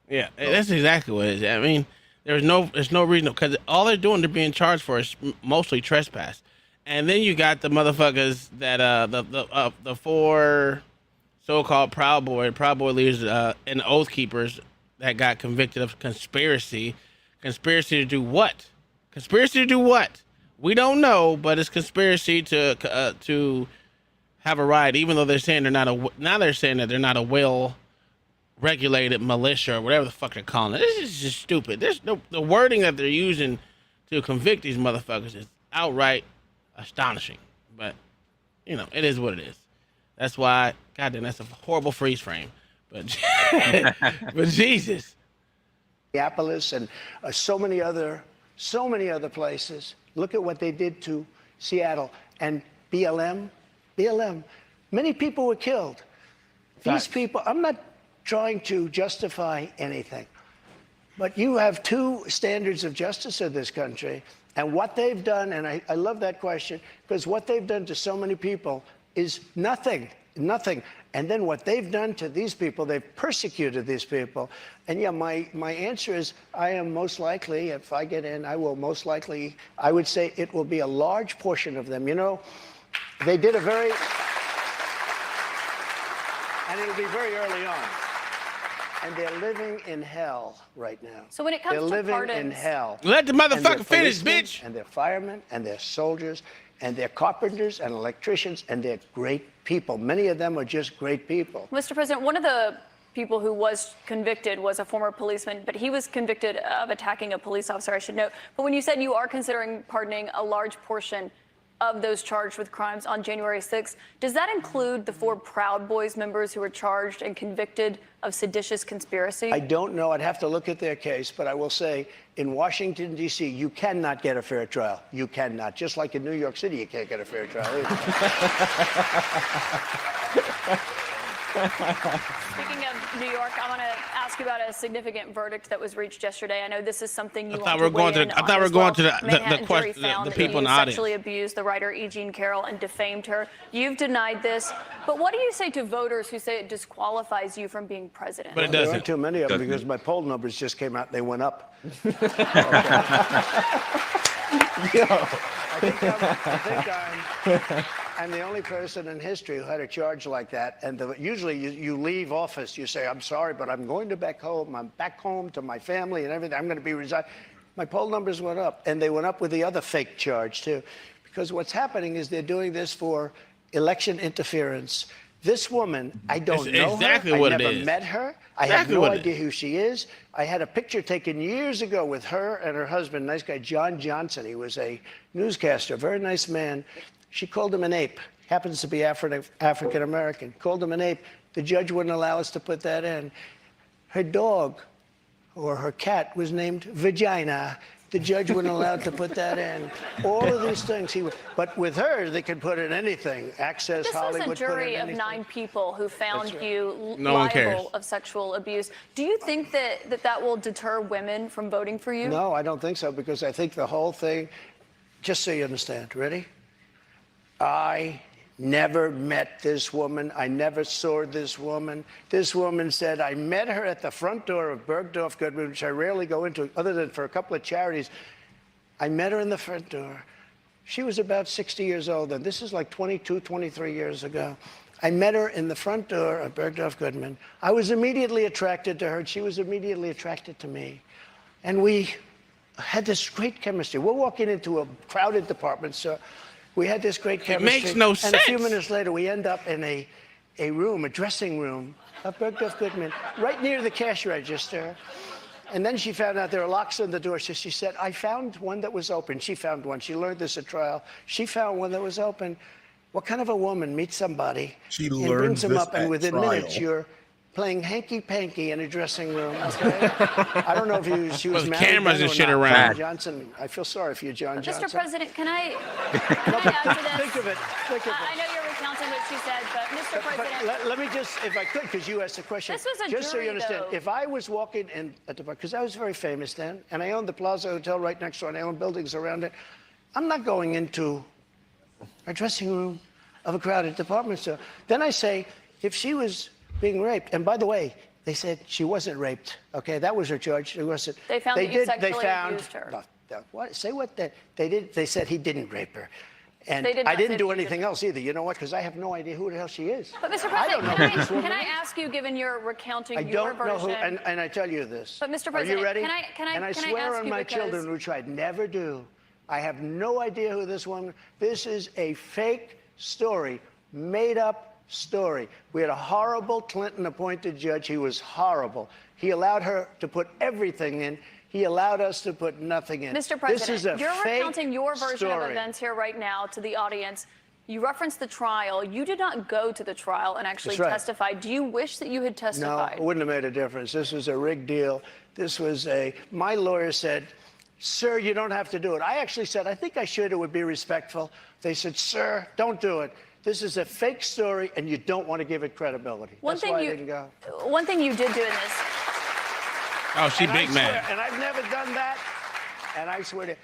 F: yeah, that's exactly what it is. I mean, there's no reason, because all they're doing, they're being charged for is mostly trespass, and then you got the motherfuckers that the four so-called Proud Boy leaders and Oath Keepers that got convicted of conspiracy to do what? Conspiracy to do what? We don't know, but it's conspiracy to have a riot, even though they're saying they're saying that they're not a well-regulated militia or whatever the fuck they're calling it. This is just stupid. The wording that they're using to convict these motherfuckers is outright astonishing. But, you know, it is what it is. That's why, goddamn, that's a horrible freeze frame. But, but Jesus.
L: Minneapolis and so many other places. Look at what they did to Seattle and BLM. Many people were killed. These people, I'm not trying to justify anything, but you have two standards of justice in this country, and what they've done, and I love that question, because what they've done to so many people is nothing. And then what they've done to these people, they've persecuted these people. And yeah, my answer is I am most likely, if I get in, I will most likely, I would say it will be a large portion of them. You know, they did a very, And it'll be very early on. And they're living in hell right now.
J: So when it comes
L: they're
J: to
L: living
J: pardons,
L: in hell.
F: Let the
L: And
F: motherfucker
L: they're
F: finish,
L: policemen,
F: bitch.
L: And they're firemen, and they're soldiers, and they're carpenters and electricians, and they're great people. Many of them are just great people.
J: Mr. President, one of the people who was convicted was a former policeman, but he was convicted of attacking a police officer, I should note. But when you said you are considering pardoning a large portion of those charged with crimes on January 6th, does that include the 4 Proud Boys members who were charged and convicted of seditious conspiracy?
L: I don't know. I'd have to look at their case, but I will say in Washington, D.C., you cannot get a fair trial. You cannot. Just like in New York City, you can't get a fair trial either.
J: Speaking of New York, I want to ask you about a significant verdict that was reached yesterday. I know this is something you want to weigh in on
F: I thought we were going to the
J: Manhattan jury
F: question,
J: found
F: the
J: that
F: people in
J: you
F: the audience.
J: sexually abused the writer E. Jean Carroll and defamed her. You've denied this, but what do you say to voters who say it disqualifies you from being president?
F: But it
L: There
F: doesn't.
L: aren't too many of them because my poll numbers just came out and they went up. I'm the only person in history who had a charge like that. And usually you leave office, you say, I'm sorry, but I'm going to back home. I'm back home to my family and everything. I'm going to be resigned. My poll numbers went up, and they went up with the other fake charge, too. Because what's happening is they're doing this for election interference. This woman, I don't know
F: exactly
L: her.
F: what
L: I
F: it
L: never
F: is.
L: met her. I
F: Exactly
L: have no
F: what it
L: idea who she is. I had a picture taken years ago with her and her husband, nice guy, John Johnson. He was a newscaster, very nice man. She called him an ape. Happens to be African American. Called him an ape. The judge wouldn't allow us to put that in. Her dog or her cat was named Vagina. The judge wouldn't allow to put that in. All of these things but with her, they could put in anything. Access,
J: This
L: Hollywood,
J: was a jury of
L: anything.
J: 9 people who found you
F: No one cares.
J: liable of sexual abuse. Do you think that will deter women from voting for you?
L: No, I don't think so, because I think the whole thing, just so you understand, ready? I never met this woman. I never saw this woman. This woman said, I met her at the front door of Bergdorf Goodman, which I rarely go into, other than for a couple of charities. I met her in the front door. She was about 60 years old, and this is like 22, 23 years ago. I met her in the front door of Bergdorf Goodman. I was immediately attracted to her, and she was immediately attracted to me. And we had this great chemistry. We're walking into a crowded department store. We had this great chemistry.
F: It makes no
L: And a few
F: sense.
L: minutes later, we end up in a room, a dressing room of Bergdorf Goodman, right near the cash register. And then she found out there were locks on the door. So she said, I found one that was open. She found one. She learned this at trial. She found one that was open. What kind of a woman meets somebody and brings them up, and within minutes you're playing hanky-panky in a dressing room, okay? I don't know if she was
F: With
L: married
F: cameras
L: then
F: and
L: or
F: shit
L: not.
F: around.
L: John Johnson, I feel sorry for you, John Johnson.
J: Mr. President, can I add to this?
L: Think of it. Think of
J: I
L: it.
J: know you're recounting what she said, but Mr. President,
L: Let me just, if I could, because you asked the question.
J: This was a
L: just so
J: jury,
L: you understand,
J: though.
L: if I was walking in at the bar, because I was very famous then, and I owned the Plaza Hotel right next door, and I owned buildings around it, I'm not going into a dressing room of a crowded department store. Then I say, if she was being raped, and by the way, they said she wasn't raped. Okay, that was her charge. She wasn't.
J: They found that you sexually abused her.
L: What? Say what? They did. They said he didn't rape her, and
J: They did
L: I
J: not say
L: didn't do
J: that you
L: anything else either. You know what? Because I have no idea who the hell she is.
J: But Mr.
L: I don't
J: President,
L: know who this woman
J: can I
L: is.
J: ask you, given your recounting
L: I
J: your
L: don't know
J: version?
L: who, and I tell you this.
J: But Mr.
L: Are
J: President,
L: you ready?
J: can I
L: And I
J: can I
L: swear
J: ask
L: on
J: you
L: my
J: because-
L: children, which I'd never do. I have no idea who this woman. This is a fake story, made up story. We had a horrible Clinton-appointed judge. He was horrible. He allowed her to put everything in. He allowed us to put nothing in.
J: Mr. President,
L: this is a
J: you're
L: fake
J: recounting your version of
L: story.
J: events here right now to the audience. You referenced the trial. You did not go to the trial and actually
L: That's right.
J: testify. Do you wish that you had
L: No,
J: testified?
L: it wouldn't have made a difference. This was a rigged deal. This was my lawyer said, sir, you don't have to do it. I actually said, I think I should. It would be respectful. They said, sir, don't do it. This is a fake story, and you don't want to give it credibility. That's why I didn't go.
J: One thing you did do in this.
F: Oh, she
L: And I
F: big man.
L: swear, and I've never done that. And I swear to,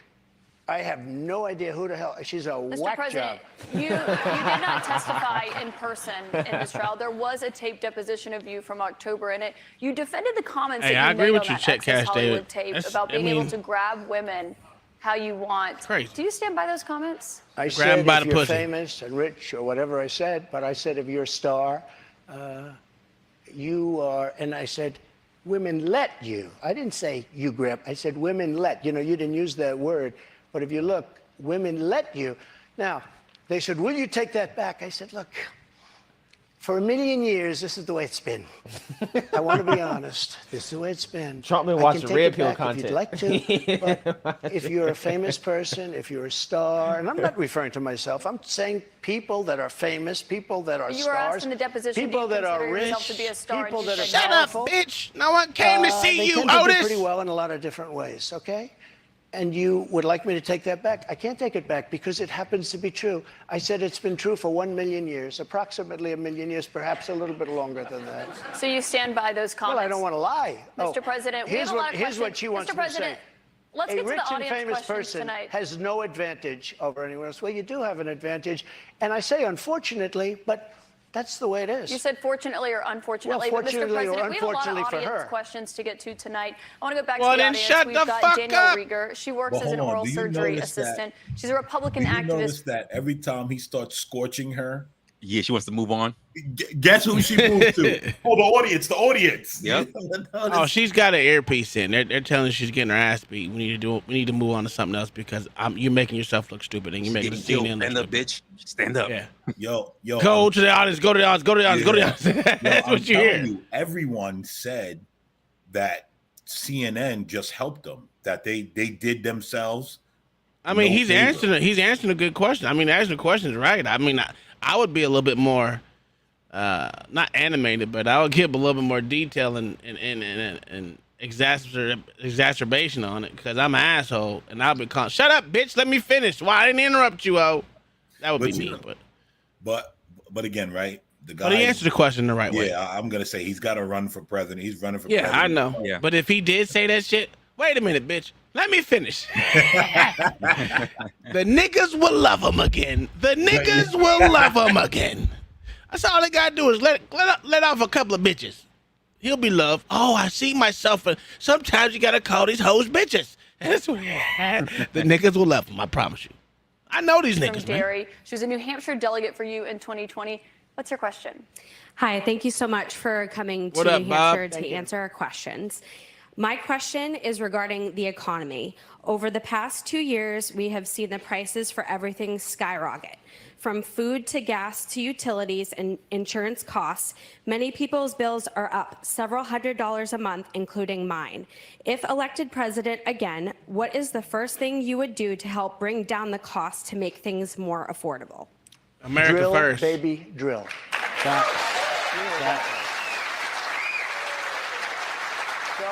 L: I have no idea who the hell. She's a
J: Mr.
L: whack
J: President,
L: job.
J: you did not testify in person in this trial. There was a taped deposition of you from October in it. You defended the comments
F: Hey,
J: that you
F: I agree
J: made
F: with
J: on
F: you,
J: that
F: Chet
J: Access
F: Cash
J: Hollywood
F: David.
J: tape
F: That's-
J: about
F: I
J: being able
F: mean-
J: to grab women how you want.
F: Crazy.
J: Do you stand by those comments?
L: I
F: Grab
L: said
F: him by
L: if
F: the
L: you're
F: pussy.
L: famous and rich or whatever I said, but I said if you're a star, you are, and I said, women let you. I didn't say you grab. I said women let. You didn't use that word. But if you look, women let you. Now, they said, will you take that back? I said, look, for a million years, this is the way it's been. I want to be honest. This is the way it's been.
K: Trump been watching red pill content.
L: If you'd like to, but if you're a famous person, if you're a star, and I'm not referring to myself, I'm saying people that are famous, people that are
J: You were asked
L: stars,
J: in the deposition,
L: people
J: do you
L: that are
J: consider
L: rich,
J: yourself to be a star?
L: people
J: And you
L: that are
J: said
F: Shut
L: powerful.
F: up, bitch. No one came to see
L: They
F: you,
L: tend to do
F: Otis.
L: pretty well in a lot of different ways, okay? And you would like me to take that back? I can't take it back because it happens to be true. I said it's been true for 1 million years, approximately 1 million years, perhaps a little bit longer than that.
J: So you stand by those comments?
L: Well, I don't want to lie.
J: Mr. President, we have a lot of
L: here's what
J: questions.
L: she wants
J: Mr.
L: me to
J: President,
L: say.
J: let's
L: A
J: get to
L: rich
J: the
L: and
J: audience
L: famous
J: questions
L: person
J: tonight.
L: has no advantage over anyone else. Well, you do have an advantage. And I say unfortunately, but that's the way it is.
J: You said fortunately or unfortunately,
L: Well,
J: but Mr.
L: fortunately or
J: President, we have a lot of
L: unfortunately for
J: audience
L: her.
J: questions to get to tonight. I want to go back
F: Well,
J: to the
F: then
J: audience.
F: shut
J: We've
F: the
J: got
F: fuck
J: Danielle
F: up.
J: Rieger. She works
D: Well,
J: as an
D: hold on.
J: oral
D: Do you
J: surgery
D: notice that-
J: assistant. She's a Republican
D: Do you
J: activist.
D: notice that every time he starts scorching her,
E: Yeah, she wants to move on.
D: guess who she moved to? Oh, the audience.
E: Yep.
F: Oh, she's got an earpiece in. They're telling her she's getting her ass beat. We need to move on to something else because you're making yourself look stupid and you're making the CNN look
E: Stand up,
F: stupid.
E: bitch. Stand up.
F: Yeah.
D: Yo,
F: Go to the audience. Go to the audience. Go to the audience. Go to the audience. That's what you
D: telling
F: hear.
D: you, everyone said that CNN just helped them. That they did themselves.
F: I mean,
D: no
F: he's
D: favor.
F: answering a good question. I mean, asking the questions right. I mean, I would be a little bit more, not animated, but I would give a little bit more detail and exacerbation on it because I'm an asshole and I'll be calling. Shut up, bitch. Let me finish. Why I didn't interrupt you, That would be me.
D: But again, right? The guy.
F: But he answered the question the right way.
D: Yeah, I'm gonna say he's got to run for president. He's running for
F: Yeah,
D: president.
F: I know.
E: Yeah.
F: But if he did say that shit, wait a minute, bitch. Let me finish. The niggas will love him again. The niggas will love him again. That's all they gotta do is let off a couple of bitches. He'll be loved. Oh, I see myself. Sometimes you gotta call these hoes bitches. That's what the niggas will love him. I promise you. I know these
J: From
F: niggas, man.
J: Derry. She was a New Hampshire delegate for you in 2020. What's your question?
O: Hi, thank you so much for coming to
F: What up,
O: New
F: Bob?
O: Hampshire to answer our questions. My question is regarding the economy. Over the past 2 years, we have seen the prices for everything skyrocket. From food to gas to utilities and insurance costs, many people's bills are up several $100s a month, including mine. If elected president again, what is the first thing you would do to help bring down the cost to make things more affordable?
F: America
L: drill,
F: first.
L: baby, drill. So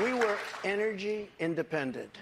L: we were energy independent.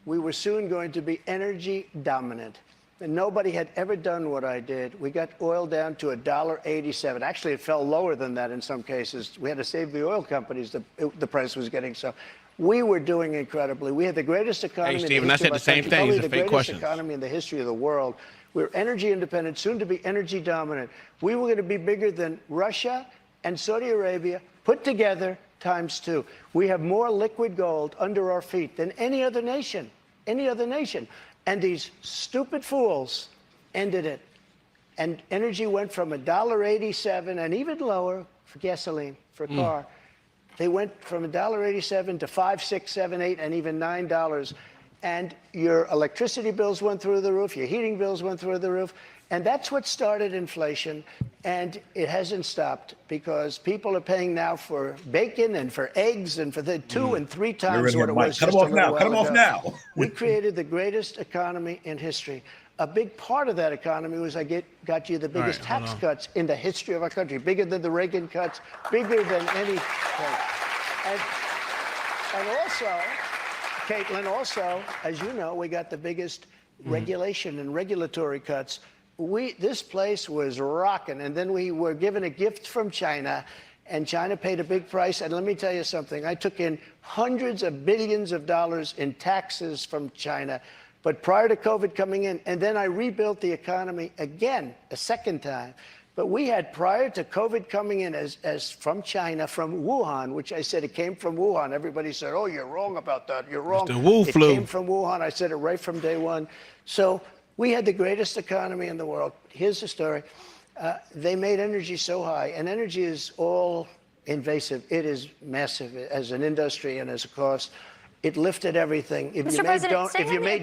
L: We were soon going to be energy dominant. And nobody had ever done what I did. We got oil down to $1.87. Actually, it fell lower than that in some cases. We had to save the oil companies. The price was getting so. We were doing incredibly. We had the greatest economy.
F: Hey, Stephen, I said the same thing.
L: Probably
F: It's a
L: the
F: fake
L: greatest
F: question.
L: economy in the history of the world. We were energy independent, soon to be energy dominant. We were going to be bigger than Russia and Saudi Arabia put together ×2. We have more liquid gold under our feet than any other nation. Any other nation. And these stupid fools ended it. And energy went from $1.87 and even lower for gasoline, for a car. They went from $1.87 to $5, $6, $7, $8, and even $9. And your electricity bills went through the roof, your heating bills went through the roof. And that's what started inflation. And it hasn't stopped because people are paying now for bacon and for eggs and for the 2 and 3 times what it was just a little while ago.
D: Cut him off now.
L: We created the greatest economy in history. A big part of that economy was got you the biggest tax cuts in the history of our country, bigger than the Reagan cuts, bigger than any. And also, Caitlin, also, as you know, we got the biggest regulation and regulatory cuts. This place was rocking, and then we were given a gift from China, and China paid a big price. And let me tell you something. I took in hundreds of billions of dollars in taxes from China. But prior to COVID coming in, and then I rebuilt the economy again, a second time. But we had, prior to COVID coming in as from China, from Wuhan, which I said it came from Wuhan. Everybody said, oh, you're wrong about that. You're wrong.
F: It's the Wu flu.
L: It came from Wuhan. I said it right from day one. So we had the greatest economy in the world. Here's the story. They made energy so high, and energy is all invasive. It is massive as an industry and as a cost. It lifted everything. If you made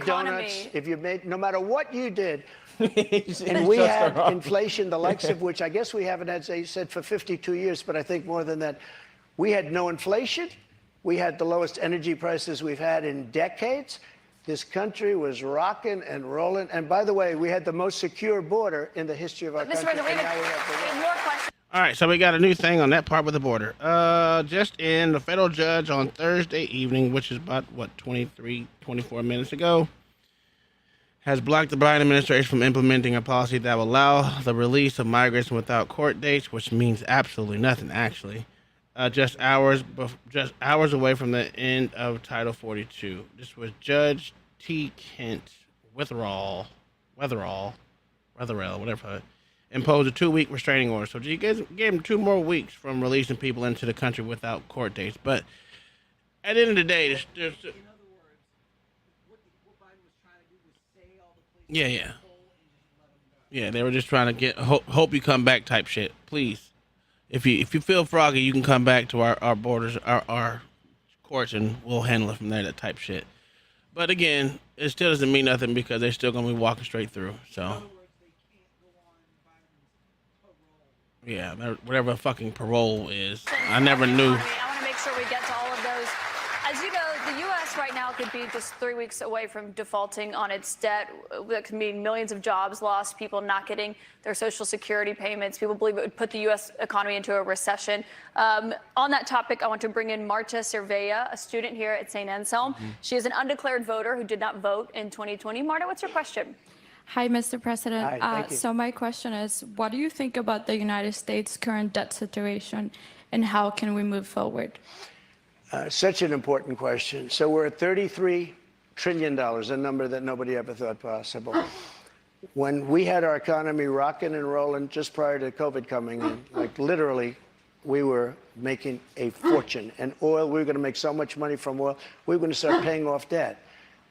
L: donuts, if you made, no matter what you did, and we had inflation, the likes of which I guess we haven't had, as I said, for 52 years, but I think more than that. We had no inflation. We had the lowest energy prices we've had in decades. This country was rocking and rolling. And by the way, we had the most secure border in the history of our country.
J: Mr. President, we have more questions.
F: All right, so we got a new thing on that part with the border. Just in, the federal judge on Thursday evening, which is about, 24 minutes ago, has blocked the Biden administration from implementing a policy that will allow the release of migrants without court dates, which means absolutely nothing, actually. Just hours away from the end of Title 42. This was Judge T. Kent Wetherell, whatever, imposed a 2-week restraining order. So he gave him 2 more weeks from releasing people into the country without court dates. But at the end of the day, there's yeah, they were just trying to get hope you come back type shit. Please. If you feel froggy, you can come back to our borders, our courts, and we'll handle it from there, that type shit. But again, it still doesn't mean nothing because they're still going to be walking straight through. So, yeah, whatever fucking parole is. I never knew.
J: I want to make sure we get to all of those. As you know, the U.S. right now could be just 3 weeks away from defaulting on its debt. That could mean millions of jobs lost, people not getting their Social Security payments. People believe it would put the U.S. economy into a recession. On that topic, I want to bring in Marta Cervella, a student here at St. Anselm. She is an undeclared voter who did not vote in 2020. Marta, what's your question?
P: Hi, Mr. President.
L: Hi, thank you.
P: So my question is, what do you think about the United States' current debt situation, and how can we move forward?
L: Such an important question. So we're at $33 trillion, a number that nobody ever thought possible. When we had our economy rocking and rolling just prior to COVID coming in, like literally, we were making a fortune. And oil, we were going to make so much money from oil, we were going to start paying off debt.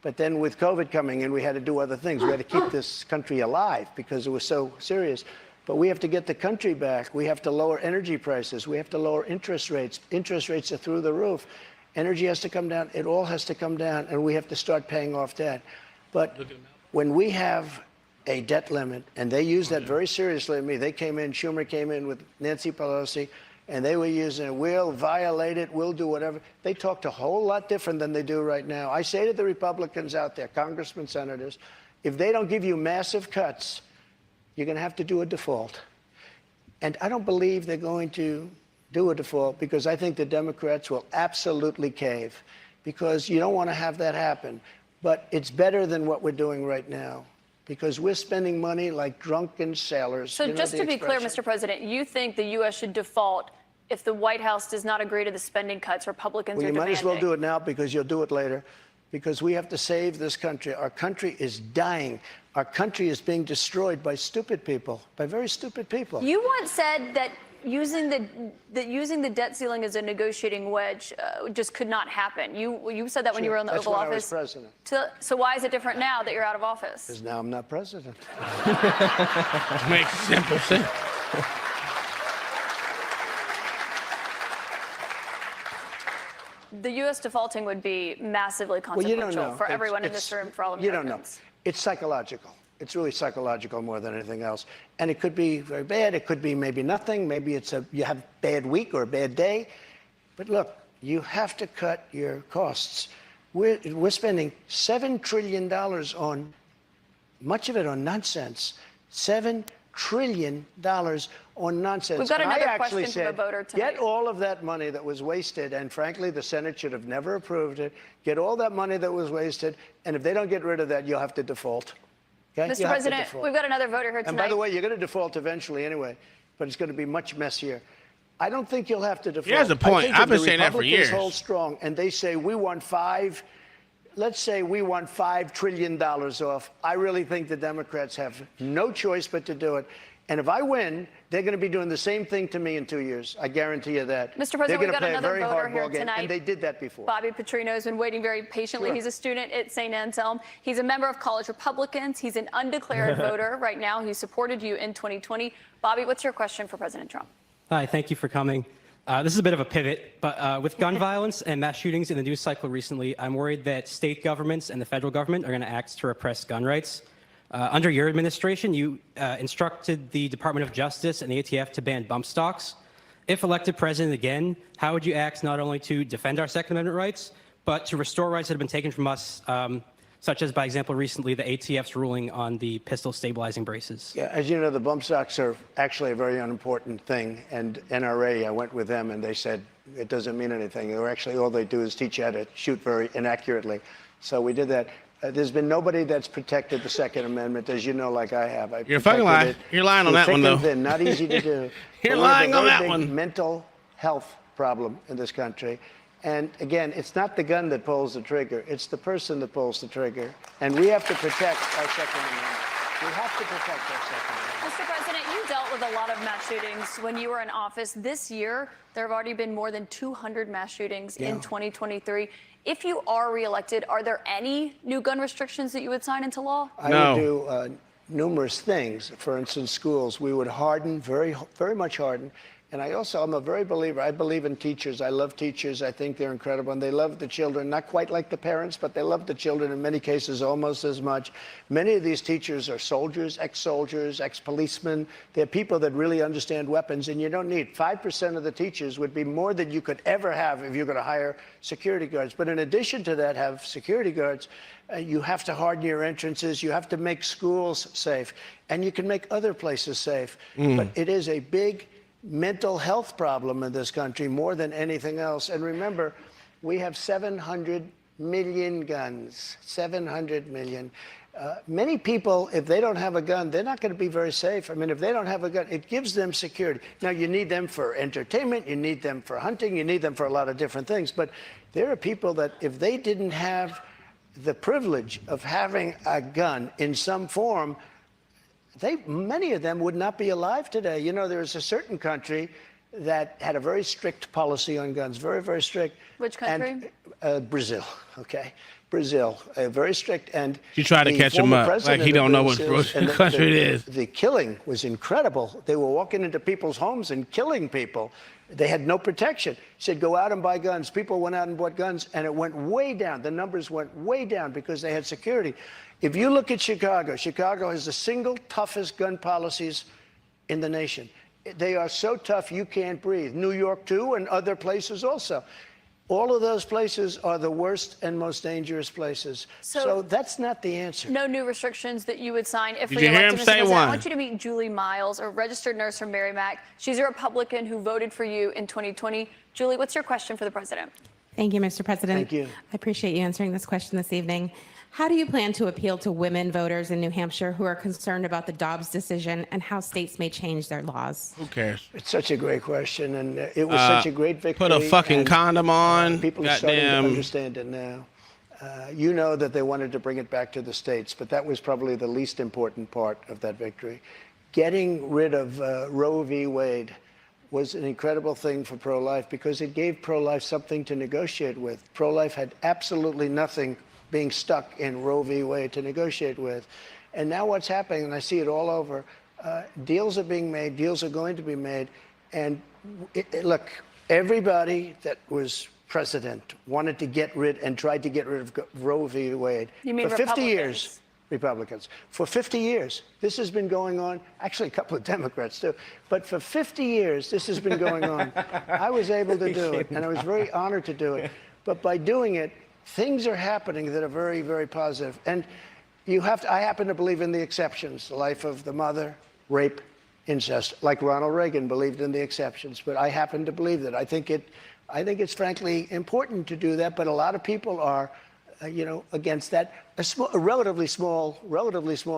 L: But then with COVID coming in, we had to do other things. We had to keep this country alive because it was so serious. But we have to get the country back. We have to lower energy prices. We have to lower interest rates. Interest rates are through the roof. Energy has to come down. It all has to come down, and we have to start paying off debt. But when we have a debt limit, and they use that very seriously. They came in, Schumer came in with Nancy Pelosi, and they were using it. We'll violate it. We'll do whatever. They talked a whole lot different than they do right now. I say to the Republicans out there, congressmen, senators, if they don't give you massive cuts, you're going to have to do a default. And I don't believe they're going to do a default because I think the Democrats will absolutely cave because you don't want to have that happen. But it's better than what we're doing right now because we're spending money like drunken sailors.
J: So just to be clear, Mr. President, you think the U.S. should default if the White House does not agree to the spending cuts Republicans are demanding?
L: Well, you might as well do it now because you'll do it later. Because we have to save this country. Our country is dying. Our country is being destroyed by stupid people, by very stupid people.
J: You once said that using the debt ceiling as a negotiating wedge just could not happen. You said that when you were in the Oval Office.
L: That's when I was president.
J: So why is it different now that you're out of office?
L: Because now I'm not president.
F: Makes simple sense.
J: The U.S. defaulting would be massively consequential for everyone in this room, for all Americans.
L: You don't know. It's psychological. It's really psychological more than anything else. And it could be very bad. It could be maybe nothing. Maybe it's you have a bad week or a bad day. But look, you have to cut your costs. We're spending $7 trillion on, much of it on nonsense. $7 trillion on nonsense.
J: We've got another
L: I actually
J: question from a voter tonight.
L: Get all of that money that was wasted, and frankly, the Senate should have never approved it. Get all that money that was wasted, and if they don't get rid of that, you'll have to default. Okay?
J: Mr. President, we've got another voter here tonight.
L: And by the way, you're going to default eventually anyway, but it's going to be much messier. I don't think you'll have to default.
F: He has a point. I've been saying that for years.
L: Republicans hold strong, and they say we want let's say we want $5 trillion off. I really think the Democrats have no choice but to do it. And if I win, they're going to be doing the same thing to me in 2 years. I guarantee you that.
J: Mr. President,
L: they're
J: we've
L: going to
J: got
L: play a
J: another
L: very
J: voter
L: hard
J: here
L: ball game,
J: tonight.
L: and they did that before.
J: Bobby Petrino has been waiting very patiently.
L: Sure.
J: He's a student at St. Anselm. He's a member of College Republicans. He's an undeclared voter right now. He supported you in 2020. Bobby, what's your question for President Trump?
Q: Hi, thank you for coming. This is a bit of a pivot, but with gun violence and mass shootings in the news cycle recently, I'm worried that state governments and the federal government are going to act to repress gun rights. Under your administration, you instructed the Department of Justice and the ATF to ban bump stocks. If elected president again, how would you act not only to defend our Second Amendment rights, but to restore rights that have been taken from us, such as, by example, recently the ATF's ruling on the pistol stabilizing braces?
L: Yeah, as you know, the bump stocks are actually a very unimportant thing. And NRA, I went with them, and they said it doesn't mean anything. They're actually, all they do is teach you how to shoot very inaccurately. So we did that. There's been nobody that's protected the Second Amendment, as you know, like I have.
F: You're fucking lying. You're lying on that one, though.
L: Not easy to do.
F: You're lying on that one.
L: Mental health problem in this country. And again, it's not the gun that pulls the trigger. It's the person that pulls the trigger. And we have to protect our Second Amendment. We have to protect our Second Amendment.
J: Mr. President, you dealt with a lot of mass shootings when you were in office. This year, there have already been more than 200 mass shootings in 2023. If you are reelected, are there any new gun restrictions that you would sign into law?
L: I would do numerous things. For instance, schools, we would harden, very much harden. And I'm a very believer. I believe in teachers. I love teachers. I think they're incredible. And they love the children, not quite like the parents, but they love the children in many cases almost as much. Many of these teachers are soldiers, ex-policemen. They're people that really understand weapons. And you don't need 5% of the teachers would be more than you could ever have if you're going to hire security guards. But in addition to that, have security guards. You have to harden your entrances. You have to make schools safe. And you can make other places safe. But it is a big mental health problem in this country more than anything else. And remember, we have 700 million guns, 700 million. Many people, if they don't have a gun, they're not going to be very safe. I mean, if they don't have a gun, it gives them security. Now, you need them for entertainment, you need them for hunting, you need them for a lot of different things. But there are people that if they didn't have the privilege of having a gun in some form, many of them would not be alive today. You know, there is a certain country that had a very strict policy on guns, very, very strict.
J: Which country?
L: And, Brazil, okay. Brazil, very strict. And
F: you try to catch him up, like he don't know what country it is.
L: The killing was incredible. They were walking into people's homes and killing people. They had no protection. He said, go out and buy guns. People went out and bought guns, and it went way down. The numbers went way down because they had security. If you look at Chicago, Chicago has the single toughest gun policies in the nation. They are so tough you can't breathe. New York, too, and other places also. All of those places are the worst and most dangerous places. So that's not the answer.
J: No new restrictions that you would sign if
F: Did you hear him say one?
J: I want you to meet Julie Miles, a registered nurse from Merrimack. She's a Republican who voted for you in 2020. Julie, what's your question for the president?
R: Thank you, Mr. President.
L: Thank you.
R: I appreciate you answering this question this evening. How do you plan to appeal to women voters in New Hampshire who are concerned about the Dobbs decision and how states may change their laws?
F: Who cares?
L: It's such a great question, and it was such a great victory.
F: Put a fucking condom on.
L: People are starting to understand it now. You know that they wanted to bring it back to the states, but that was probably the least important part of that victory. Getting rid of Roe v. Wade was an incredible thing for pro-life because it gave pro-life something to negotiate with. Pro-life had absolutely nothing being stuck in Roe v. Wade to negotiate with. And now what's happening, and I see it all over, deals are being made, deals are going to be made. And look, everybody that was president wanted to get rid and tried to get rid of Roe v. Wade.
J: You mean
L: for 50
J: Republicans?
L: years. Republicans. For 50 years, this has been going on. Actually, a couple of Democrats, too. But for 50 years, this has been going on. I was able to do it, and I was very honored to do it. But by doing it, things are happening that are very, very positive. And I happen to believe in the exceptions, the life of the mother, rape, incest, like Ronald Reagan believed in the exceptions. But I happen to believe that. I think it's frankly important to do that, but a lot of people are against that. A relatively small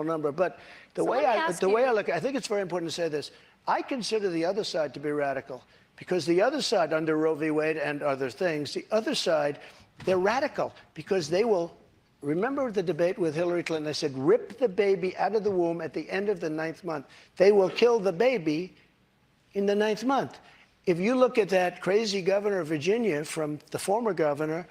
L: number. But the way I look, I think it's very important to say this. I consider the other side to be radical because the other side, under Roe v. Wade and other things, the other side, they're radical because they will Remember the debate with Hillary Clinton? I said, rip the baby out of the womb at the end of the 9th month. They will kill the baby in the 9th month. If you look at that crazy governor of Virginia from the former governor,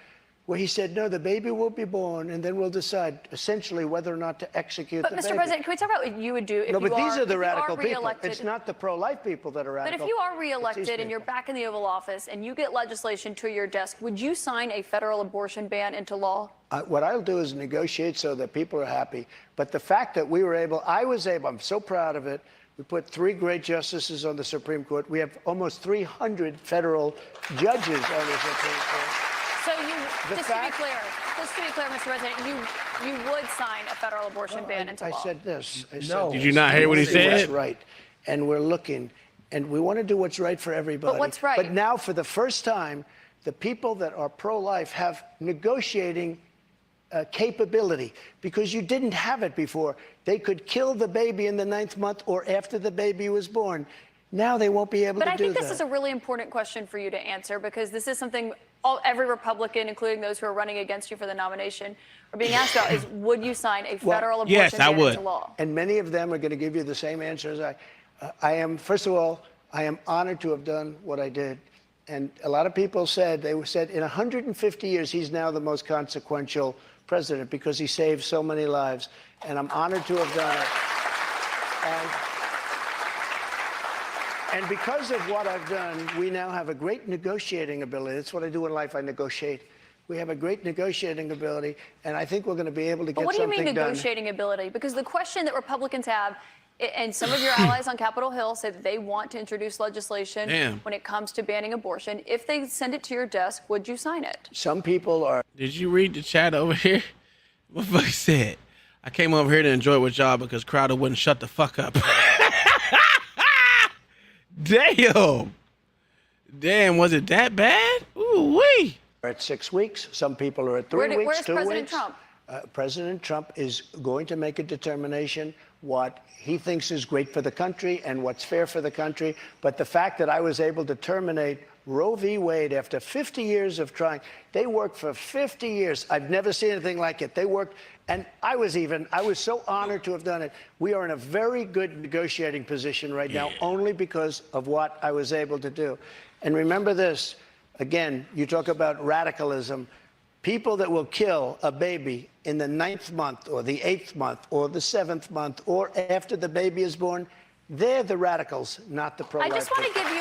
L: where he said, no, the baby will be born, and then we'll decide essentially whether or not to execute the baby.
J: But Mr. President, can we talk about what you would do if
L: no, but
J: you
L: these are the radical people.
J: Re-elected?
L: It's not the pro-life people that are radical.
J: But if you are re-elected and you're back in the Oval Office and you get legislation to your desk, would you sign a federal abortion ban into law?
L: What I'll do is negotiate so that people are happy. But the fact that I was able, I'm so proud of it. We put 3 great justices on the Supreme Court. We have almost 300 federal judges on the Supreme Court.
J: So just to be clear, Mr. President, you would sign a federal abortion ban into law.
L: I said this.
F: Did you not hear what he said?
L: What's right, and we're looking, and we want to do what's right for everybody.
J: But what's right?
L: But now, for the first time, the people that are pro-life have negotiating capability, because you didn't have it before. They could kill the baby in the 9th month or after the baby was born. Now they won't be able to do that.
J: But I think this is a really important question for you to answer, because this is something every Republican, including those who are running against you for the nomination, are being asked about is, would you sign a federal abortion ban into law?
L: And many of them are going to give you the same answer as I am. First of all, I am honored to have done what I did. And a lot of people said in 150 years, he's now the most consequential president because he saved so many lives. And I'm honored to have done it. And because of what I've done, we now have a great negotiating ability. That's what I do in life. I negotiate. We have a great negotiating ability, and I think we're going to be able to get something done.
J: But what do you mean negotiating ability? Because the question that Republicans have, and some of your allies on Capitol Hill say that they want to introduce legislation when it comes to banning abortion. If they send it to your desk, would you sign it?
L: Some people are.
F: Did you read the chat over here? What fuck said? I came over here to enjoy it with y'all because Crowder wouldn't shut the fuck up. Damn, was it that bad? Ooh-wee.
L: At 6 weeks. Some people are at 3 weeks,
J: where's
L: 2
J: President
L: weeks.
J: Trump?
L: President Trump is going to make a determination what he thinks is great for the country and what's fair for the country. But the fact that I was able to terminate Roe v. Wade after 50 years of trying, they worked for 50 years. I've never seen anything like it. They worked, and I was so honored to have done it. We are in a very good negotiating position right now, only because of what I was able to do. And remember this, again, you talk about radicalism. People that will kill a baby in the 9th month or the 8th month or the 7th month or after the baby is born, they're the radicals, not the pro-life.
J: I just want to give you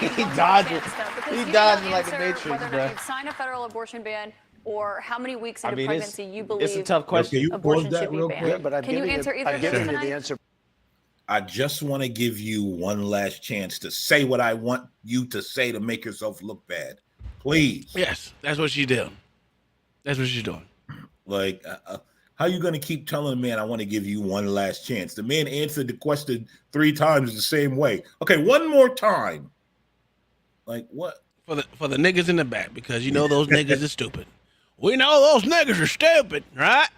K: He
J: one more
K: dodged
J: chance,
K: it.
J: though, because
K: He
J: you
K: dodged
J: don't
K: it like a
J: answer
K: Matrix,
J: whether or
K: bro.
J: not you'd sign a federal abortion ban or how many weeks into
K: I mean,
J: pregnancy you believe
K: it's a tough question.
J: abortion should be banned.
L: Yeah, but
J: Can you answer either of those tonight?
L: the answer.
D: I just want to give you one last chance to say what I want you to say to make yourself look bad. Please.
F: Yes, that's what she's doing. That's what she's doing.
D: Like, how you going to keep telling a man, I want to give you one last chance? The man answered the question 3 times the same way. Okay, one more time. Like, what?
F: For the niggas in the back, because you know those niggas are stupid. We know those niggas are stupid, right?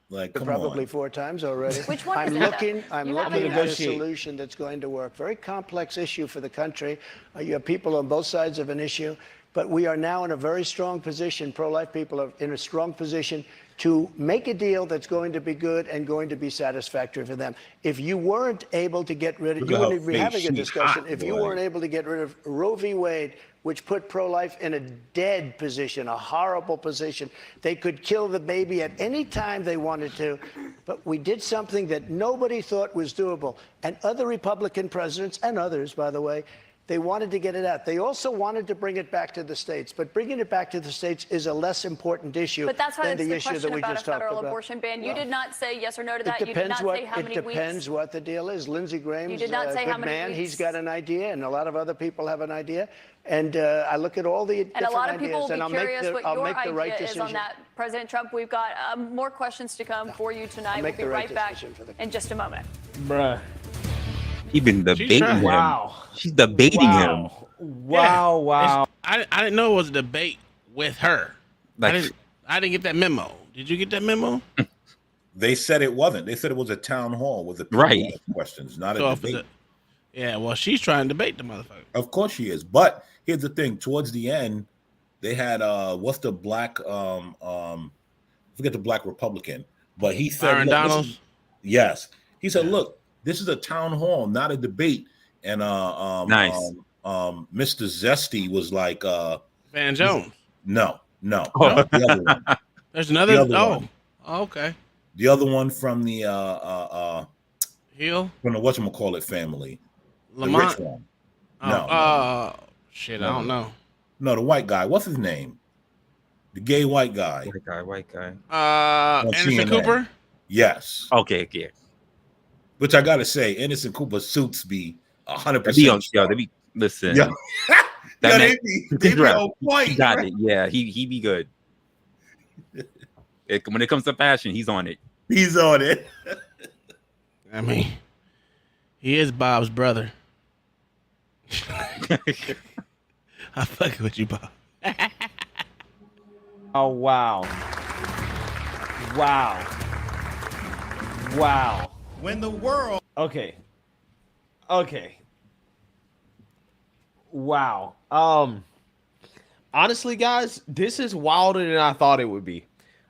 D: Like,
L: probably 4 times already.
J: Which one
L: I'm
J: is it,
L: looking.
J: though?
L: I'm
J: You
L: looking
J: haven't
L: at a
K: negotiate.
L: solution that's going to work. Very complex issue for the country. You have people on both sides of an issue, but we are now in a very strong position. Pro-life people are in a strong position to make a deal that's going to be good and going to be satisfactory for them. If you weren't able to get rid of, you wouldn't be having a discussion. If you weren't able to get rid of Roe v. Wade, which put pro-life in a dead position, a horrible position. They could kill the baby at any time they wanted to, but we did something that nobody thought was doable. And other Republican presidents, and others, by the way, they wanted to get it out. They also wanted to bring it back to the states, but bringing it back to the states is a less important issue
J: But that's why
L: than
J: it's
L: the
J: the
L: issue that
J: question
L: we
J: about a
L: just talked
J: federal
L: about.
J: abortion ban. You
L: Well,
J: did not say yes or no to that.
L: It
J: You did not
L: depends
J: say how many
L: it
J: weeks.
L: depends what the deal is. Lindsey Graham's
J: You did not say
L: a
J: how
L: good
J: many
L: man.
J: weeks.
L: He's got an idea, and a lot of other people have an idea. And I look at all the
J: And
L: different
J: a lot of people
L: ideas, and
J: will
L: I'll
J: be
L: make
J: curious
L: the,
J: what
L: I'll
J: your
L: make the right
J: idea is
L: decision.
J: on that. President Trump, we've got more questions to come for you tonight. We'll
L: make
J: be
L: the right
J: right back
L: decision for the
J: in just a moment.
K: Bruh.
E: She's been debating him.
K: Wow.
E: She's debating him.
K: Wow.
F: I didn't know it was a debate with her.
E: Like,
F: I didn't get that memo. Did you get that memo?
D: They said it wasn't. They said it was a town hall with the
E: Right.
D: questions, not
F: So
D: a
F: if
D: debate.
F: yeah, well, she's trying to debate the motherfucker.
D: Of course she is. But here's the thing. Towards the end, They had what's the black forget the black Republican, but he said,
F: Byron Donalds.
D: Yes, he said, look, this is a town hall, not a debate. And
E: Nice.
D: Mr. Zesty was like,
F: Van Jones.
D: No,
F: Oh.
D: the other one.
F: There's another.
D: The other
F: Oh,
D: one.
F: okay.
D: The other one from the
F: Hill.
D: from the whatchamacallit family.
F: Lamont.
D: The rich one.
F: Oh,
D: No.
F: shit, I don't know.
D: No, the white guy. What's his name? The gay white guy.
E: White guy.
D: On
F: Anderson
D: CNN.
F: Cooper.
D: Yes.
E: Okay, yeah.
D: Which I gotta say, Anderson Cooper suits be 100%.
E: They be listen.
D: Yeah.
E: That
D: Yeah,
E: man,
D: they be on point.
E: he got it. Yeah, he be good. When it comes to fashion, he's on it.
D: He's on it.
F: I mean, he is Bob's brother. I'm fucking with you, Bob.
K: Oh, wow. Wow. Wow.
S: When the world.
K: Okay. Wow. Honestly, guys, this is wilder than I thought it would be.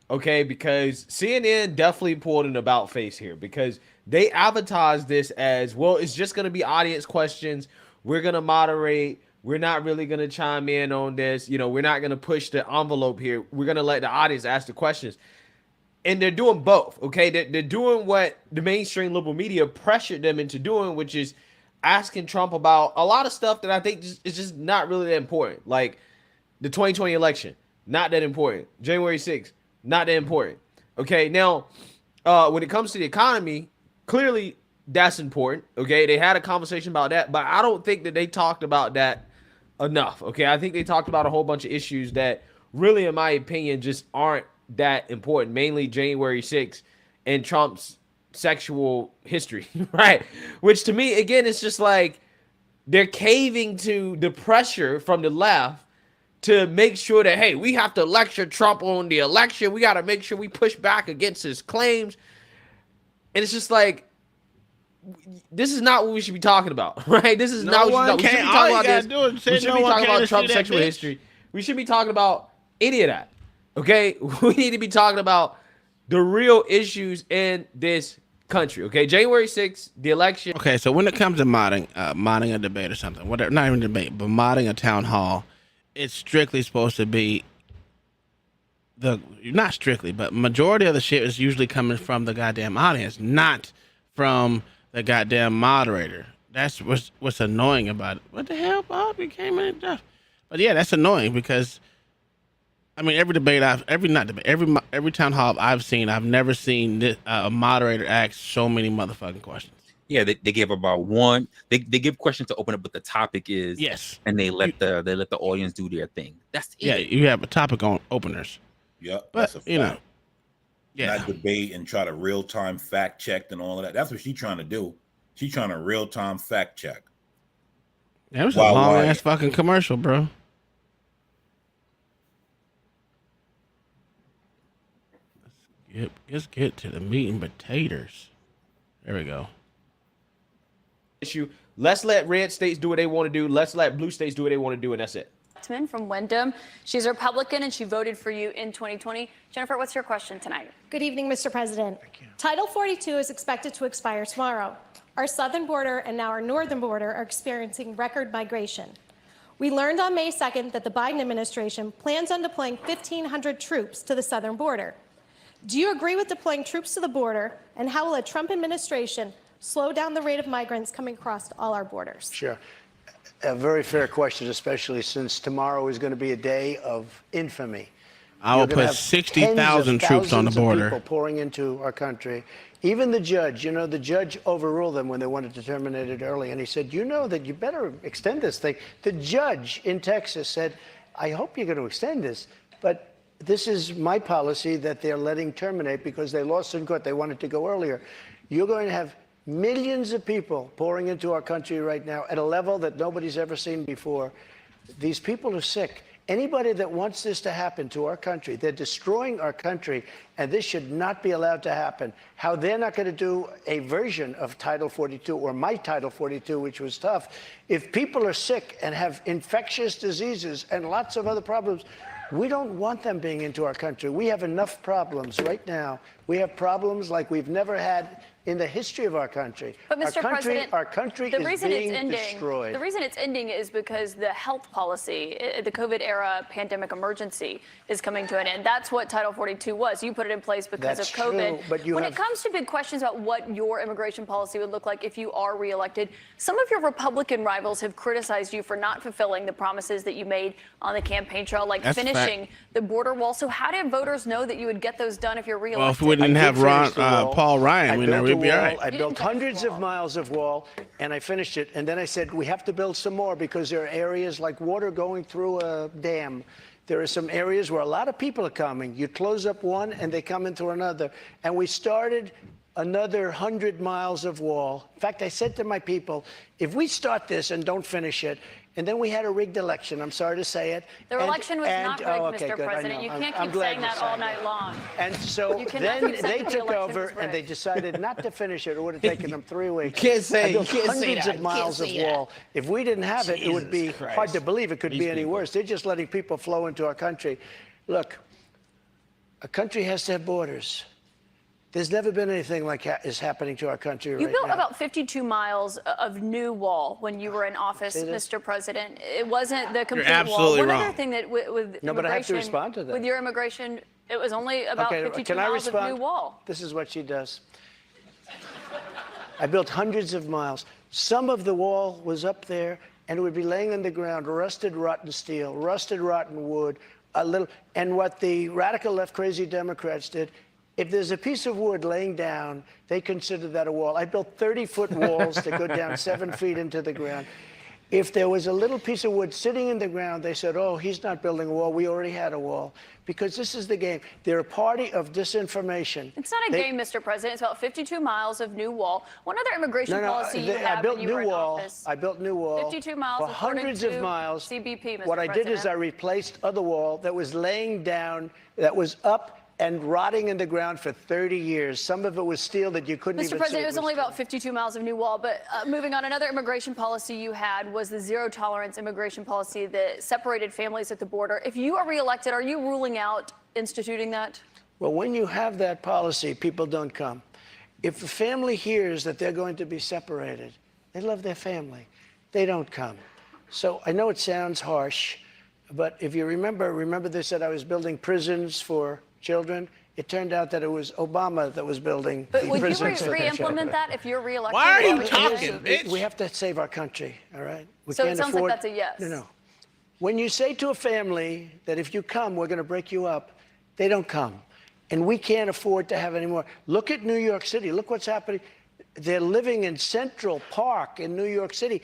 K: Okay, because CNN definitely pulled an about face here because they advertised this as, well, it's just going to be audience questions. We're going to moderate. We're not really going to chime in on this. You know, we're not going to push the envelope here. We're going to let the audience ask the questions. And they're doing both, okay? They're doing what the mainstream liberal media pressured them into doing, which is asking Trump about a lot of stuff that I think is just not really that important. Like the 2020 election, not that important. January 6th, not that important. Okay, now, when it comes to the economy, clearly that's important, okay? They had a conversation about that, but I don't think that they talked about that enough, okay? I think they talked about a whole bunch of issues that really, in my opinion, just aren't that important, mainly January 6th and Trump's sexual history, right? Which to me, again, it's just like they're caving to the pressure from the left to make sure that, hey, we have to lecture Trump on the election. We got to make sure we push back against his claims. And it's just like, this is not what we should be talking about, right? This is not what we should be talking about. We should be talking about Trump's sexual history. We should be talking about any of that, okay? We need to be talking about the real issues in this country, okay? January 6th, the election.
F: Okay, so when it comes to modding a debate or something, whatever, not even a debate, but modding a town hall, it's strictly supposed to be not strictly, but majority of the shit is usually coming from the goddamn audience, not from the goddamn moderator. That's what's annoying about it. What the hell, Bob? You came in and stuff. But yeah, that's annoying because I mean, every town hall I've seen, I've never seen a moderator ask so many motherfucking questions.
E: Yeah, they give about one. They give questions to open up what the topic is.
F: Yes,
E: and they let the audience do their thing. That's it.
F: Yeah. You have a topic on openers.
D: Yep,
F: but
D: that's a
F: you know,
D: fact.
F: yeah,
D: Not debate and try to real time fact check and all of that. That's what she's trying to do. She's trying to real time fact check.
F: That was a long ass fucking commercial, bro. Let's get to the meat and potatoes. There we go.
K: Issue. Let's let red states do what they want to do. Let's let blue states do what they want to do, and that's it.
J: From Wyndham. She's a Republican and she voted for you in 2020. Jennifer, what's your question tonight?
T: Good evening, Mr. President. Title 42 is expected to expire tomorrow. Our southern border and now our northern border are experiencing record migration. We learned on May 2nd that the Biden administration plans on deploying 1,500 troops to the southern border. Do you agree with deploying troops to the border, and how will a Trump administration slow down the rate of migrants coming across all our borders?
L: Sure. A very fair question, especially since tomorrow is going to be a day of infamy.
F: I will put 60,000 troops on the border.
L: People pouring into our country. Even the judge, the judge overruled them when they wanted to terminate it early. And he said, that you better extend this thing. The judge in Texas said, I hope you're going to extend this. But this is my policy that they're letting terminate because they lost in court. They wanted to go earlier. You're going to have millions of people pouring into our country right now at a level that nobody's ever seen before. These people are sick. Anybody that wants this to happen to our country, they're destroying our country, and this should not be allowed to happen. How they're not going to do a version of Title 42 or my Title 42, which was tough. If people are sick and have infectious diseases and lots of other problems, we don't want them being into our country. We have enough problems right now. We have problems like we've never had in the history of our country.
J: But Mr. President,
L: our country is being destroyed.
J: The reason it's ending is because the health policy, the COVID era pandemic emergency is coming to an end. That's what Title 42 was. You put it in place because
L: That's
J: of COVID.
L: true, but
J: when it comes to big questions about what your immigration policy would look like if you are reelected, some of your Republican rivals have criticized you for not fulfilling the promises that you made on the campaign trail, like finishing the border wall. So how did voters know that you would get those done if you're reelected?
F: Well, if we didn't have Paul Ryan, we'd be all right.
L: I built hundreds of miles of wall, and I finished it. And then I said, we have to build some more because there are areas like water going through a dam. There are some areas where a lot of people are coming. You close up one, and they come into another. And we started another 100 miles of wall. In fact, I said to my people, if we start this and don't finish it, and then we had a rigged election. I'm sorry to say it.
J: The election was not rigged, Mr. President. You can't keep saying that all night long.
L: And so then they took over and they decided not to finish it. It would have taken them 3 weeks.
K: You can't say
L: hundreds
K: that.
L: of miles of wall. If we didn't have it, it would be hard to believe it could be any worse. They're just letting people flow into our country. Look, a country has to have borders. There's never been anything like is happening to our country right now.
J: You built about 52 miles of new wall when you were in office, Mr. President. It wasn't the complete wall. One other thing that with
L: no, but I have to respond to that.
J: With your immigration, it was only about 52 miles of new wall.
L: This is what she does. I built hundreds of miles. Some of the wall was up there, and it would be laying on the ground, rusted, rotten steel, rusted, rotten wood, a little. And what the radical left, crazy Democrats did, if there's a piece of wood laying down, they consider that a wall. I built 30-foot walls that go down 7 feet into the ground. If there was a little piece of wood sitting in the ground, they said, oh, he's not building a wall. We already had a wall. Because this is the game. They're a party of disinformation.
J: It's not a game, Mr. President. It's about 52 miles of new wall. One other immigration policy you have when you were in office.
L: I built new wall.
J: 52 miles
L: for hundreds of miles.
J: CBP, Mr.
L: What I did is I replaced other wall that was laying down, that was up and rotting in the ground for 30 years. Some of it was steel that you couldn't even see.
J: Mr. President, it was only about 52 miles of new wall. But moving on, another immigration policy you had was the zero tolerance immigration policy that separated families at the border. If you are reelected, are you ruling out instituting that?
L: Well, when you have that policy, people don't come. If a family hears that they're going to be separated, they love their family. They don't come. So I know it sounds harsh, but if you remember they said I was building prisons for children. It turned out that it was Obama that was building the prisons.
J: But would you re-implement that if you're reelected?
F: Why are you talking, bitch?
L: We have to save our country, all right?
J: So it sounds like that's a yes.
L: No. When you say to a family that if you come, we're going to break you up, they don't come. And we can't afford to have any more. Look at New York City. Look what's happening. They're living in Central Park in New York City.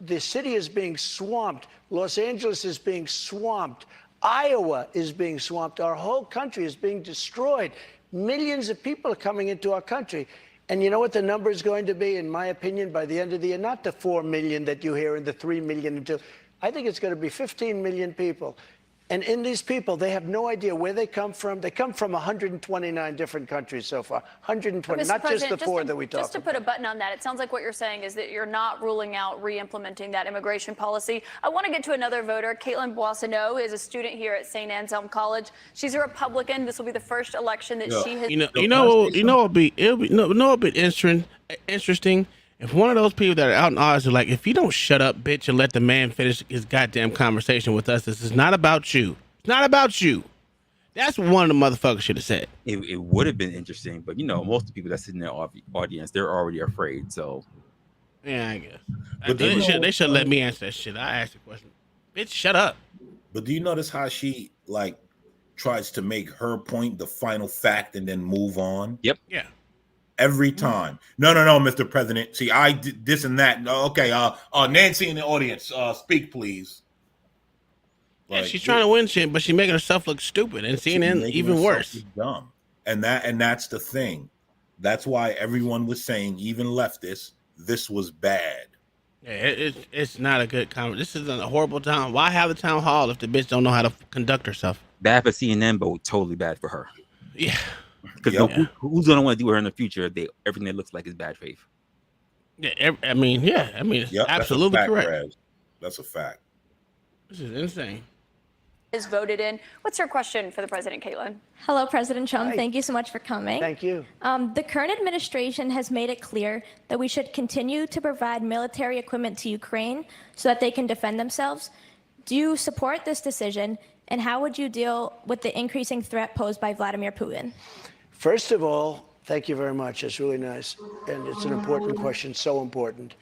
L: The city is being swamped. Los Angeles is being swamped. Iowa is being swamped. Our whole country is being destroyed. Millions of people are coming into our country. And you know what the number is going to be, in my opinion, by the end of the year? Not the 4 million that you hear and the 3 million. I think it's going to be 15 million people. And in these people, they have no idea where they come from. They come from 129 different countries so far. 120, not just the 4 that we talked about.
J: Just to put a button on that, it sounds like what you're saying is that you're not ruling out re-implementing that immigration policy. I want to get to another voter. Caitlin Boissonneau is a student here at St. Anselm College. She's a Republican. This will be the first election that she has.
F: It'll be interesting. If one of those people that are out in Oz are like, if you don't shut up, bitch, and let the man finish his goddamn conversation with us, this is not about you. It's not about you. That's what one of the motherfuckers should have said.
E: It would have been interesting, but most of the people that's in their audience, they're already afraid. So,
F: yeah, I guess. But they should let me answer that shit. I asked the question. Bitch, shut up.
D: But do you notice how she tries to make her point the final fact and then move on?
E: Yep.
F: Yeah.
D: Every time. No, Mr. President. See, I did this and that. Okay, Nancy in the audience, speak, please.
F: Yeah, she's trying to win shit, but she's making herself look stupid, and CNN even worse.
D: Dumb. And that's the thing. That's why everyone was saying, even leftists, this was bad.
F: Yeah, it's not a good conversation. This is a horrible time. Why have the town hall if the bitch don't know how to conduct herself?
E: Bad for CNN, but totally bad for her.
F: Yeah.
E: Because who's gonna want to do her in the future? Everything that looks like is bad faith.
F: Yeah, I mean, it's absolutely
D: that's a fact,
F: correct.
D: Raz. That's a fact.
F: This is insane.
J: Is voted in. What's your question for the president, Caitlin?
S: Hello, President Trump. Thank you so much for coming.
L: Thank you.
S: The current administration has made it clear that we should continue to provide military equipment to Ukraine so that they can defend themselves. Do you support this decision, and how would you deal with the increasing threat posed by Vladimir Putin?
L: First of all, thank you very much. It's really nice. And it's an important question, so important,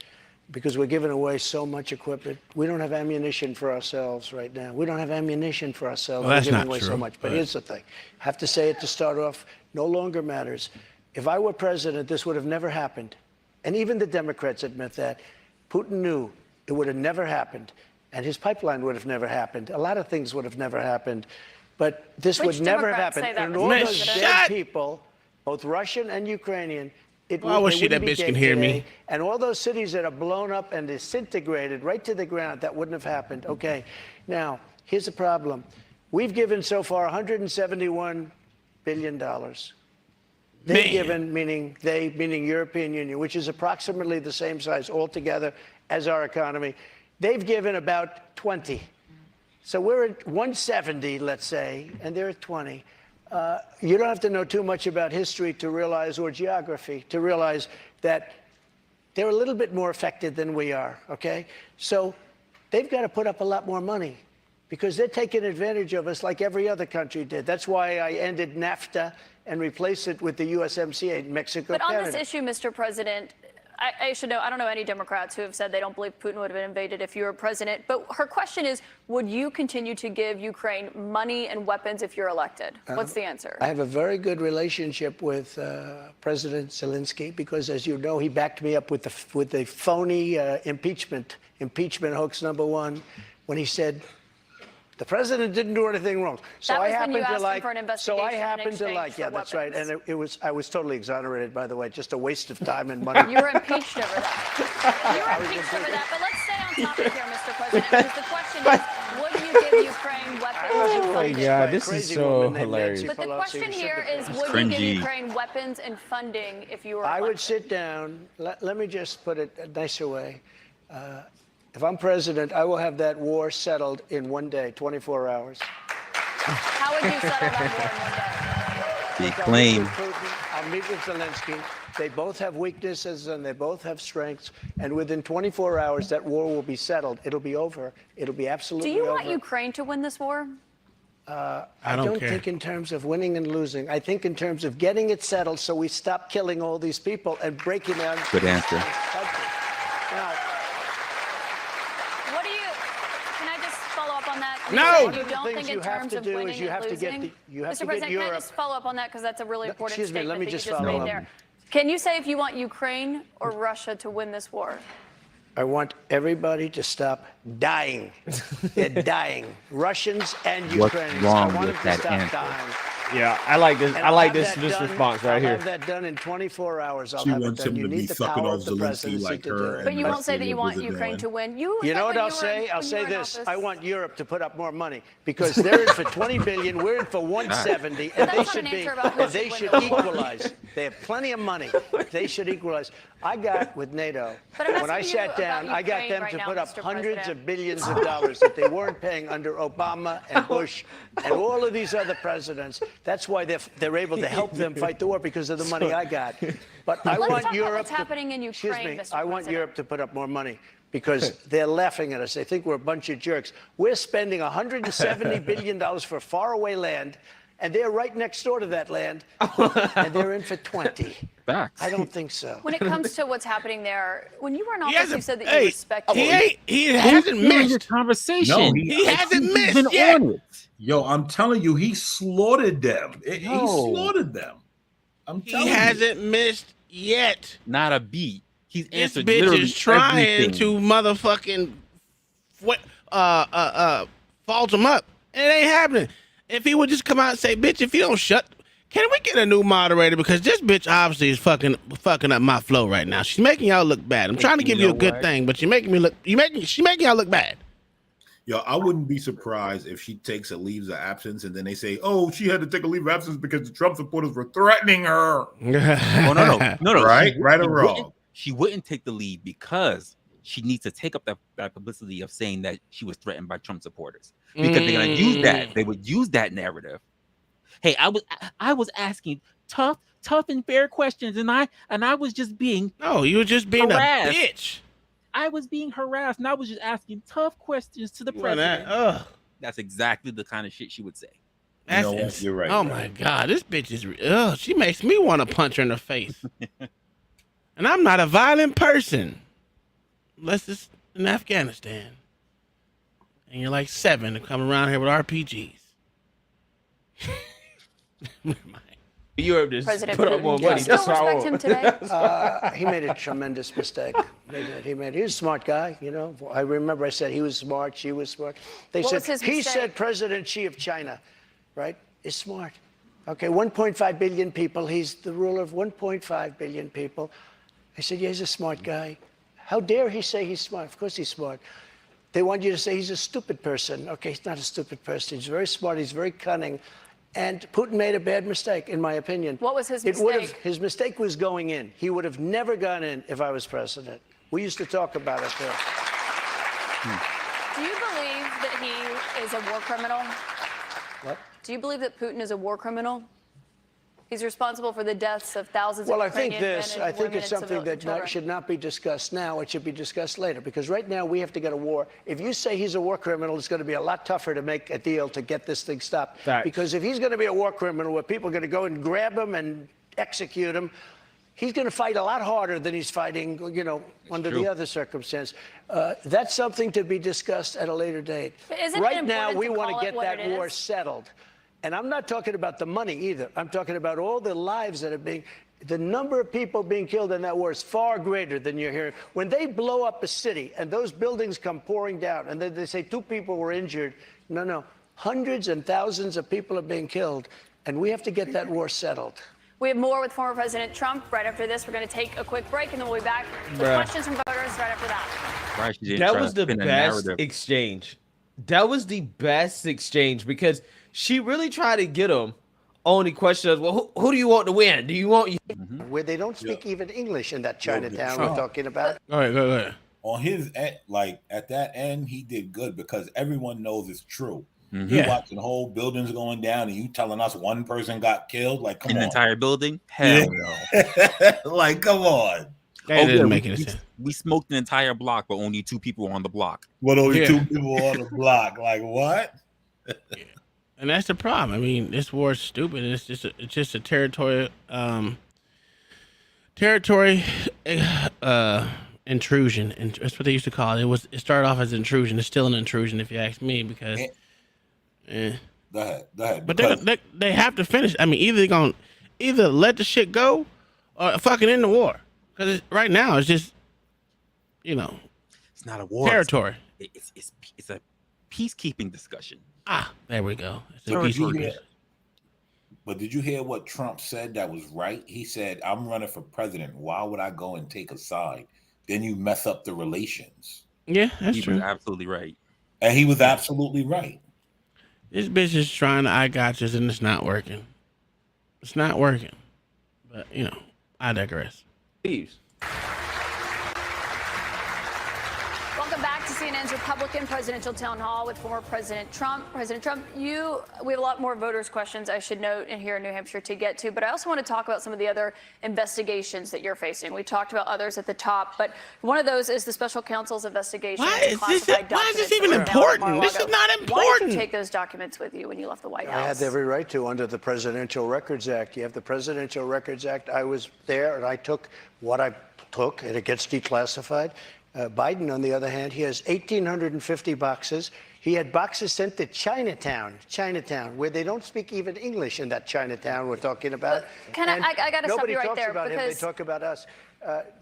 L: because we're giving away so much equipment. We don't have ammunition for ourselves right now. We don't have ammunition for ourselves.
F: Well, that's
L: we're giving
F: not
L: away
F: true,
L: so much. But here's the thing. Have to say it to start off. No longer matters. If I were president, this would have never happened. And even the Democrats admit that. Putin knew it would have never happened. And his pipeline would have never happened. A lot of things would have never happened. But this would never have happened. And all those dead people, both Russian and Ukrainian,
F: I wish that bitch can hear me.
L: And all those cities that are blown up and disintegrated right to the ground, that wouldn't have happened. Okay, now, here's the problem. We've given so far $171 billion. They've given, meaning European Union, which is approximately the same size altogether as our economy. They've given about 20. So we're at 170, let's say, and they're at 20. You don't have to know too much about history to realize, or geography, to realize that they're a little bit more affected than we are, okay? So they've got to put up a lot more money because they're taking advantage of us like every other country did. That's why I ended NAFTA and replaced it with the USMCA, Mexico,
J: But on
L: Canada.
J: this issue, Mr. President, I should know, I don't know any Democrats who have said they don't believe Putin would have been invaded if you were president. But her question is, would you continue to give Ukraine money and weapons if you're elected? What's the answer?
L: I have a very good relationship with President Zelensky because, as you know, he backed me up with the phony impeachment hoax number one when he said the president didn't do anything wrong. So I happen to like. So I happen to like. Yeah, that's right. And I was totally exonerated, by the way. Just a waste of time and money.
J: You were impeached over that. You were impeached over that. But let's stay on topic here, Mr. President, because the question is, would you give Ukraine weapons and
K: Oh my
J: funding?
K: God, this is so hilarious.
J: But the question here is, would you give Ukraine weapons and funding if you were elected?
L: I would sit down. Let me just put it a nicer way. If I'm president, I will have that war settled in one day, 24 hours.
J: How would you settle that war in one day?
E: They claim.
L: I'll meet with Zelensky. They both have weaknesses and they both have strengths. And within 24 hours, that war will be settled. It'll be over. It'll be absolutely over.
J: Do you want Ukraine to win this war?
L: I don't think in terms of winning and losing. I think in terms of getting it settled so we stop killing all these people and breaking down.
E: Good answer.
L: Now,
J: No. You don't think in terms of winning and losing? Mr. President, can I just follow up on that because that's a really important statement that you just made there. Can you say if you want Ukraine or Russia to win this war?
L: I want everybody to stop dying. They're dying. Russians and Ukrainians.
E: wrong
L: I want
E: with
L: them
E: that
L: to stop
E: answer?
L: dying.
K: Yeah, I like this.
L: And
K: I like
L: I'll
K: this
L: have that done.
K: response right
L: I'll
K: here.
L: have that done in 24 hours. I'll
D: She
L: have it
D: wants
L: done.
D: him
L: You
D: to be
L: need the
D: sucking
L: power
D: off
L: of the
D: Zelensky
L: presidency
D: like
L: to
D: her
L: do
D: and
L: it.
J: But you won't say that you want
D: President
J: Ukraine to win. You
L: know what I'll say? I'll say this. I want Europe to put up more money because they're in for 20 billion. We're in for 170, and they should be. And they should equalize. They have plenty of money. They should equalize. I got with NATO when I sat down. I got them to put up hundreds of billions of dollars that they weren't paying under Obama and Bush and all of these other presidents. That's why they're able to help them fight the war because of the money I got. But I want Europe.
J: What's happening in Ukraine, Mr.
L: I want Europe to put up more money because they're laughing at us. They think we're a bunch of jerks. We're spending $170 billion for faraway land, and they're right next door to that land, and they're in for 20.
E: Facts.
L: I don't think so.
J: When it comes to what's happening there, when you were in office, you said that you respect.
F: He hasn't missed
E: conversation.
D: No,
F: he hasn't
D: he's
F: missed
D: been
F: yet.
D: on it. Yo, I'm telling you, he slaughtered them. He slaughtered them.
F: He hasn't missed yet.
E: Not a beat. He's
F: This
E: answered
F: bitch
E: literally
F: is trying
E: everything.
F: to motherfucking fault him up. It ain't happening. If he would just come out and say, bitch, if you don't Can we get a new moderator? Because this bitch obviously is fucking up my flow right now. She's making y'all look bad. I'm trying to give you a good thing, but she's making y'all look bad.
D: Yo, I wouldn't be surprised if she takes a leave of absence and then they say, "Oh, she had to take a leave of absence because the Trump supporters were threatening her."
E: Oh, no.
D: Right or wrong?
E: She wouldn't take the lead because she needs to take up that publicity of saying that she was threatened by Trump supporters, because they're gonna use that. They would use that narrative. Hey, I was asking tough and fair questions, and I was just being
F: you were just being
E: harassed.
F: a bitch.
E: I was being harassed, and I was just asking tough questions to the president. That's exactly the kind of shit she would say.
D: You're right.
F: Oh my God, this bitch is. She makes me want to punch her in the face. And I'm not a violent person, unless it's in Afghanistan. And you're like 7 to come around here with RPGs.
K: Europe just
J: President
K: put up more money.
J: Still
K: That's what I
J: respect
K: want.
J: him today?
L: He made a tremendous mistake. He was a smart guy, you know. I remember I said he was smart, she was smart.
J: What was his
L: he
J: mistake?
L: said President Xi of China, right, is smart. Okay, 1.5 billion people. He's the ruler of 1.5 billion people. I said, yeah, he's a smart guy. How dare he say he's smart? Of course he's smart. They want you to say he's a stupid person. Okay, he's not a stupid person. He's very smart. He's very cunning. And Putin made a bad mistake, in my opinion.
J: What was his mistake?
L: His mistake was going in. He would have never gone in if I was president. We used to talk about it there.
J: Do you believe that he is a war criminal?
L: What?
J: Do you believe that Putin is a war criminal? He's responsible for the deaths of thousands
L: Well,
J: of
L: I think
J: Ukrainian
L: this.
J: men and
L: I think
J: women
L: it's
J: and
L: something that
J: children.
L: should not be discussed now. It should be discussed later. Because right now we have to get a war. If you say he's a war criminal, it's going to be a lot tougher to make a deal to get this thing stopped.
K: Facts.
L: Because if he's going to be a war criminal, where people are going to go and grab him and execute him, he's going to fight a lot harder than he's fighting, you know, under the other circumstance. That's something to be discussed at a later date.
J: But isn't it
L: Right now,
J: important
L: we
J: to
L: want
J: call
L: to
J: it
L: get
J: what
L: that
J: it
L: war
J: is?
L: settled. And I'm not talking about the money either. I'm talking about all the lives that are being, the number of people being killed in that war is far greater than you're hearing. When they blow up a city and those buildings come pouring down and then they say 2 people were injured, no. Hundreds and thousands of people are being killed. And we have to get that war settled.
J: We have more with former President Trump. Right after this, we're going to take a quick break, and then we'll be back with questions from voters right after that.
K: That was the best exchange. That was the best exchange because she really tried to get him on the question of, well, who do you want to win? Do you want you?
L: Where they don't speak even English in that Chinatown we're talking about.
F: Go ahead.
D: On his end, like at that end, he did good because everyone knows it's true.
E: Mhm.
D: You're
E: Yeah.
D: watching whole buildings going down, and you telling us one person got killed. Like, come
E: In
D: on,
E: the entire building? Hell no.
D: Like, come on.
F: That didn't make any sense.
E: We smoked an entire block, but only 2 people were on the block.
D: Well, only 2 people on the block. Like, what?
F: And that's the problem. I mean, this war is stupid. It's just a territory intrusion, and that's what they used to call it. It started off as intrusion. It's still an intrusion, if you ask me, because.
D: Go ahead.
F: But they have to finish. I mean, either let the shit go, or fucking end the war. Because right now it's just,
E: it's not a war.
F: Territory.
E: It's a peacekeeping discussion.
F: There we go. It's a
D: But did you hear what Trump said that was right? He said, I'm running for president. Why would I go and take a side? Then you mess up the relations.
F: Yeah, that's true.
E: He was absolutely right.
D: And he was absolutely right.
F: This bitch is trying to I gotchas and it's not working. It's not working. But, I digress.
K: Please.
J: Welcome back to CNN's Republican Presidential Town Hall with former President Trump. President Trump, we have a lot more voters' questions, I should note, in here in New Hampshire to get to, but I also want to talk about some of the other investigations that you're facing. We talked about others at the top, but one of those is the special counsel's investigation.
F: Why is this even important? This is not important.
J: Why did you take those documents with you when you left the White House?
L: I had every right to under the Presidential Records Act. You have the Presidential Records Act. I was there and I took what I took, and it gets declassified. Biden, on the other hand, he has 1,850 boxes. He had boxes sent to Chinatown, where they don't speak even English in that Chinatown we're talking about.
J: I got to stop you right there.
L: Nobody talks about him. They
J: because
L: talk about us.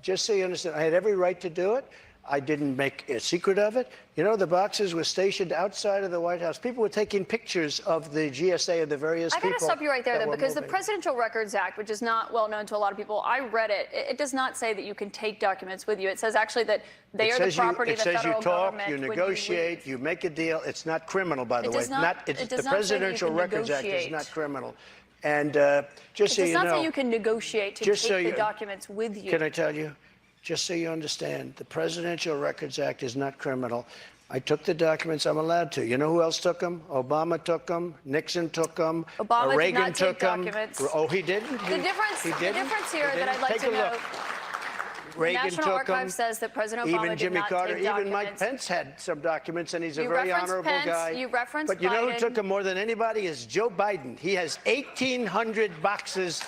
L: Just so you understand, I had every right to do it. I didn't make a secret of it. You know, the boxes were stationed outside of the White House. People were taking pictures of the GSA and the various people.
J: I got to stop you right there,
L: that
J: though,
L: were
J: because the
L: moving.
J: Presidential Records Act, which is not well known to a lot of people, I read it. It does not say that you can take documents with you. It says actually that they are the property of the federal government.
L: You negotiate, you make a deal. It's not criminal, by the way. The Presidential Records Act is not criminal. And just so you know,
J: it does not say you can negotiate to take the documents with you.
L: Can I tell you? Just so you understand, the Presidential Records Act is not criminal. I took the documents. I'm allowed to. You know who else took them? Obama took them. Nixon took them.
J: Obama
L: Reagan
J: did not
L: took
J: take
L: them.
J: documents.
L: Oh, he didn't?
J: The difference here that I'd like to know.
L: Reagan
J: the National
L: took
J: Archive
L: them.
J: says that President Obama
L: Even
J: did
L: Jimmy
J: not
L: Carter,
J: take
L: even
J: documents.
L: Mike Pence had some documents, and he's a
J: You
L: very
J: referenced
L: honorable
J: Pence,
L: guy.
J: you referenced
L: But you know who
J: Biden.
L: took them more than anybody is Joe Biden. He has 1,800 boxes.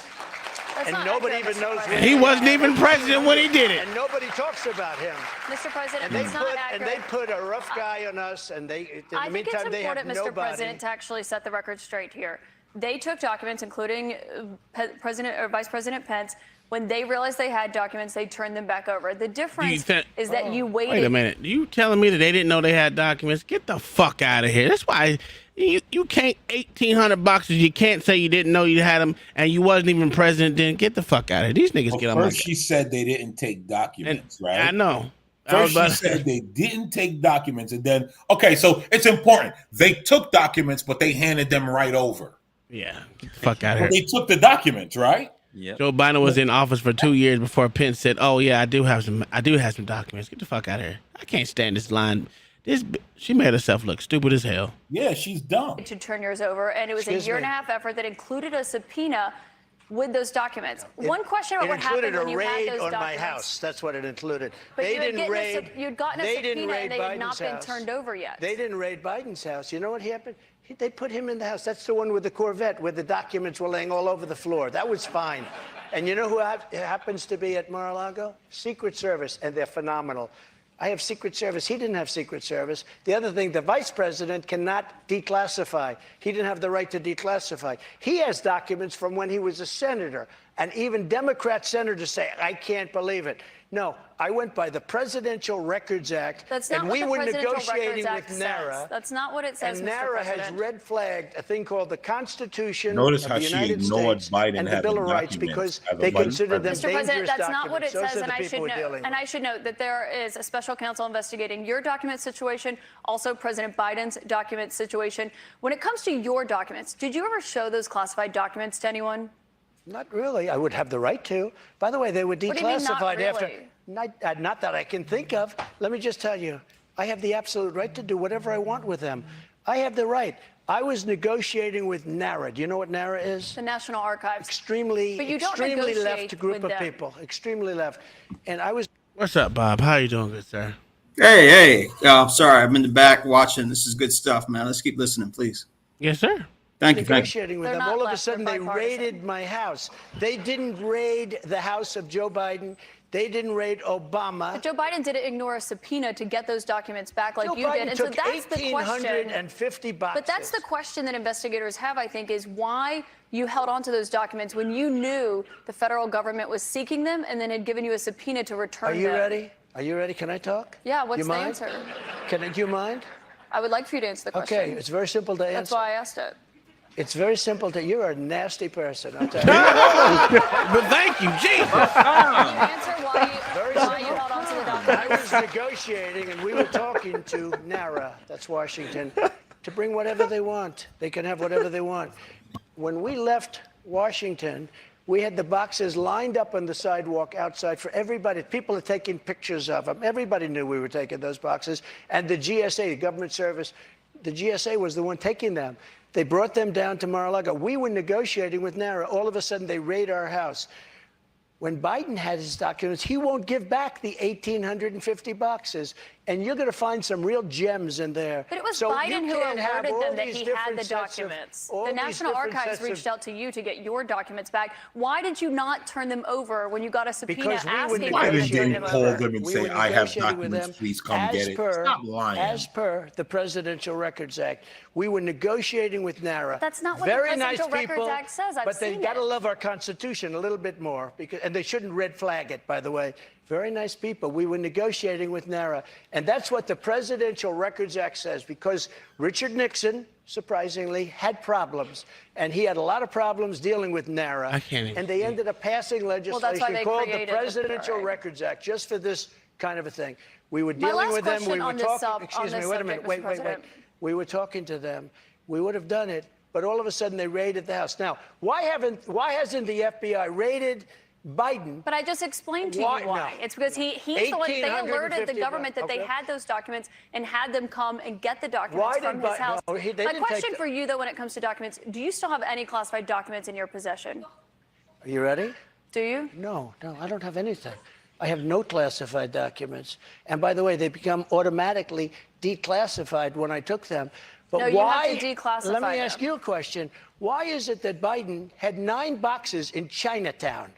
J: That's
L: And
J: not
L: nobody
J: accurate,
L: even
J: Mr.
L: knows.
J: President.
L: where
F: He wasn't even president when he did it.
L: And nobody talks about him.
J: Mr. President,
L: And they
J: it's not
L: put,
J: accurate.
L: and they put a rough guy on us, and they, in the
J: I think
L: meantime,
J: it's
L: they have
J: important, Mr.
L: nobody.
J: President, to actually set the record straight here. They took documents, including President or Vice President Pence. When they realized they had documents, they turned them back over. The difference is that you waited.
F: Wait a minute. You telling me that they didn't know they had documents? Get the fuck out of here. That's why you can't 1,800 boxes. You can't say you didn't know you had them and you wasn't even president. Then get the fuck out of here. These niggas get on my.
D: First, she said they didn't take documents, right?
F: I know.
D: First, she said they didn't take documents, and then okay, so it's important. They took documents, but they handed them right over.
F: Yeah, get the fuck out of here.
D: They took the documents, right?
E: Yeah.
F: Joe Biden was in office for 2 years before Pence said, "Oh yeah, I do have some documents." Get the fuck out of here. I can't stand this line. She made herself look stupid as hell.
D: Yeah, she's dumb.
J: To turn yours over, and it was a year and a half effort that included a subpoena with those documents. One question about what happened when you had those
L: It included a raid on
J: documents.
L: my house. That's what it included.
J: But
L: They
J: you had
L: didn't raid.
J: you'd gotten a
L: They
J: subpoena
L: didn't raid
J: and they had not
L: Biden's
J: been
L: house.
J: turned over yet.
L: They didn't raid Biden's house. You know what happened? They put him in the house. That's the one with the Corvette where the documents were laying all over the floor. That was fine. And you know who happens to be at Mar-a-Lago? Secret Service, and they're phenomenal. I have Secret Service. He didn't have Secret Service. The other thing, the vice president cannot declassify. He didn't have the right to declassify. He has documents from when he was a senator. And even Democrat senators say, I can't believe it. No, I went by the Presidential Records Act,
J: That's not
L: and
J: what
L: we
J: the
L: were
J: Presidential
L: negotiating
J: Records
L: with
J: Act
L: NARA.
J: says. That's not what it says,
L: And
J: Mr.
L: NARA has
J: President.
L: red flagged a thing called the Constitution
D: Notice
L: of
D: how
L: the
D: she
L: United
D: ignored
L: States
D: Biden
L: and the
D: having
L: Bill of Rights
D: documents
L: because
D: as a
L: they
D: vice
L: consider them
D: president.
J: Mr. President,
L: dangerous
J: that's not what it
L: documents.
J: says,
L: Those are the people we're dealing
J: and I should note that there is a special counsel investigating your document situation, also President Biden's document situation. When it comes to your documents, did you ever show those classified documents to anyone?
L: Not really. I would have the right to. By the way, they were
J: What do you mean, not
L: declassified after.
J: really?
L: Not that I can think of. Let me just tell you, I have the absolute right to do whatever I want with them. I have the right. I was negotiating with NARA. Do you know what NARA is?
J: The National Archives.
L: Extremely
J: negotiate
L: left group
J: with
L: of
J: them.
L: people. Extremely left. And I was.
F: What's up, Bob? How you doing, good sir?
U: Hey. Sorry, I'm in the back watching. This is good stuff, man. Let's keep listening, please.
F: Yes, sir.
U: Thank you.
L: Negotiating with
J: They're
L: them.
J: not
L: All of a
J: left,
L: sudden,
J: they're
L: they
J: bipartisan.
L: raided my house. They didn't raid the house of Joe Biden. They didn't raid Obama.
J: But Joe Biden didn't ignore a subpoena to get those documents back like
L: Joe
J: you
L: Biden
J: did. And so
L: took
J: that's the question.
L: 1,850 boxes.
J: But that's the question that investigators have, I think, is why you held on to those documents when you knew the federal government was seeking them and then had given you a subpoena to return
L: Are
J: them.
L: you ready? Are you ready? Can I talk?
J: Yeah, what's
L: You
J: the
L: mind?
J: answer?
L: Do you mind?
J: I would like for you to answer the question.
L: Okay, it's very simple to answer.
J: That's why I asked it.
L: It's very simple to. You're a nasty person. I'll tell you.
F: But thank you, Jesus.
J: Answer why you held on to the
L: I
J: documents.
L: was negotiating, and we were talking to NARA, that's Washington, to bring whatever they want. They can have whatever they want. When we left Washington, we had the boxes lined up on the sidewalk outside for everybody. People are taking pictures of them. Everybody knew we were taking those boxes. And the GSA, the government service, the GSA was the one taking them. They brought them down to Mar-a-Lago. We were negotiating with NARA. All of a sudden, they raid our house. When Biden had his documents, he won't give back the 1,850 boxes. And you're going to find some real gems in there.
J: But it was
L: So
J: Biden
L: you
J: who
L: can't have
J: alerted
L: all
J: them that
L: these
J: he had
L: different
J: the
L: sets of-
J: documents.
L: all
J: The
L: these
J: National
L: different
J: Archives
L: sets of-
J: reached out to you to get your documents back. Why did you not turn them over when you got a subpoena
L: Because we were
J: asking you to
D: Biden
J: turn
D: didn't
J: them
D: call
J: over?
D: them and
L: We
D: say,
L: were
D: I have
L: negotiating with
D: documents,
L: them
D: please come get it. Stop lying.
L: As per the Presidential Records Act, we were negotiating with NARA.
J: That's not what the
L: Very
J: Presidential
L: nice
J: Records
L: people,
J: Act says. I've
L: but they've
J: seen
L: got to
J: it.
L: love our Constitution a little bit more, and they shouldn't red flag it, by the way. very nice people. We were negotiating with NARA. And that's what the Presidential Records Act says, because Richard Nixon, surprisingly, had problems. And he had a lot of problems dealing with NARA.
F: I can't even
L: and they ended up passing legislation called the Presidential Records Act, just for this kind of a thing. We were dealing with them. We were talking. Excuse me, wait a minute. Wait. We were talking to them. We would have done it, but all of a sudden they raided the house. Now, why hasn't the FBI raided Biden?
J: But I just explained to you why. No. It's because he's the one, they alerted the government that they had those documents and had them come and get the documents from his house.
L: No,
J: My question for you, though, when it comes to documents, do you still have any classified documents in your possession?
L: Are you ready?
J: Do you?
L: No, I don't have anything. I have no classified documents. And by the way, they become automatically declassified when I took them. But
J: no,
L: why?
J: You have to declassify
L: Let me ask you a question. Why is it that Biden had 9 boxes in Chinatown?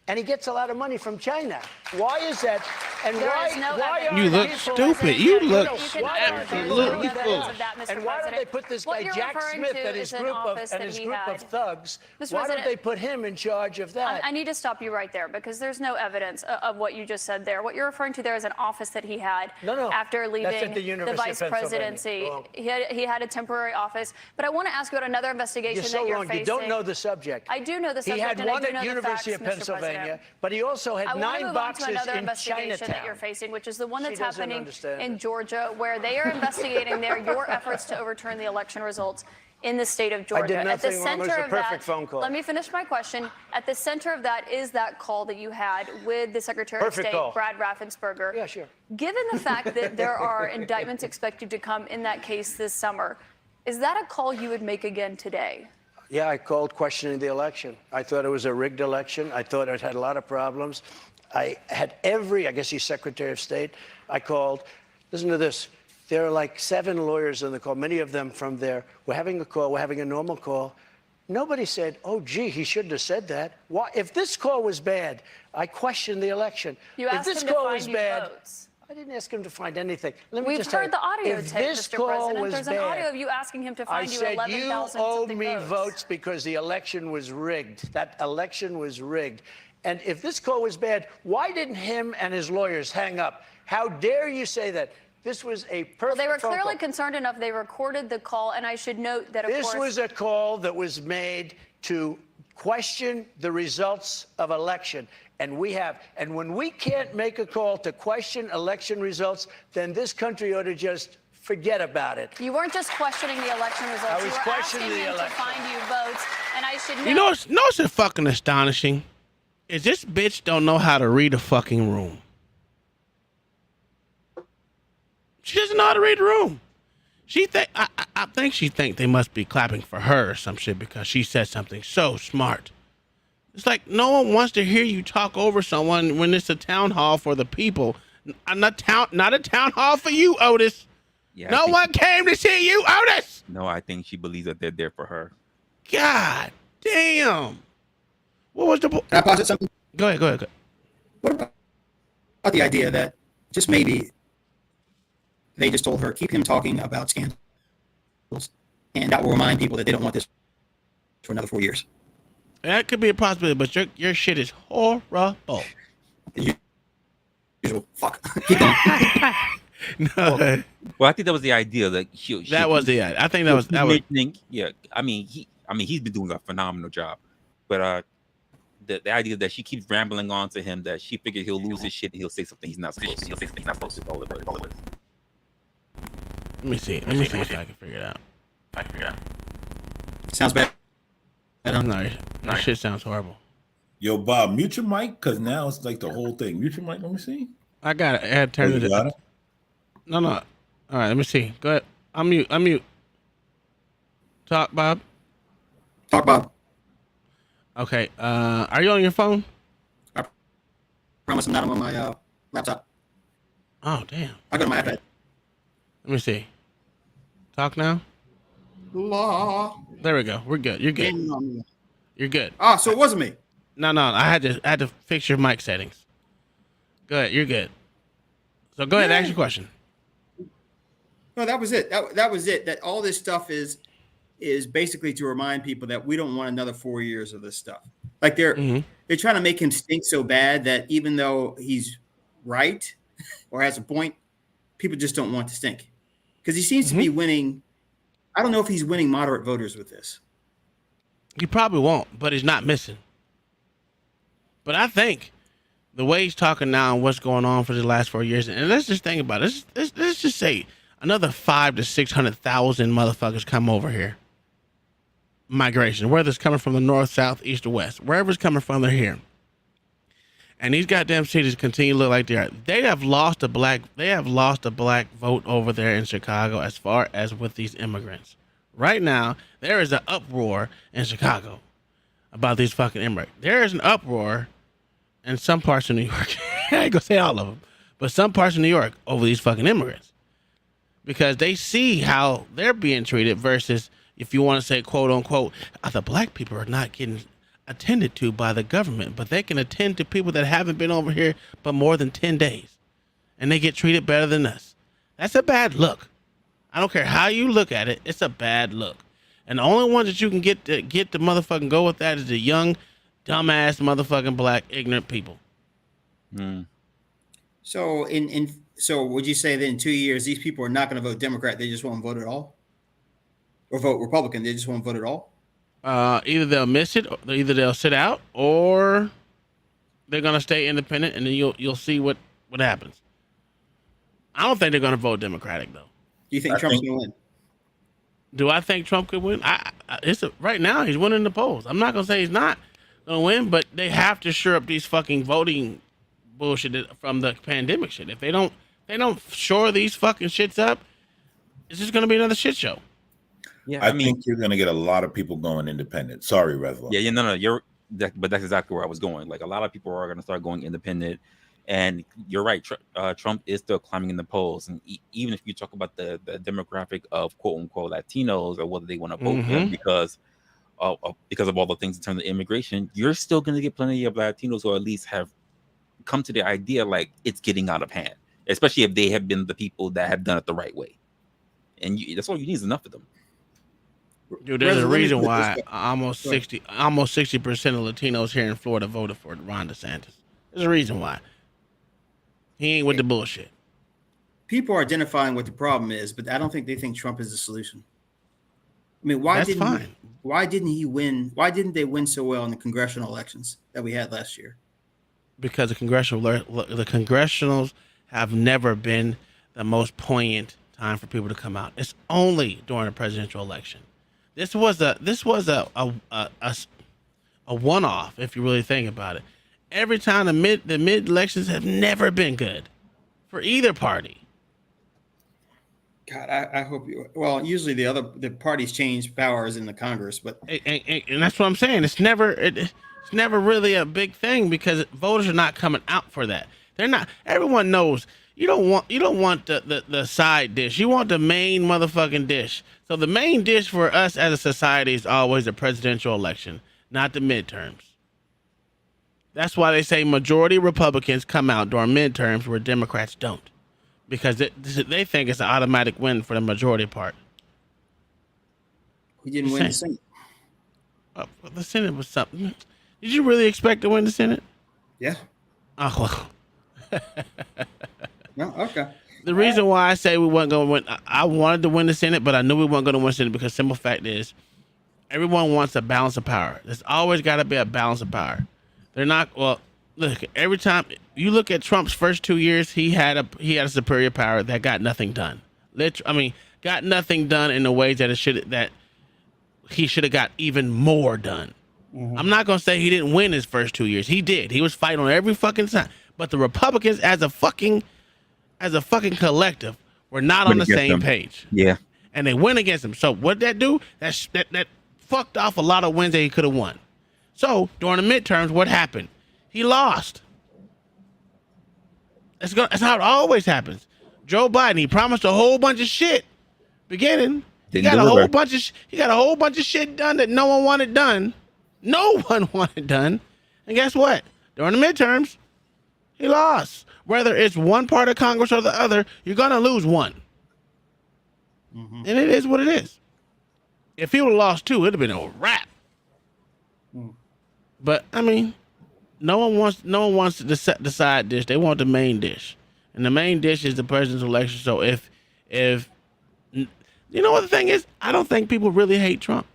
L: And he gets a lot of money from China. Why is that? And why
F: you look stupid. You look absolutely foolish.
L: And why don't they put this guy Jack Smith and his group of thugs? Why don't they put him in charge of that?
J: I need to stop you right there because there's no evidence of what you just said there. What you're referring to there is an office that he had after leaving the vice presidency. He had a temporary office. But I want to ask you about another investigation that you're facing.
L: You don't know the subject.
J: I do know the subject.
L: He had one at University of Pennsylvania, but he also had 9 boxes in Chinatown.
J: That you're facing, which is the one that's happening in Georgia, where they are investigating there your efforts to overturn the election results in the state of Georgia.
L: I did nothing wrong. It was a perfect phone call.
J: Let me finish my question. At the center of that is that call that you had with the Secretary of State, Brad Raffensperger.
L: Yeah, sure.
J: Given the fact that there are indictments expected to come in that case this summer, is that a call you would make again today?
L: Yeah, I called questioning the election. I thought it was a rigged election. I thought it had a lot of problems. I had I guess he's Secretary of State. I called. Listen to this. There are like 7 lawyers on the call, many of them from there. We're having a call. We're having a normal call. Nobody said, oh, gee, he shouldn't have said that. Why? If this call was bad, I questioned the election.
J: You asked him to find you votes.
L: I didn't ask him to find anything.
J: We've heard the audio tape, Mr. President. There's an
L: bad,
J: audio of you asking him to find you 11,000
L: I said, you owe me votes because the election was rigged. That election was rigged. And if this call was bad, why didn't him and his lawyers hang up? How dare you say that? This was a perfect
J: Well, they were
L: phone
J: clearly
L: call.
J: recorded enough. They recorded the call, and I should note that, of course...
L: This was a call that was made to question the results of election. And we have. And when we can't make a call to question election results, then this country ought to just forget about it.
J: You weren't just questioning the election results.
L: I was questioning the
J: You were asking him to find you votes, and I should note...
F: You know what's fucking astonishing? Is this bitch don't know how to read a fucking room. She doesn't know how to read the room. I think she think they must be clapping for her or some shit because she said something so smart. It's like no one wants to hear you talk over someone when it's a town hall for the people. Not a town hall for you, Otis.
E: Yeah,
F: no one came to see you, Otis.
E: No, I think she believes that they're there for her.
F: God damn. What was the...
A: Can I posit something?
F: Go ahead.
A: What about the idea that just maybe they just told her, keep him talking about scandals, and that will remind people that they don't want this for another 4 years?
F: That could be a possibility, but your shit is horrible.
A: Usual fuck.
F: No.
E: Well, I think that was the idea. Like
F: that was the idea. I think that was.
E: Yeah, I mean, he's been doing a phenomenal job, but the idea that she keeps rambling on to him that she figured he'll lose his shit and he'll say something he's not supposed to. He'll say something he's not supposed to.
F: Let me see if I can figure it out.
A: Sounds bad.
F: No, that shit sounds horrible.
D: Yo, Bob, mute your mic, because now it's like the whole thing. Mute your mic, let me see.
F: I got it. I had to turn it.
D: Got it?
F: No. All right, let me see. Go ahead. Unmute. Talk, Bob.
A: Talk, Bob.
F: Okay. Are you on your phone?
A: I promise I'm not on my laptop.
F: Oh, damn.
A: I got my iPad.
F: Let me see. Talk now. There we go. We're good. You're good. You're good.
A: Ah, so it wasn't me.
F: No. I had to fix your mic settings. Go ahead. You're good. So go ahead. Ask your question.
A: No, that was it. That was it. That all this stuff is basically to remind people that we don't want another 4 years of this stuff. Like they're trying to make him stink so bad that even though he's
U: right or has a point, people just don't want to stink because he seems to be winning. I don't know if he's winning moderate voters with this.
F: He probably won't, but he's not missing. But I think the way he's talking now and what's going on for the last 4 years, and let's just think about it. Let's just say another 500,000 to 600,000 motherfuckers come over here. Migration, whether it's coming from the north, south, east, or west, wherever it's coming from, they're here. And these goddamn cities continue to look like they are. They have lost a black vote over there in Chicago as far as with these immigrants. Right now, there is an uproar in Chicago about these fucking immigrants. There is an uproar in some parts of New York. I ain't gonna say all of them, but some parts of New York over these fucking immigrants. Because they see how they're being treated versus, if you want to say, quote unquote, the black people are not getting attended to by the government, but they can attend to people that haven't been over here but more than 10 days. And they get treated better than us. That's a bad look. I don't care how you look at it, it's a bad look. And the only ones that you can get to motherfucking go with that is the young, dumbass, motherfucking black, ignorant people.
U: So so would you say that in 2 years, these people are not going to vote Democrat, they just won't vote at all? Or vote Republican, they just won't vote at all?
F: Either they'll miss it, or either they'll sit out, or they're gonna stay independent, and then you'll see what happens. I don't think they're gonna vote Democratic though.
U: Do you think Trump's gonna win?
F: Do I think Trump could win? Right now he's winning the polls. I'm not gonna say he's not gonna win, but they have to shore up these fucking voting bullshit from the pandemic shit. If they don't shore these fucking shits up, it's just gonna be another shit show.
D: Yeah, I think you're going to get a lot of people going independent. Sorry, Revlo.
E: Yeah, no, but that's exactly where I was going. Like, a lot of people are going to start going independent, and you're right. Trump is still climbing in the polls, and even if you talk about the demographic of quote unquote Latinos or whether they want to vote him because of all the things in terms of immigration, you're still going to get plenty of Latinos who at least have come to the idea like it's getting out of hand, especially if they have been the people that have done it the right way, and that's all you need is enough of them.
F: Dude, there's a reason why almost 60% of Latinos here in Florida voted for Ron DeSantis. There's a reason why. He ain't with the bullshit.
U: People are identifying what the problem is, but I don't think they think Trump is the solution. I mean, why didn't he win? Why didn't they win so well in the congressional elections that we had last year?
F: Because the congressionals have never been the most poignant time for people to come out. It's only during a presidential election. This was a one-off, if you really think about it. Every time the mid elections have never been good for either party.
U: God, I hope you. Well, usually the parties change powers in the Congress, but
F: and that's what I'm saying. It's never really a big thing because voters are not coming out for that. They're not. Everyone knows. You don't want the side dish. You want the main motherfucking dish. So the main dish for us as a society is always the presidential election, not the midterms. That's why they say majority Republicans come out during midterms where Democrats don't, because they think it's an automatic win for the majority part.
U: He didn't win the Senate.
F: The Senate was something. Did you really expect to win the Senate?
U: Yeah.
F: Oh well.
U: No, okay.
F: The reason why I say we weren't going to win, I wanted to win the Senate, but I knew we weren't going to win the Senate because simple fact is, everyone wants a balance of power. There's always got to be a balance of power. They're not. Well, look. Every time you look at Trump's first 2 years, he had a superior power that got nothing done. Got nothing done in the ways that he should have got even more done. Mm-hmm. I'm not gonna say he didn't win his first 2 years. He did. He was fighting on every fucking side. But the Republicans, as a fucking collective, were not on the same page.
E: Yeah.
F: And they went against him. So what did that do? That fucked off a lot of wins that he could have won. So during the midterms, what happened? He lost. That's how it always happens. Joe Biden, he promised a whole bunch of shit. Beginning, he got a whole bunch of shit done that no one wanted done. No one wanted done. And guess what? During the midterms, he lost. Whether it's one part of Congress or the other, you're gonna lose one. Mm-hmm. And it is what it is. If he would have lost two, it'd have been a wrap. But I mean, No one wants the side dish. They want the main dish, and the main dish is the president's election. So if you know what the thing is, I don't think people really hate Trump.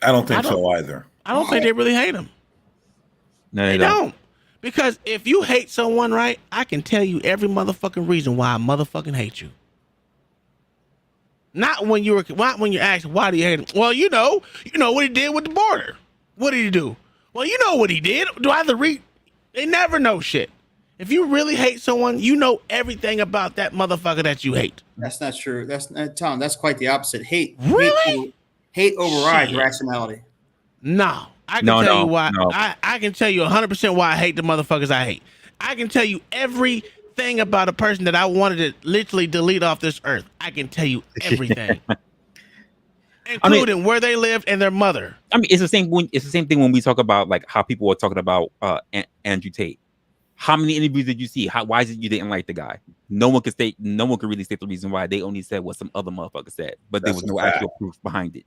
D: I don't think so either.
F: I don't think they really hate him.
E: No,
F: They don't. Because if you hate someone, right, I can tell you every motherfucking reason why I motherfucking hate you. Not when you ask why do you hate him. Well, you know what he did with the border. What did he do? Well, you know what he did. Do I have to read? They never know shit. If you really hate someone, you know everything about that motherfucker that you hate.
A: That's not true. That's Tom. That's quite the opposite.
F: Really?
A: Hate overrides
F: Shit.
A: rationality.
F: No, I can tell you why. I can tell you 100% why I hate the motherfuckers I hate. I can tell you everything about a person that I wanted to literally delete off this earth. I can tell you everything, including where they lived and their mother.
E: I mean, it's the same thing when we talk about like how people were talking about Andrew Tate. How many interviews did you see? Why is it you didn't like the guy? No one could really state the reason why. They only said what some other motherfucker said, but there was no actual proof behind it.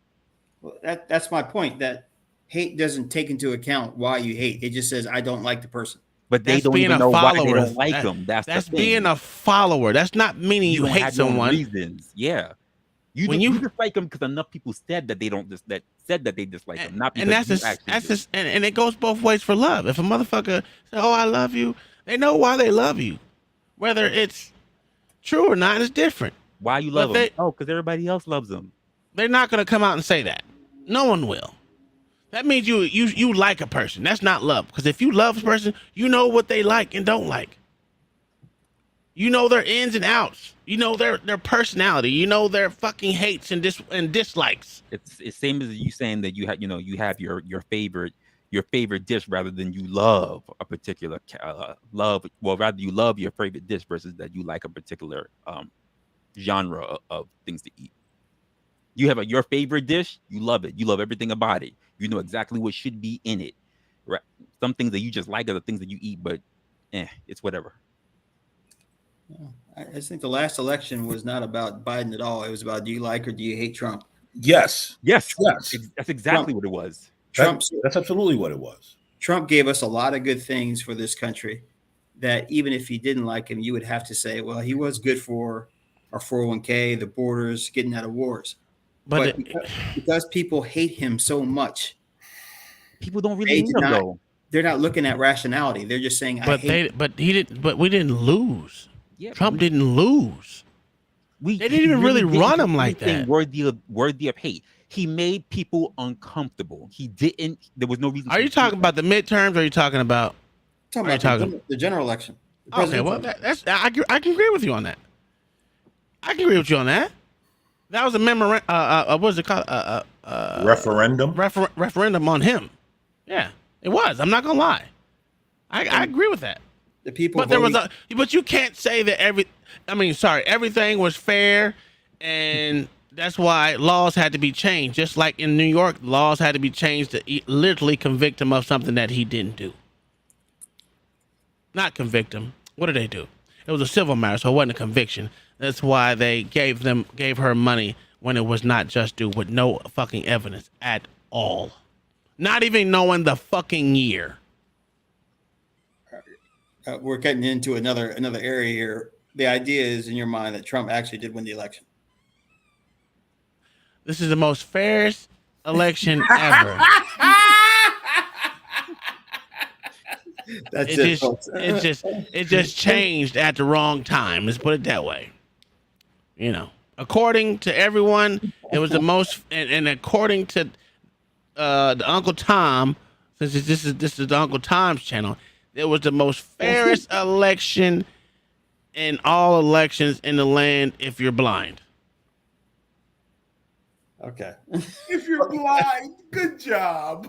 A: Well, that's my point. That hate doesn't take into account why you hate. It just says I don't like the person.
E: But they don't even know why they don't like him.
F: That's being a follower. That's not meaning you hate someone.
E: Reasons, yeah. You dislike him because enough people said that they dislike him. Not because
F: and it goes both ways for love. If a motherfucker says, "Oh, I love you," they know why they love you, whether it's true or not. It's different.
E: Why you love him? Because everybody else loves him.
F: They're not gonna come out and say that. No one will. That means you like a person. That's not love. Because if you love a person, you know what they like and don't like. You know their ins and outs. You know their personality. You know their fucking hates and dislikes.
E: It's same as you saying that you have your favorite dish rather than you love a particular rather you love your favorite dish versus that you like a particular genre of things to eat. You have your favorite dish, you love it. You love everything about it. You know exactly what should be in it. Right? Some things that you just like are the things that you eat, but it's whatever.
A: I just think the last election was not about Biden at all. It was about do you like or do you hate Trump?
D: Yes.
E: That's exactly what it was.
D: That's absolutely what it was.
A: Trump gave us a lot of good things for this country that even if you didn't like him, you would have to say, well, he was good for our 401k, the borders, getting out of wars. But because people hate him so much,
E: people don't really hate him though.
A: They're not looking at rationality. They're just saying,
F: But we didn't lose. Yeah, Trump didn't lose. They didn't even really run him like that.
E: Worthy of hate. He made people uncomfortable. He didn't. There was no reason.
F: Are you talking about the midterms? Or are you talking about?
A: The general election.
F: Okay, well, I can agree with you on that. I can agree with you on that. That was a memorandum. What is it called?
D: Referendum.
F: Referendum on him. Yeah, it was. I'm not gonna lie. I agree with that.
A: The people,
F: but you can't say that everything was fair, and that's why laws had to be changed. Just like in New York, laws had to be changed to literally convict him of something that he didn't do. Not convict him. What did they do? It was a civil matter, so it wasn't a conviction. That's why they gave her money when it was not just due, with no fucking evidence at all. Not even knowing the fucking year.
A: We're getting into another area here. The idea is in your mind that Trump actually did win the election.
F: This is the most fairest election ever. It just changed at the wrong time. Let's put it that way. You know, according to everyone, it was the most, and according to the Uncle Tom, since this is the Uncle Tom's channel, it was the most fairest election in all elections in the land. If you're blind.
A: Okay.
D: If you're blind, good job.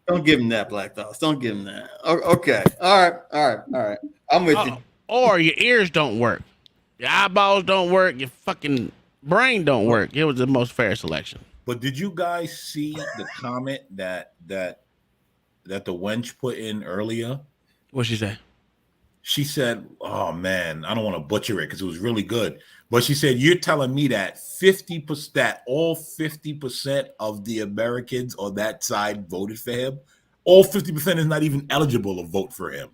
A: Don't give him that, Black Thoughts. Don't give him that. Okay. All right. I'm with you.
F: Or your ears don't work. Your eyeballs don't work. Your fucking brain don't work. It was the most fair selection.
D: But did you guys see the comment that the wench put in earlier?
F: What'd she say?
D: She said, "Oh man, I don't want to butcher it because it was really good." But she said, "You're telling me that 50% of the Americans on that side voted for him? all 50% is not even eligible to vote for him.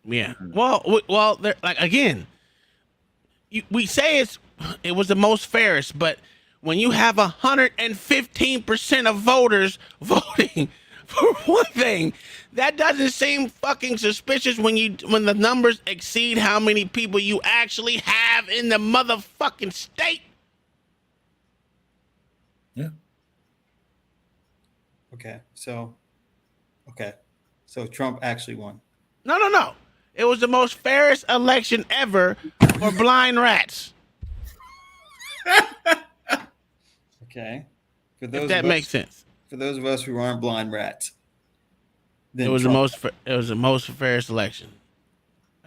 F: Yeah. Well, like again, we say it was the most fairest, but when you have 115% of voters voting for one thing, that doesn't seem fucking suspicious when the numbers exceed how many people you actually have in the motherfucking state.
D: Yeah.
U: Okay. So Trump actually won.
F: No. It was the most fairest election ever for blind rats.
U: Okay.
F: If that makes sense.
U: For those of us who aren't blind rats.
F: It was the most fairest election.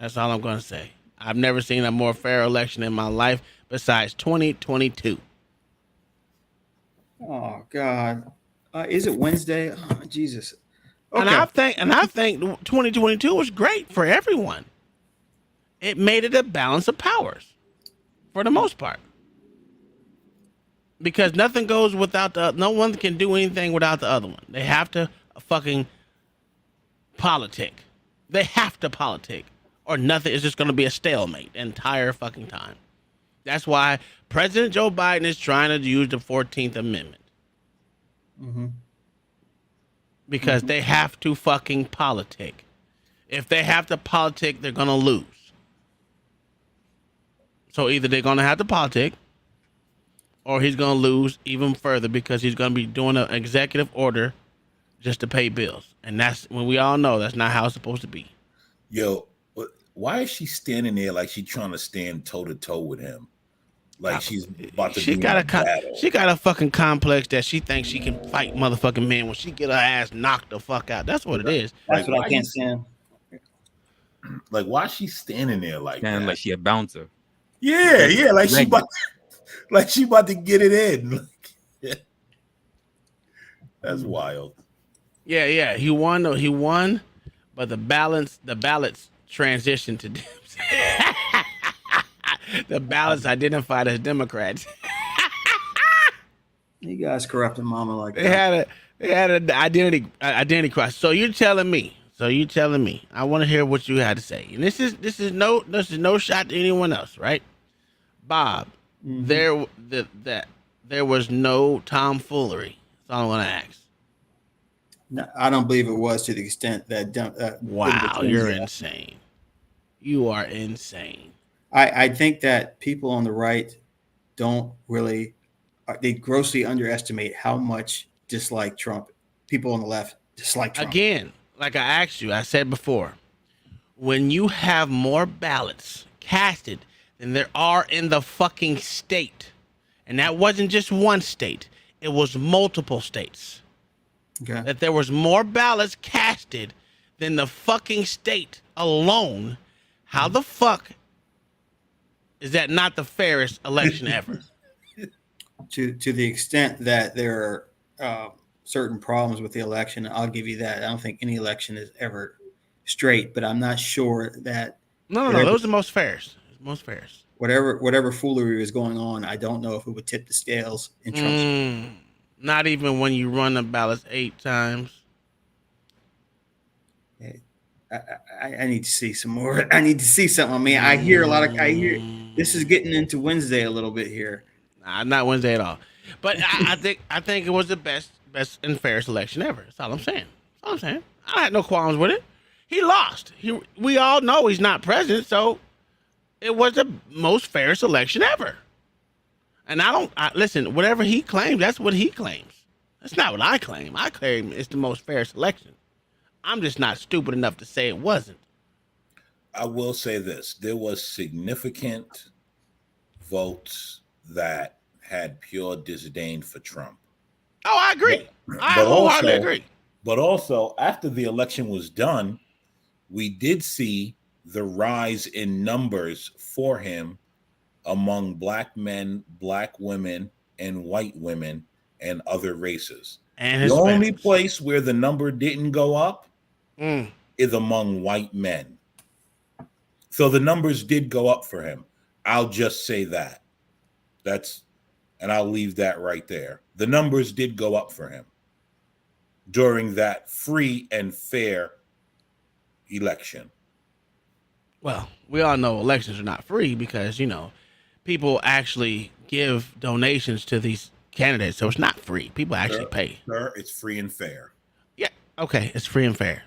F: That's all I'm going to say. I've never seen a more fair election in my life besides 2022.
U: Oh God. Is it Wednesday? Oh, Jesus. Okay.
F: And I think 2022 was great for everyone. It made it a balance of powers for the most part. Because nothing goes without no one can do anything without the other one. They have to fucking politic. They have to politic, or nothing is just going to be a stalemate the entire fucking time. That's why President Joe Biden is trying to use the 14th Amendment.
U: Mm-hmm.
F: Because they have to fucking politic. If they have to politic, they're going to lose. So either they're going to have to politic, or he's going to lose even further because he's going to be doing an executive order just to pay bills. And that's when we all know that's not how it's supposed to be.
D: Yo, why is she standing there like she's trying to stand toe to toe with him? Like she's about to
F: She got a fucking complex that she thinks she can fight motherfucking men when she get her ass knocked the fuck out. That's what it is.
U: That's what I can't stand.
D: Like, why is she standing there like that?
E: Like she a bouncer.
D: Yeah, like she about to get it in. That's wild.
F: Yeah. He won, but the ballots transitioned to the ballots identified as Democrats.
U: You guys corrupting mama like that.
F: They had an identity crisis. So you're telling me. I want to hear what you had to say. And this is no shot to anyone else, right? Bob, there was no tomfoolery. That's all I'm gonna ask.
U: No, I don't believe it was to the extent that.
F: Wow, you're insane. You are insane.
U: I think that people on the right don't really, they grossly underestimate how much dislike Trump. People on the left dislike Trump.
F: Again, like I asked you, I said before, when you have more ballots casted than there are in the fucking state, and that wasn't just one state, it was multiple states.
U: Okay.
F: That there was more ballots casted than the fucking state alone. How the fuck is that not the fairest election ever?
U: To the extent that there are certain problems with the election, I'll give you that. I don't think any election is ever straight, but I'm not sure that.
F: No, those are the most fairest. Most fairest.
U: Whatever foolery is going on, I don't know if it would tip the scales in Trump's.
F: Not even when you run the ballots 8 times.
U: I need to see some more. I need to see something. I mean, I hear this is getting into Wednesday a little bit here.
F: Nah, not Wednesday at all. But I think it was the best and fairest election ever. That's all I'm saying. I had no qualms with it. He lost. We all know he's not president, so it was the most fairest election ever. And listen, whatever he claims, that's what he claims. That's not what I claim. I claim it's the most fairest election. I'm just not stupid enough to say it wasn't.
D: I will say this. There was significant votes that had pure disdain for Trump.
F: Oh, I agree. I wholeheartedly agree.
D: But also, after the election was done, we did see the rise in numbers for him among black men, black women, and white women, and other races.
F: And
D: the only place where the number didn't go up
F: Mm.
D: is among white men. So the numbers did go up for him. I'll just say that. And I'll leave that right there. The numbers did go up for him. during that free and fair election?
F: Well, we all know elections are not free because, people actually give donations to these candidates. So it's not free. People actually pay.
D: Sir, it's free and fair.
F: Yeah. Okay. It's free and fair.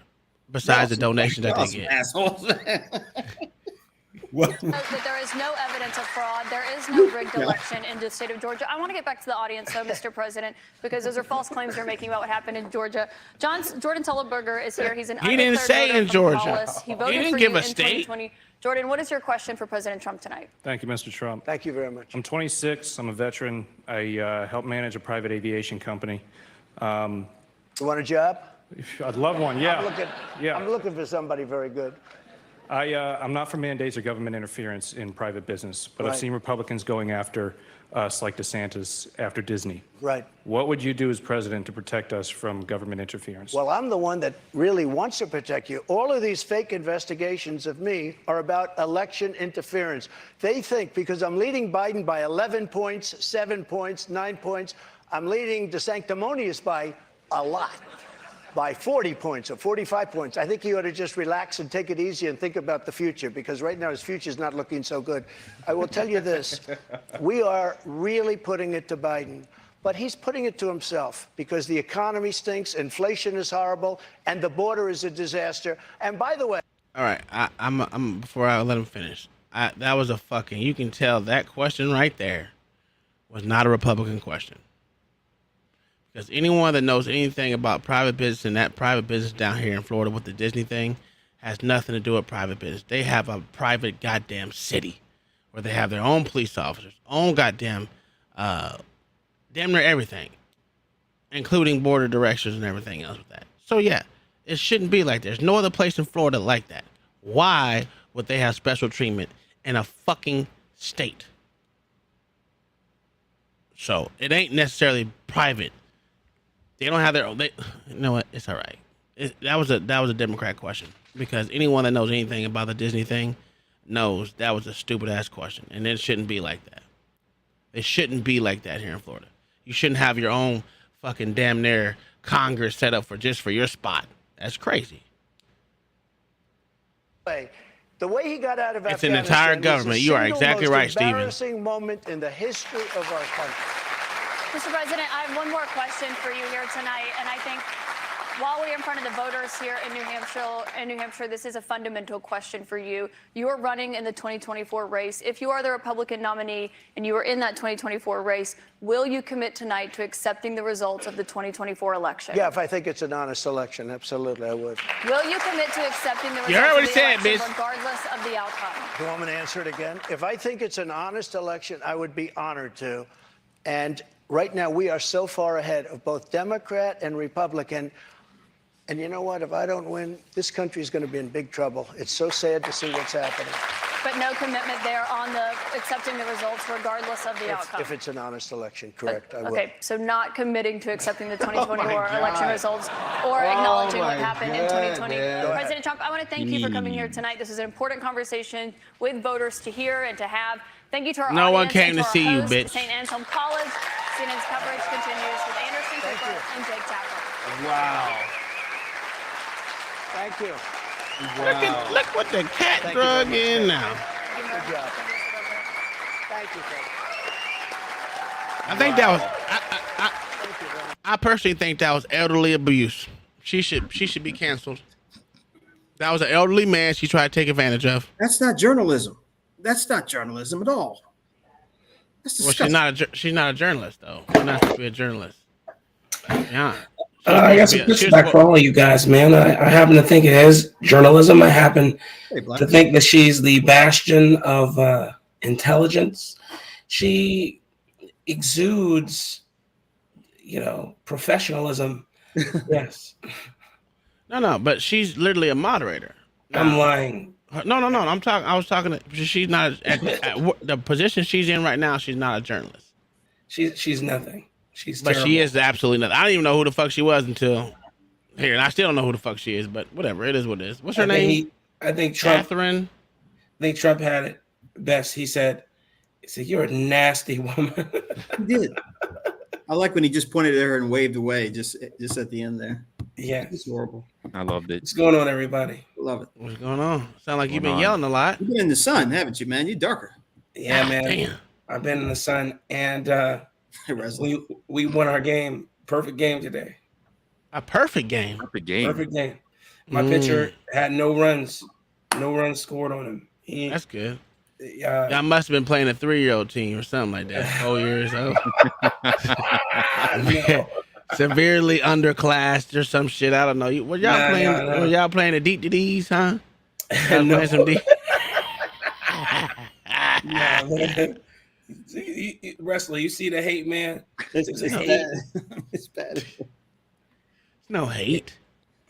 F: Besides the donation that they get.
U: Assholes.
J: That there is no evidence of fraud. There is no rigged election in the state of Georgia. I want to get back to the audience, though, Mr. President, because those are false claims they're making about what happened in Georgia. Jordan Tullenberger is here. He's an
F: He didn't say in Georgia.
J: He voted
F: He didn't
J: for
F: give
J: you
F: a
J: in
F: state.
J: 2020. Jordan, what is your question for President Trump tonight?
B: Thank you, Mr. Trump.
L: Thank you very much.
B: I'm 26. I'm a veteran. I help manage a private aviation company.
L: You want a job?
B: I'd love one, yeah.
L: I'm looking for somebody very good.
B: I'm not for mandates or government interference in private business, but I've
L: Right.
B: seen Republicans going after us like DeSantis after Disney.
L: Right.
B: What would you do as president to protect us from government interference?
L: Well, I'm the one that really wants to protect you. All of these fake investigations of me are about election interference. They think because I'm leading Biden by 11 points, 7 points, 9 points, I'm leading DeSanctimonious by a lot, by 40 points or 45 points. I think he ought to just relax and take it easy and think about the future, because right now his future is not looking so good. I will tell you this. We are really putting it to Biden. But he's putting it to himself because the economy stinks, inflation is horrible, and the border is a disaster. And by the way,
F: All right. I'm before I let him finish. That was a fucking, you can tell that question right there was not a Republican question. Because anyone that knows anything about private business and that private business down here in Florida with the Disney thing has nothing to do with private business. They have a private goddamn city where they have their own police officers, own goddamn, damn near everything, including board of directors and everything else with that. So yeah, it shouldn't be like that. There's no other place in Florida like that. Why would they have special treatment in a fucking state? So it ain't necessarily private. They don't have their own. You know what? It's all right. That was a Democrat question, because anyone that knows anything about the Disney thing knows that was a stupid ass question, and it shouldn't be like that. It shouldn't be like that here in Florida. You shouldn't have your own fucking damn near Congress set up for your spot. That's crazy.
L: the way he got out of
F: It's an
L: Afghanistan
F: entire government.
L: is the
F: You are
L: single
F: exactly
L: most
F: right, Stephen.
L: embarrassing moment in the history of our country.
J: Mr. President, I have one more question for you here tonight, and I think while we're in front of the voters here in New Hampshire, this is a fundamental question for you. You are running in the 2024 race. If you are the Republican nominee and you are in that 2024 race, will you commit tonight to accepting the results of the 2024 election?
L: Yeah, if I think it's an honest election, absolutely, I would.
J: Will you commit to accepting the
L: You heard what
J: results
L: he
J: of the
L: said,
J: election
L: bitch.
J: regardless of the outcome?
L: Do you want me to answer it again? If I think it's an honest election, I would be honored to. And right now, we are so far ahead of both Democrat and Republican. And you know what? If I don't win, this country is going to be in big trouble. It's so sad to see what's happening.
J: But no commitment there on the accepting the results regardless of the outcome.
L: If it's an honest election, correct, I will.
J: Okay, so not committing to accepting the 2024
L: God.
J: election results or acknowledging what
L: my
J: happened in 2020.
L: goodness.
J: President Trump, I want to thank you for coming here tonight. This is an important conversation with voters to hear and to have. Thank you to our
F: No
J: audience
F: one came
J: and
F: to
J: our
F: see you,
J: host,
F: bitch.
J: St. Anselm College. CNN's coverage continues with Anderson Cooper and Jake Tapper.
K: Wow.
L: Thank you.
F: Look what the cat
L: Thank you
F: drug
L: very much.
F: in now.
L: Good job. Thank you, Fred.
F: I think that was. I personally think that was elderly abuse. She should be canceled. That was an elderly man she tried to take advantage of.
U: That's not journalism. That's not journalism at all. That's
F: Well,
U: disgusting.
F: she's not a journalist though. She's not supposed to be a journalist. Yeah.
V: I got some pushback for all of you guys, man. I happen to think it is journalism. I happen to think that she's the bastion of intelligence. She exudes, professionalism. Yes.
F: No, but she's literally a moderator.
V: I'm lying.
F: No. I was talking to. She's not at the position she's in right now. She's not a journalist.
V: She's nothing.
F: But she is absolutely nothing. I don't even know who the fuck she was until here, and I still don't know who the fuck she is. But whatever, it is what it is. What's her name?
V: I think Trump.
F: Catherine.
V: I think Trump had it best. He said, "You're a nasty woman."
U: He did. I like when he just pointed at her and waved away just at the end there.
V: Yeah.
U: It's horrible.
E: I loved it.
V: What's going on, everybody?
U: Love it.
F: What's going on? Sound like you've
E: Going
F: been
E: on?
F: yelling a lot.
U: You've been in the sun, haven't you, man? You're darker.
V: Yeah, man.
F: Damn.
V: I've been in the sun, and
U: Wrestling.
V: we won our game. Perfect game today.
F: A perfect game.
E: Perfect game.
V: Perfect game. My pitcher had no runs scored on him.
F: That's good.
V: Yeah,
F: Y'all must have been playing a 3-year-old team or something like that. 4 years old. Severely underclassed or some shit. I don't know. Were y'all playing? Were y'all playing the deep D's, huh? Y'all playing some deep.
V: Nah, man. Wrestler, you see the hate, man?
U: It's bad. It's bad.
F: No hate.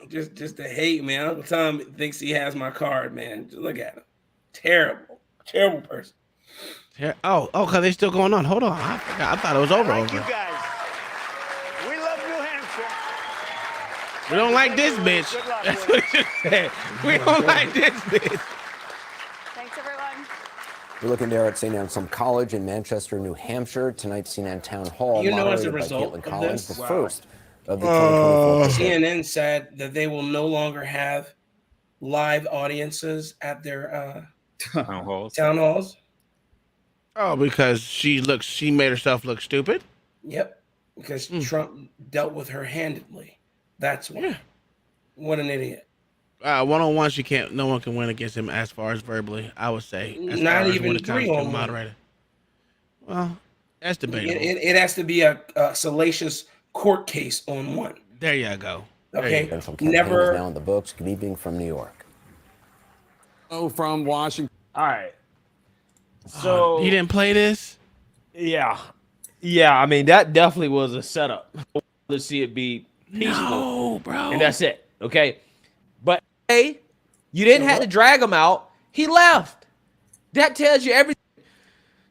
V: Just the hate, man. Uncle Tom thinks he has my card, man. Just look at him. Terrible person.
F: Oh, because they still going on. Hold on. I forgot. I thought it was over.
C: You guys. We love New Hampshire.
F: We don't like this bitch.
C: Good luck,
F: That's what he just said. We don't like this bitch.
J: Thanks, everyone.
G: We're looking there at St. Anselm College in Manchester, New Hampshire. Tonight's CNN Town Hall,
V: You know, as a
G: moderated by
V: result
G: Caitlin
V: of
G: Collins,
V: this,
G: the first of the 2024
V: CNN said that they will no longer have live audiences at their
E: Town halls.
V: town halls.
F: Oh, because she made herself look stupid?
V: Yep, because Trump dealt with her handedly. That's why.
F: Yeah.
V: What an idiot.
F: One-on-one, no one can win against him as far as verbally, I would say. As
V: Not
F: far as
V: even
F: when it comes to
V: 3-on-1.
F: moderator. Well, that's debatable.
V: It has to be a salacious court case on one.
F: There you go.
V: Okay.
G: Never. Now in the books. Good evening from New York.
C: Oh, from Washington. All right. So
F: you didn't play this?
K: Yeah. I mean, that definitely was a setup. Let's see it be peaceful.
F: No, bro.
K: And that's it. Okay. But hey, you didn't have to drag him out. He left. That tells you everything.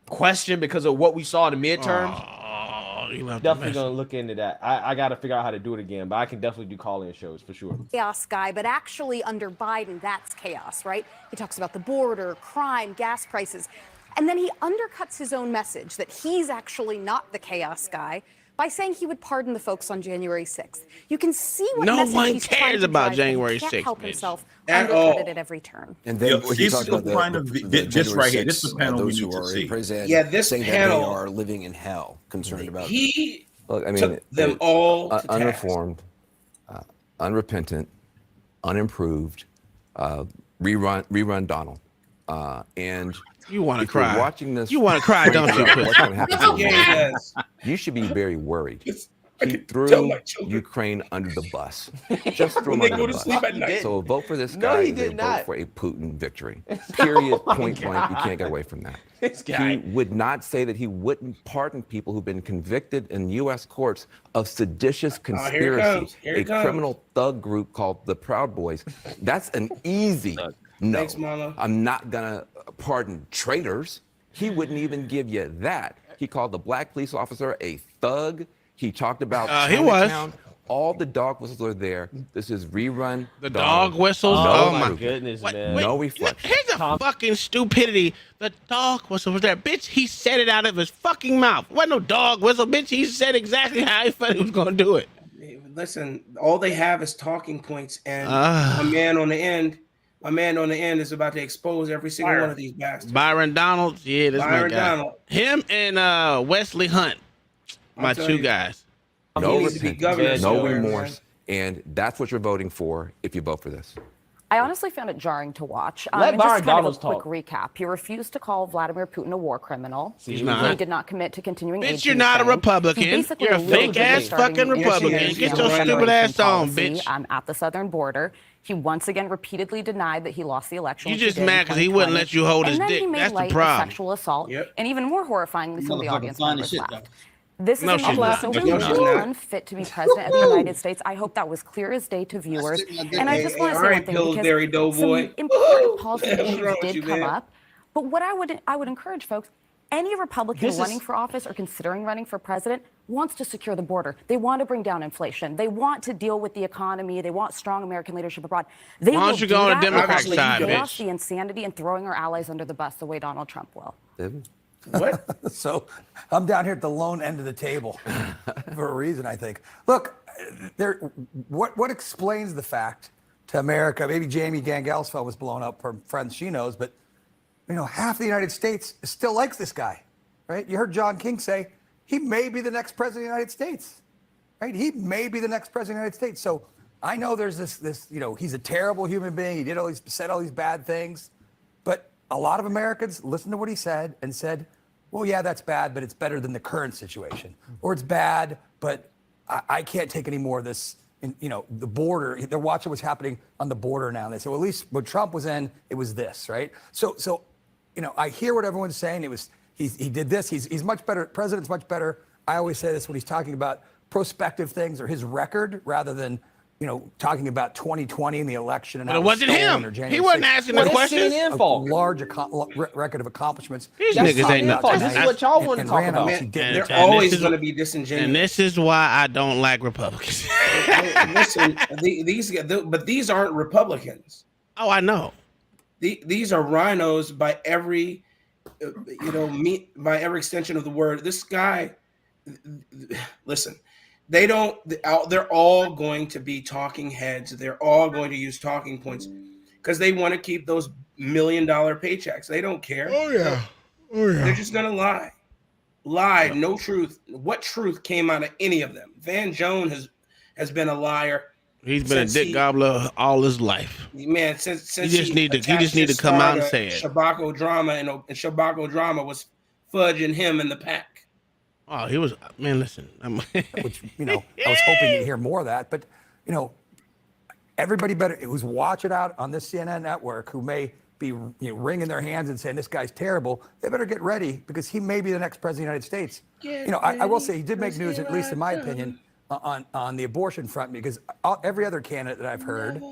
K: Question because of what we saw in the midterms. Definitely gonna look into that. I got to figure out how to do it again, but I can definitely do call-in shows for sure.
W: Chaos guy, but actually under Biden, that's chaos, right? He talks about the border, crime, gas prices, and then he undercuts his own message that he's actually not the chaos guy by saying he would pardon the folks on January 6th. You can see what
F: No
W: message
F: one
W: he's trying
F: cares
W: to
F: about
W: drive,
F: January
W: and he
F: 6th,
W: can't help
F: bitch.
W: himself
V: At
W: undercut
V: all.
W: it at every turn.
G: And then he
D: she's
G: talked
D: still
G: about
D: trying to this
G: January
D: right here. This is
G: 6th,
D: the panel we
G: those
D: need
G: who
D: to
G: are
D: see.
G: in prison,
V: Yeah, this
G: saying
V: panel-
G: that they are living in hell, concerned about
V: He
G: Look, I mean,
V: took them all to task.
G: unreformed, unrepentant, unimproved, rerun Donald, and
F: you want to
G: if you're
F: cry.
G: Watching this,
F: You want to cry, don't you, Chris?
G: What's going to happen to
V: Yeah, he
G: Ukraine?
V: does.
G: You should be very worried.
V: I
G: He
V: can tell
G: threw
V: my children.
G: Ukraine under the bus. Just threw
V: When
G: him
V: they
G: under
V: go
G: the
V: to
G: bus.
V: sleep at night.
G: So vote for this
K: No,
G: guy.
K: he
G: and
K: did
G: then
K: not.
G: Vote for a Putin victory. Period. Point blank. You can't get away from that.
K: This guy.
G: He would not say that he wouldn't pardon people who've been convicted in U.S. courts of seditious
V: Here it
G: conspiracy,
V: comes. Here
G: a
V: it comes.
G: criminal thug group called the Proud Boys. That's an easy no.
V: Thanks, Marlo.
G: I'm not gonna pardon traitors. He wouldn't even give you that. He called the black police officer a thug. He talked about
F: He was.
G: Chinatown. All the dog whistles are there. This is rerun.
F: The dog whistles?
G: No
F: Oh, my
G: improvement.
K: goodness,
F: Wait,
K: man.
F: wait.
G: No reflection.
F: Here's a fucking stupidity. The dog whistle was there. Bitch, he said it out of his fucking mouth. Wasn't no dog whistle, bitch. He said exactly how he felt he was going to do it.
V: Listen, all they have is talking points, and
F: Ah.
V: my man on the end is about to expose every single one of these bastards.
F: Byron Donald, yeah, that's my
V: Byron
F: guy.
V: Donald.
F: Him and Wesley Hunt, my
V: tell
F: two
V: you.
F: guys.
G: No
V: He needs to be
G: repentance,
V: governor
G: no
V: somewhere,
G: remorse, and that's what you're voting for if you vote for this.
X: I honestly found it jarring to watch.
K: Let
X: And
K: Byron
X: just kind
K: Donalds
X: of a quick
K: talk.
X: recap. He refused to call Vladimir Putin a war criminal.
F: He's
X: He
F: not.
X: did not commit to continuing aid
F: Bitch,
X: to
F: you're not a
X: Ukraine.
F: Republican.
X: He basically
F: You're a
X: alluded
F: fake
X: to
F: ass
X: starting
F: fucking
X: the
F: Republican.
V: Yes, he is.
F: Get your
V: He's a
F: stupid ass on,
X: policy,
F: bitch.
X: At the southern border. He once again repeatedly denied that he lost the election.
F: You
X: which he
F: just
X: did in
F: mad 'cause he wouldn't
X: 2020.
F: let you hold his
X: and then
F: dick.
X: He made
F: That's the
X: light of
F: problem.
X: sexual assault,
V: Yep.
X: and even more horrifyingly, some of the
U: Motherfucker
X: audience
U: fine
X: members
U: as shit,
X: left.
U: though.
X: This
F: No,
X: is
F: she's
X: an
F: not.
X: so
V: No,
X: he
V: she's
X: was
V: not.
X: unfit to be president of the United States. I hope that was clear as day to viewers. And I just want to
V: all
X: say
V: right,
X: one thing
V: Pillsbury
X: because
V: Doughboy.
X: some important
V: Woo!
X: policy
V: What's
X: issues
V: wrong with
X: did
V: you,
X: come
V: man?
X: up. But what I would encourage folks, any Republican
K: This is-
X: running for office or considering running for president wants to secure the border. They want to bring down inflation. They want to deal with the economy. They want strong American leadership abroad. They
F: Why don't
X: will
F: you
X: do
F: go on the
X: that
F: Democrat
X: without
F: side,
X: the chaos,
F: bitch?
X: the insanity, and throwing our allies under the bus the way Donald Trump will.
G: David?
V: What?
C: So I'm down here at the lone end of the table for a reason, I think. Look,
H: what explains the fact to America? Maybe Jamie Gangelsfeld was blown up from friends she knows, but half the United States still likes this guy, right? You heard John King say he may be the next president of the United States, right? He may be the next president of the United States. So I know there's this, he's a terrible human being. He said all these bad things, but a lot of Americans listened to what he said and said, well, yeah, that's bad, but it's better than the current situation. Or it's bad, but I can't take any more of this. The border, they're watching what's happening on the border now. And they say, well, at least when Trump was in, it was this, right? So I hear what everyone's saying. He did this. He's much better. President's much better. I always say this when he's talking about prospective things or his record rather than talking about 2020 and the election. And
F: but it wasn't him. He wasn't asking the questions.
H: A large record of accomplishments.
F: These niggas ain't nothing.
K: This is what y'all want to talk about.
V: They're always going to be disingenuous.
F: And this is why I don't like Republicans.
V: Listen, these aren't Republicans.
F: Oh, I know.
V: These are rhinos by every, by every extension of the word. This guy, listen. They're all going to be talking heads. They're all going to use talking points because they want to keep those $1 million paychecks. They don't care.
F: Oh yeah.
V: They're just going to lie. No truth. What truth came out of any of them? Van Jones has been a liar.
F: He's been a dick gobbler all his life.
V: Man, since
F: he just need to come out and say it.
V: Shabako drama and Shabako drama was fudging him in the pack.
F: Oh, he was, man, listen.
H: Which, I was hoping you'd hear more of that. But, everybody who's watching out on this CNN network who may be wringing their hands and saying this guy's terrible, they better get ready because he may be the next president of the United States. I will say he did make news, at least in my opinion, on the abortion front because every other candidate that I've heard,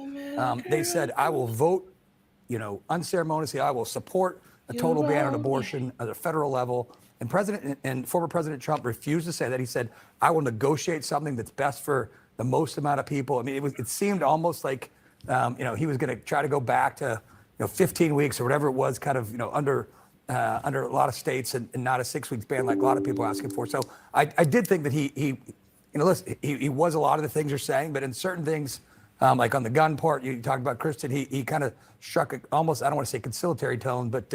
H: they said, I will vote, unceremoniously, I will support a total ban on abortion at a federal level. And former President Trump refused to say that. He said, I will negotiate something that's best for the most amount of people. I mean, it seemed almost like, he was going to try to go back to, 15 weeks or whatever it was, kind of, under a lot of states and not a 6 weeks ban like a lot of people are asking for. So I did think that he was a lot of the things you're saying, but in certain things, like on the gun part, you talked about Kristen, he kind of struck almost, I don't want to say conciliatory tone, but,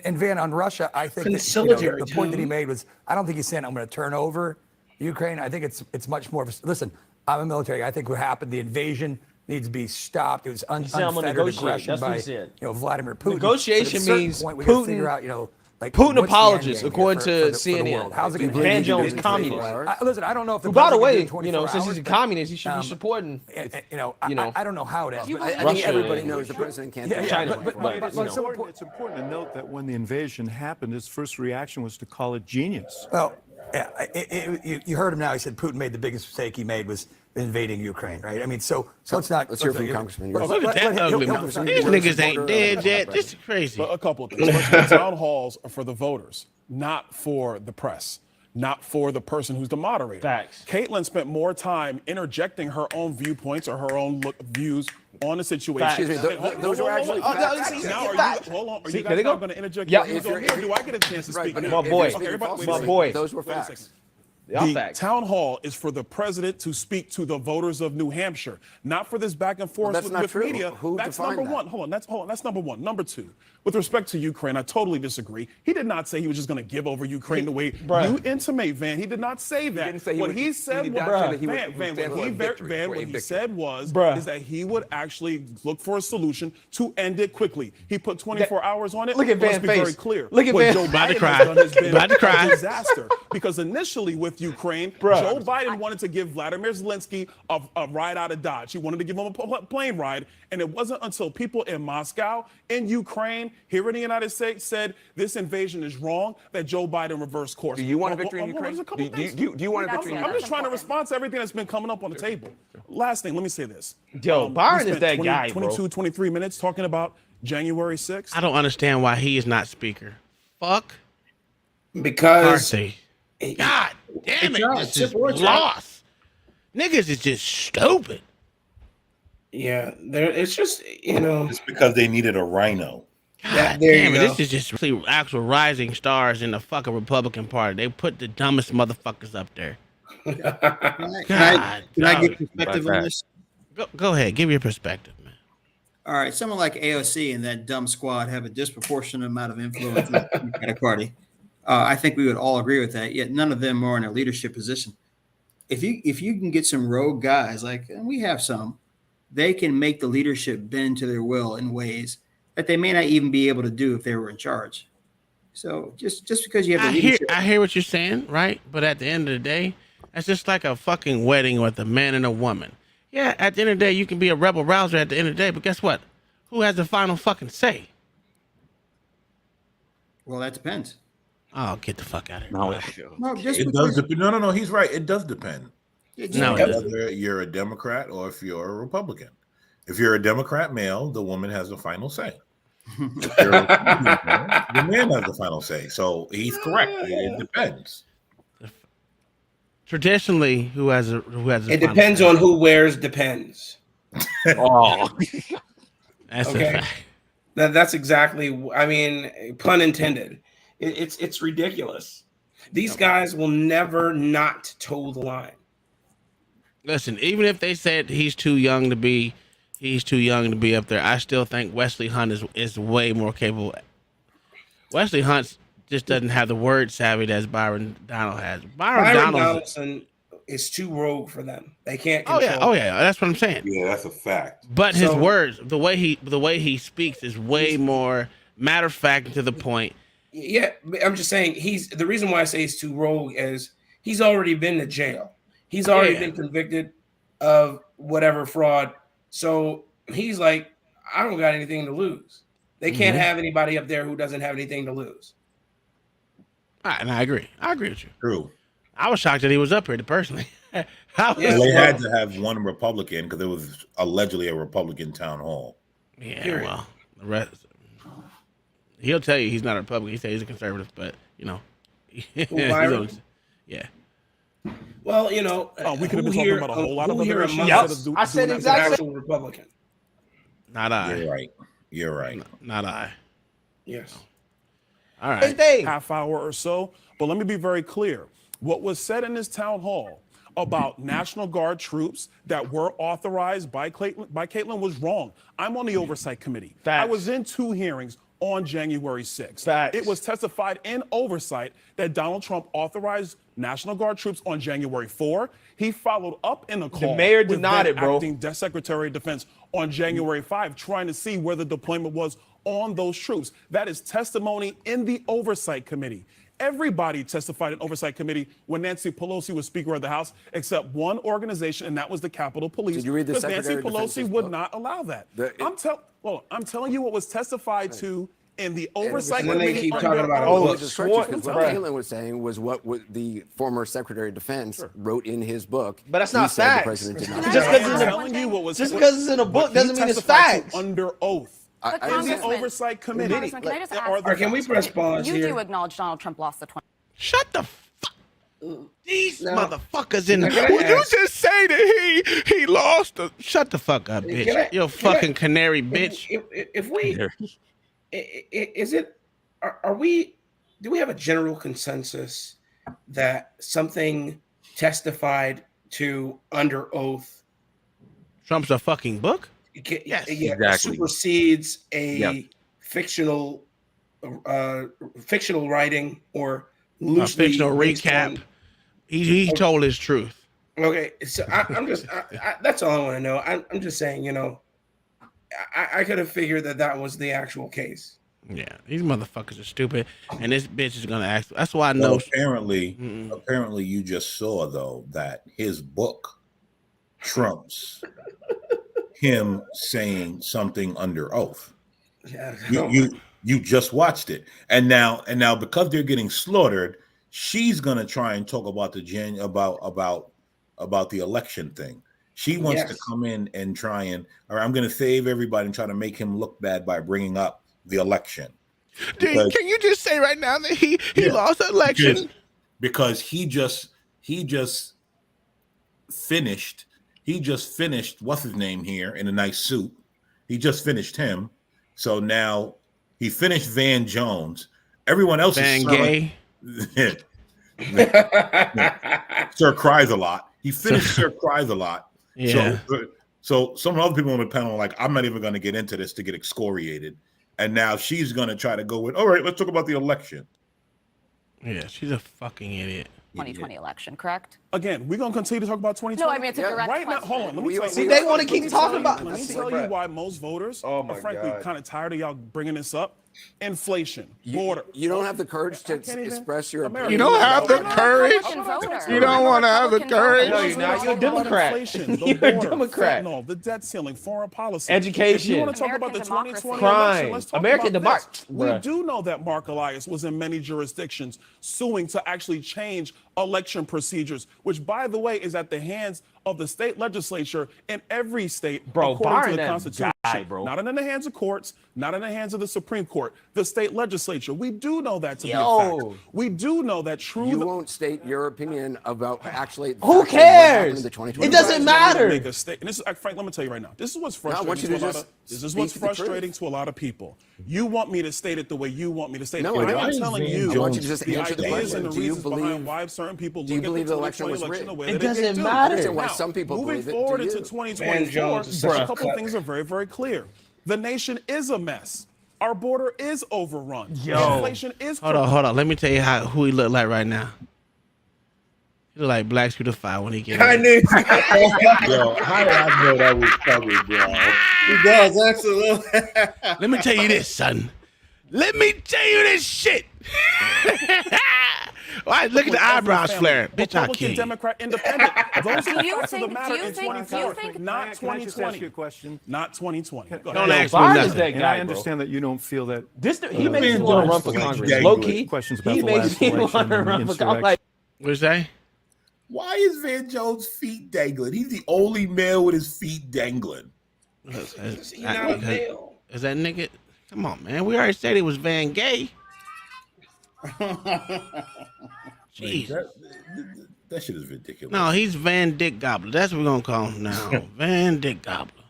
H: and Van, on Russia, I think that, the point that he made was, I don't think he's saying I'm going to turn over Ukraine. I think it's much more of a, listen, I'm a military guy. I think what happened, the invasion needs to be stopped. It was unfettered aggression by Vladimir Putin.
K: Negotiation means
H: point, we got to figure out,
K: Putin apologist, according to CNN.
H: How's it going to
K: be? Van Jones is communist.
H: Listen, I don't know if
K: by the way, since he's a communist, he should be supporting.
H: I don't know how it is.
I: I think everybody knows the president can't.
M: It's important to note that when the invasion happened, his first reaction was to call it genius.
H: Well, you heard him now. He said Putin made the biggest mistake he made was invading Ukraine, right? I mean, so it's not.
I: Let's hear from Congressman.
F: Look at that ugly mouth. These niggas ain't dead yet. This is crazy.
C: But a couple of things. First, the town halls are for the voters, not for the press, not for the person who's the moderator.
K: Facts.
C: Caitlyn spent more time interjecting her own viewpoints or her own views on the situation.
I: Excuse me, those are actually facts.
C: Now, are you guys not going to interject your views on here? Do I get a chance to speak?
K: My boy.
I: Those were facts.
C: The town hall is for the president to speak to the voters of New Hampshire, not for this back and forth with media. That's number one. Hold on. That's number one. Number two, with respect to Ukraine, I totally disagree. He did not say he was just going to give over Ukraine the way you intimate, Van. He did not say that. He didn't say what he said was that he would actually look for a solution to end it quickly. He put 24 hours on it.
K: Look at Van's face.
C: Very clear.
K: Look at Van.
C: About to cry. A disaster because initially with Ukraine, Joe Biden wanted to give Vladimir Zelensky a ride out of Dodge. He wanted to give him a plane ride, and it wasn't until people in Moscow, in Ukraine, here in the United States said this invasion is wrong that Joe Biden reversed course.
I: Do you want a victory in Ukraine? Do you want a victory in Ukraine?
C: I'm just trying to respond to everything that's been coming up on the table. Last thing, let me say this.
K: Joe Biden is that guy,
C: 23 minutes talking about January 6th.
F: I don't understand why he is not speaker. Fuck.
V: Because
F: God damn it, this is lost. Niggas is just stupid.
V: Yeah, it's just,
D: It's because they needed a rhino.
F: God damn it, this is just really actual rising stars in the fucking Republican Party. They put the dumbest motherfuckers up there.
U: Can I get perspective on this?
F: Go ahead. Give your perspective, man.
U: All right, someone like AOC and that dumb squad have a disproportionate amount of influence in the Democratic Party. I think we would all agree with that. Yet none of them are in a leadership position. If you can get some rogue guys, like, and we have some, they can make the leadership bend to their will in ways that they may not even be able to do if they were in charge. So just because you have the leadership,
F: I hear what you're saying, right? But at the end of the day, that's just like a fucking wedding with a man and a woman. Yeah, at the end of the day, you can be a rebel rouser at the end of the day, but guess what? Who has the final fucking say?
U: well, that depends.
F: Oh, get the fuck out of here.
U: No, just
D: It does depend. No. He's right. It does depend.
F: No, it doesn't.
D: Whether you're a Democrat or if you're a Republican. If you're a Democrat male, the woman has the final say. If you're a Republican male, the man has the final say. So he's correct. It depends.
F: Traditionally, who has the
V: It depends on who wears depends.
E: Oh,
F: that's
V: okay.
F: a fact.
V: That's exactly. I mean, pun intended. It's ridiculous. These guys will never not toe the line.
F: Listen, even if they said he's too young to be up there, I still think Wesley Hunt is way more capable. Wesley Hunt just doesn't have the word savvy that Byron Donald has. Byron
V: Donaldson is too rogue for them. They can't control.
F: Oh yeah, that's what I'm saying.
D: Yeah, that's a fact.
F: But his words, the way he speaks is way more matter of fact and to the point.
V: Yeah, I'm just saying the reason why I say he's too rogue is he's already been to jail. He's already been convicted of whatever fraud. So he's like, I don't got anything to lose. They can't have anybody up there who doesn't have anything to lose.
F: And I agree. I agree with you.
D: True.
F: I was shocked that he was up here personally.
D: They had to have one Republican because it was allegedly a Republican town hall.
F: Yeah, well, the rest. He'll tell you he's not a Republican. He says he's a conservative, but yeah.
V: Well,
C: we could have been talking about a whole lot of other issues.
K: I said exactly.
V: Actual Republican.
F: Not I.
D: You're right.
F: Not I.
V: Yes.
F: All right.
C: Half hour or so. But let me be very clear. What was said in this town hall about National Guard troops that were authorized by Caitlin was wrong. I'm on the Oversight Committee. I was in 2 hearings on January 6th. It was testified in oversight that Donald Trump authorized National Guard troops on January 4. He followed up in a call.
K: The mayor
C: with
K: denied
C: then
K: it, bro.
C: Acting Secretary of Defense on January 5, trying to see where the deployment was on those troops. That is testimony in the Oversight Committee. Everybody testified in Oversight Committee when Nancy Pelosi was Speaker of the House, except one organization, and that was the Capitol Police.
I: Did you read the
C: because
I: Secretary
C: Nancy
I: of Defense's
C: Pelosi would
I: book?
C: not allow that. I'm telling you what was testified to in the Oversight
V: And then they
C: Committee.
V: keep talking about
I: what Caitlin was saying was what the former Secretary of Defense wrote in his book.
K: But that's
I: He
K: not
I: said the
K: facts.
I: president did not.
K: Just because it's in a book doesn't mean it's facts.
C: Under oath.
X: But
C: In the
X: Congressman-
C: Oversight Committee.
X: Congressman, can I just ask?
C: Are the
V: Can we press pause
X: You
V: here?
X: do acknowledge Donald Trump lost the 20.
F: Shut the fuck. These motherfuckers in.
V: Would
F: Would you just say that he lost? Shut the fuck up, bitch.
V: Can I-
F: You're a fucking canary, bitch.
V: If we, is it? Are we? Do we have a general consensus that something testified to under oath?
F: Trump's a fucking book.
V: Yes,
E: exactly.
V: Supersedes a fictional writing or loosely
F: fictional
V: based
F: recap.
V: on-
F: He told his truth.
V: Okay, so I'm just that's all I want to know. I'm just saying, I could have figured that was the actual case.
F: Yeah, these motherfuckers are stupid, and this bitch is gonna ask. That's why I know.
D: Apparently, you just saw though that his book trumps him saying something under oath.
V: Yeah,
D: you just watched it, and now because they're getting slaughtered, she's gonna try and talk about about the election thing. She wants to come in and try and, all right, I'm gonna save everybody and try to make him look bad by bringing up the election.
F: Can you just say right now that he lost the election?
D: Because he just finished what's his name here in a nice suit. He just finished him. So now he finished Van Jones. Everyone else
F: Van
D: is
F: Gay.
D: Sir cries a lot. He finished Sir cries a lot.
F: Yeah.
D: So some other people on the panel are like, I'm not even going to get into this to get excoriated. And now she's going to try to go with, all right, let's talk about the election.
F: Yeah, she's a fucking idiot.
X: 2020 election, correct?
C: Again, we're going to continue to talk about 2020.
X: No, I mean, it's a direct
C: right now.
X: question.
C: Hold on. Let me tell you.
K: See, they want to keep talking about.
C: Let me tell you why most voters are frankly kind of tired of y'all bringing this up. Inflation, border.
I: You don't have the courage to express your opinion.
F: You don't have the courage. You don't want to have the courage.
K: No, you're not. You're a Democrat.
C: Inflation, the
K: You're a
C: border,
K: Democrat.
C: fentanyl, the debt ceiling, foreign policy.
K: Education.
C: If you want to talk about the 2020
K: crime.
C: election, let's talk
K: American
C: about
K: democracy.
C: this. We do know that Mark Elias was in many jurisdictions suing to actually change election procedures, which, by the way, is at the hands of the state legislature in every state, according to the Constitution. Not in the hands of courts, not in the hands of the Supreme Court, the state legislature. We do know that to be a fact. We do know that true.
I: You won't state your opinion about actually.
K: Who cares? It doesn't matter.
C: Make a state. And this is, Frank, let me tell you right now. This is what's frustrating. This is what's frustrating to a lot of people. You want me to state it the way you want me to state it.
I: No,
C: I am telling you.
I: I want you to just
C: the
I: answer the
C: ideas and
I: question.
C: the
I: Do you
C: reasons behind
I: believe?
C: why certain people
I: Do you
C: look
I: believe
C: at
I: the
C: the
I: election
C: 2020
I: was
C: election
I: rigged?
C: the way
K: It
C: that they
K: doesn't
C: do.
K: matter.
I: I understand why
C: Now,
I: some people
C: moving
I: believe it.
C: forward
I: Do
C: into
I: you?
C: 2024, a couple of things are very, very clear. The nation is a mess. Our border is overrun. Inflation is.
F: Hold on. Let me tell you who he look like right now. He look like Black Scooter 5 when he gets.
D: I knew. Yo, how did I know that was coming, bro?
U: He does, absolutely.
F: Let me tell you this, son. Let me tell you this shit. Why? Look at the eyebrows flaring. Bitch, I
C: Republican,
F: can't.
C: Democrat, Independent. Those are the
X: Do you
C: facts of the
X: think-
C: matter
X: do you
C: in
X: think-
C: 2020, not
M: Can I just ask
C: 2020.
M: you a question?
C: Not 2020. Go
F: Don't
C: ahead.
F: ask me
K: Biden is
F: nothing.
K: that
M: And
K: guy,
M: I understand that you don't feel that
K: He makes me want to run for Congress. Low key,
M: questions about
K: he
M: the
K: makes
M: last
K: me
M: election
K: want to
M: and the
K: run for Congress.
M: insurrection.
K: Like,
F: What's that?
D: Why is Van Jones' feet dangling? He's the only male with his feet dangling.
F: Is that nigga? Come on, man. We already said it was Van Gay. Jeez.
D: That shit is ridiculous.
F: No, he's Van Dick Gobbler. That's what we're gonna call him now. Van Dick Gobbler.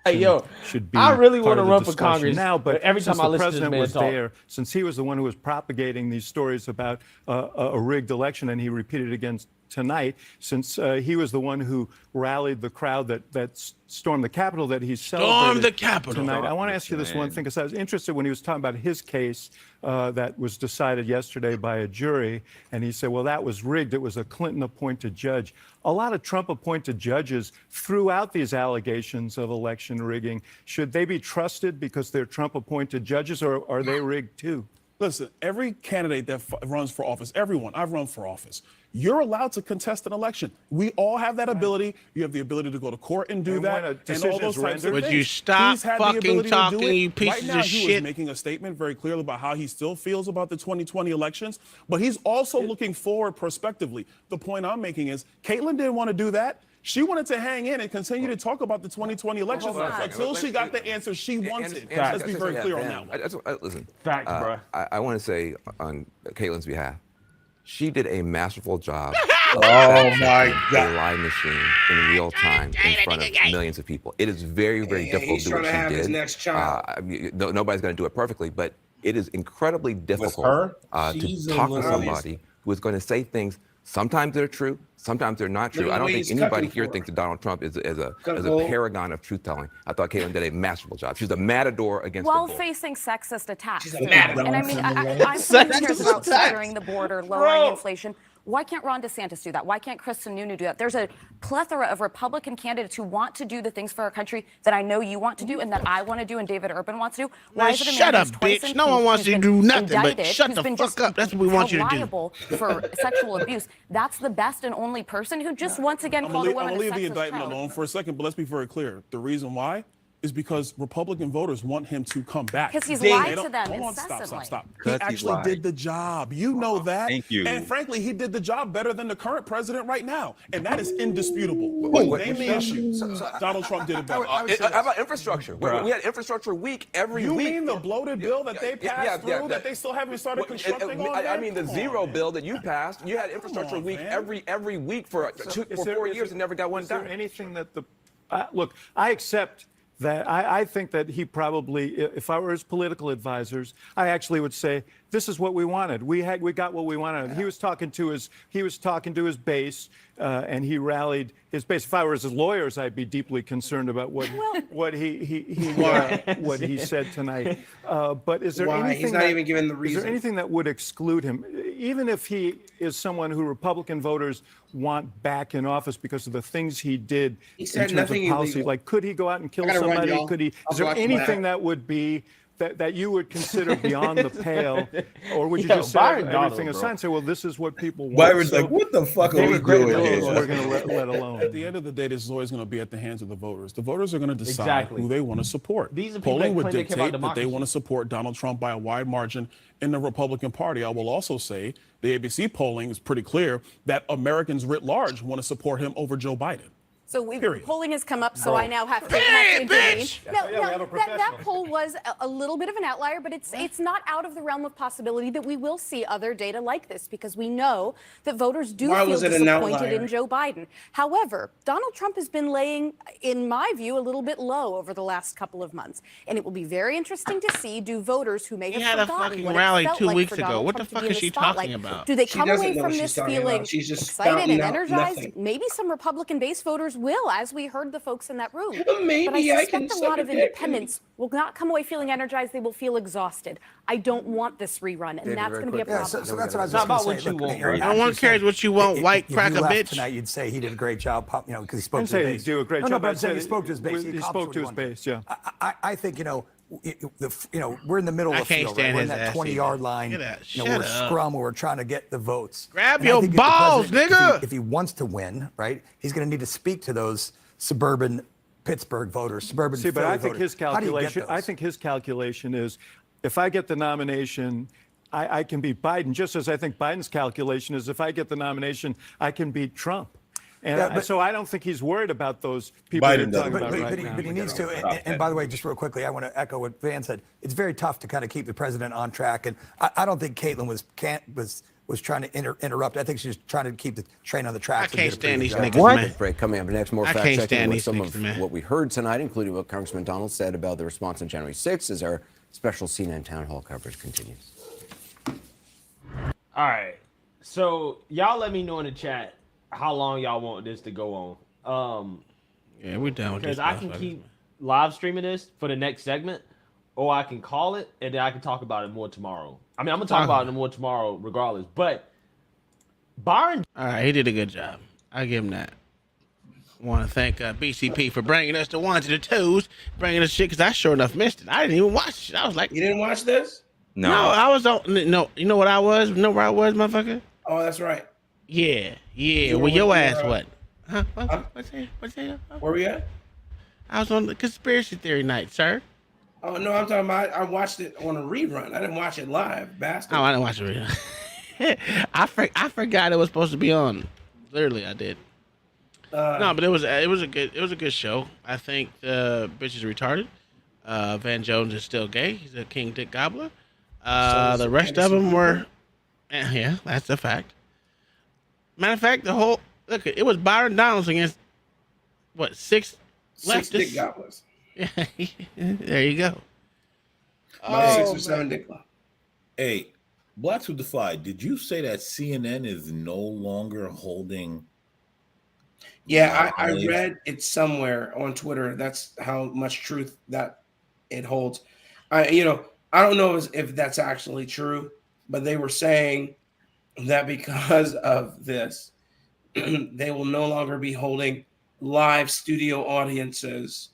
K: hey, yo,
M: should be
K: I really
M: part
K: want to
M: of the
K: run for
M: discussion
K: Congress
M: now. But
K: every
M: since
K: time I
M: the
K: listen to this
M: president
K: man
M: was
K: talk.
M: there, since he was the one who was propagating these stories about a rigged election, and he repeated again tonight, since he was the one who rallied the crowd that stormed the Capitol, that he celebrated
F: the Capitol
M: tonight. I want to ask you this one thing, because I was interested when he was talking about his case that was decided yesterday by a jury, and he said, well, that was rigged. It was a Clinton-appointed judge. A lot of Trump-appointed judges threw out these allegations of election rigging. Should they be trusted because they're Trump-appointed judges, or are they rigged too?
C: Listen, every candidate that runs for office, everyone, I've run for office, you're allowed to contest an election. We all have that ability. You have the ability to go to court and do
M: And
C: that,
M: when a
C: and
M: decision
C: all those
M: is
C: types of
F: rendered- Would
C: things.
F: you stop
C: He's had the
F: fucking
C: ability to do
F: talking,
C: it.
F: you pieces
C: right now,
F: of
C: he
F: shit?
C: was making a statement very clearly about how he still feels about the 2020 elections, but he's also looking forward prospectively. The point I'm making is Caitlyn didn't want to do that. She wanted to hang in and continue to talk about the 2020 elections until she got the answer she wanted. Let's be very clear on that one.
G: Listen,
K: Facts, bro.
G: I want to say on Caitlin's behalf, she did a masterful job.
D: Oh my
G: A
D: God.
G: lie machine in real time in front of millions of people. It is very, very difficult to do what she did. I mean, nobody's going to do it perfectly, but it is incredibly difficult
D: her?
G: to
D: She's
G: talk to
D: in
G: somebody who is going to say things. Sometimes they're true, sometimes they're not true. I don't think anybody here thinks that Donald Trump is a paragon of truth telling. I thought Caitlyn did a masterful job. She's a matador against the
X: While
G: bull.
X: facing sexist attacks.
G: She's a matador.
X: And I mean, I'm someone who cares about securing the border, lowering inflation. Why can't Ron DeSantis do that? Why can't Chris Sununu do that? There's a plethora of Republican candidates who want to do the things for our country that I know you want to do and that I want to do and David Urban wants to do. Why is it a man
F: Shut up,
X: who's twice
F: bitch. No one
X: impeached,
F: wants
X: who's
F: you to
X: been
F: do nothing but
X: indicted,
F: shut
X: who's
F: the
X: been
F: fuck
X: just
F: up. That's what we want you to do.
X: liable for sexual abuse? That's the best and only person who just once again called a
C: I'm
X: woman
C: gonna
X: a
C: leave the
X: sexist
C: indictment
X: child.
C: alone for a second, but let's be very clear. The reason why is because Republican voters want him to come back.
X: Because he's
C: They
X: lied
C: don't-
X: to them
C: Hold on,
X: incessantly.
C: stop. He
E: Because he's
C: actually
E: lied.
C: did the job. You know that.
E: Thank you.
C: And frankly, he did the job better than the current president right now, and that is indisputable. Name the issue. Donald Trump did it better.
G: How about infrastructure? We had infrastructure week every
C: You
G: week.
C: mean the bloated bill that they passed through that they still haven't started constructing on?
G: I mean the zero bill that you passed. You had infrastructure week every week for 4 years and never got one
M: Is there
G: done.
M: anything that look? I accept that I think that he probably, if I were his political advisors, I actually would say, this is what we wanted. We got what we wanted. He was talking to his base, and he rallied his base. If I were his lawyers, I'd be deeply concerned about what he said tonight. But is there anything
V: He's not even giving the reason.
M: Is there anything that would exclude him, even if he is someone who Republican voters want back in office because of the things he did in terms of policy? Like, could he go out and kill somebody? Is there anything that would be that you would consider beyond the pale, or would you just say everything aside and say, well, this is what people want?
D: Byron's like, what the fuck are we doing here?
M: We're going to let alone.
C: At the end of the day, this is always going to be at the hands of the voters. The voters are going to decide who they want to support.
K: These are people
C: Polling
K: that
C: would
K: claim they care about
C: dictate that they want to support Donald Trump by a wide margin in the Republican Party. I will also say the ABC polling is pretty clear that Americans writ large want to support him over Joe Biden.
W: So polling has come up, so I now have to intervene. That poll was a little bit of an outlier, but it's not out of the realm of possibility that we will see other data like this, because we know that voters do feel disappointed in Joe Biden. However, Donald Trump has been laying, in my view, a little bit low over the last couple of months, and it will be very interesting to see, do voters who may have forgotten what it felt
F: 2
W: like
F: weeks
W: for
F: ago.
W: Donald
F: What
W: Trump
F: the fuck
W: to be
F: is
W: in
F: she
W: the spotlight?
F: talking about?
W: Do they
V: She
W: come
V: doesn't
W: away
V: know
W: from
V: what
W: this
V: she's talking
W: feeling
V: about. She's just
W: excited and
V: spouting out
W: energized?
V: nothing.
W: Maybe some Republican base voters will, as we heard the folks in that room.
V: Maybe
W: but I
V: I can
W: suspect a
V: suck
W: lot
V: a
W: of
V: dick.
W: independents will not come away feeling energized. They will feel exhausted. I don't want this rerun, and that's going to be a problem.
H: So that's what I was
K: Not
H: just
K: about
H: going to say.
K: what you
H: Look,
K: want.
F: No one cares what you want, white
H: if
F: cracker
H: you left
F: bitch.
H: tonight, you'd say he did a great job, because he spoke
M: I'd
H: to
M: say
H: his
M: he
H: base.
M: do a great
H: No,
M: job.
H: but I'm
M: I'd
H: saying
M: say
H: he spoke to his base.
M: He spoke to his base, yeah.
H: I think, we're in the middle
F: I
H: of the
F: can't
H: field,
F: stand
H: right? We're in
F: his
H: that
F: ass
H: 20-yard
F: either.
H: line.
F: Get out.
H: We're
F: Shut up.
H: scrum where we're trying to get the votes.
F: Grab
H: And I
F: your
H: think if the
F: balls,
H: president-
F: nigga.
H: If he wants to win, right, he's going to need to speak to those suburban Pittsburgh voters, suburban
M: See, but
H: Philly
M: I think
H: voters.
M: his
H: How do you get
M: calculation.
H: those?
M: I think his calculation is, if I get the nomination, I can beat Biden. Just as I think Biden's calculation is, if I get the nomination, I can beat Trump. And so I don't think he's worried about those people
D: Biden
M: you're
D: doesn't.
M: talking about right now.
H: But he needs to. And by the way, just real quickly, I want to echo what Van said. It's very tough to kind of keep the president on track. And I don't think Caitlin was trying to interrupt. I think she's trying to keep the train on the tracks.
F: I can't stand these niggas,
I: What?
F: man.
I: Break coming up next. More
F: I
I: fact
F: can't
I: checking
F: stand
I: with
F: these
I: some
F: niggas,
I: of
F: man.
I: what we heard tonight, including what Congressman Donald said about the response on January 6th, as our special CNN town hall coverage continues.
K: All right. So y'all let me know in the chat how long y'all want this to go on.
F: Yeah, we're done with this.
K: Because I can keep live streaming this for the next segment, or I can call it and then I can talk about it more tomorrow. I mean, I'm gonna talk about it more tomorrow regardless. But Byron,
F: all right, he did a good job. I give him that. Want to thank BCP for bringing us the ones and the twos, bringing us shit, because I sure enough missed it. I didn't even watch it. I was like,
V: You didn't watch this?
F: no, I was on. No, you know what I was? You know where I was, motherfucker?
V: Oh, that's right.
F: Yeah.
V: You
F: Well,
V: were
F: your
V: with
F: ass
V: your,
F: what? Huh? What's that?
V: Where we at?
F: I was on the conspiracy theory night, sir.
V: Oh no, I'm talking about. I watched it on a rerun. I didn't watch it live, bastard.
F: Oh, I didn't watch it. I forgot it was supposed to be on. Literally, I did. No, but it was a good show. I think the bitch is retarded. Van Jones is still gay. He's a king dick gobbler. The rest of them were, yeah, that's a fact. Matter of fact, it was Byron Donalds against what, six
V: Six dick
F: leftists?
V: gobblers.
F: Yeah, there you go.
V: No, 6 or 7 dick gobblers.
D: Hey, Blacks Who Defy, did you say that CNN is no longer holding?
V: Yeah, I read it somewhere on Twitter. That's how much truth that it holds. I don't know if that's actually true, but they were saying that because of this, they will no longer be holding live studio audiences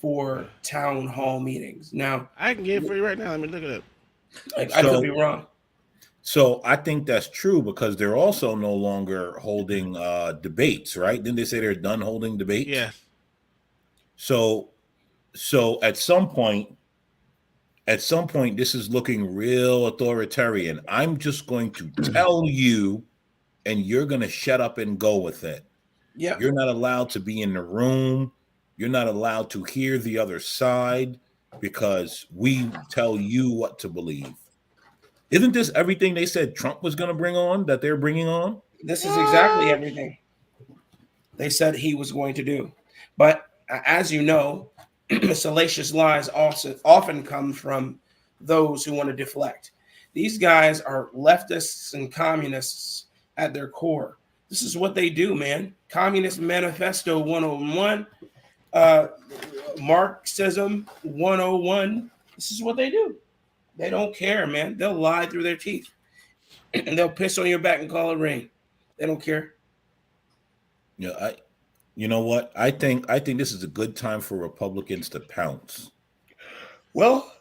V: for town hall meetings. Now,
F: I can get it for you right now. Let me look it up.
V: I could be wrong.
D: So I think that's true because they're also no longer holding debates, right? Didn't they say they're done holding debates?
F: Yes.
D: So at some point, this is looking real authoritarian. I'm just going to tell you, and you're going to shut up and go with it.
V: Yeah.
D: You're not allowed to be in the room. You're not allowed to hear the other side because we tell you what to believe. Isn't this everything they said Trump was going to bring on that they're bringing on?
V: This is exactly everything they said he was going to do. But as you know, salacious lies also often come from those who want to deflect. These guys are leftists and communists at their core. This is what they do, man. Communist Manifesto 101, Marxism 101. This is what they do. They don't care, man. They'll lie through their teeth. And they'll piss on your back and call it rain. They don't care.
D: Yeah, you know what? I think this is a good time for Republicans to pounce.
V: Well,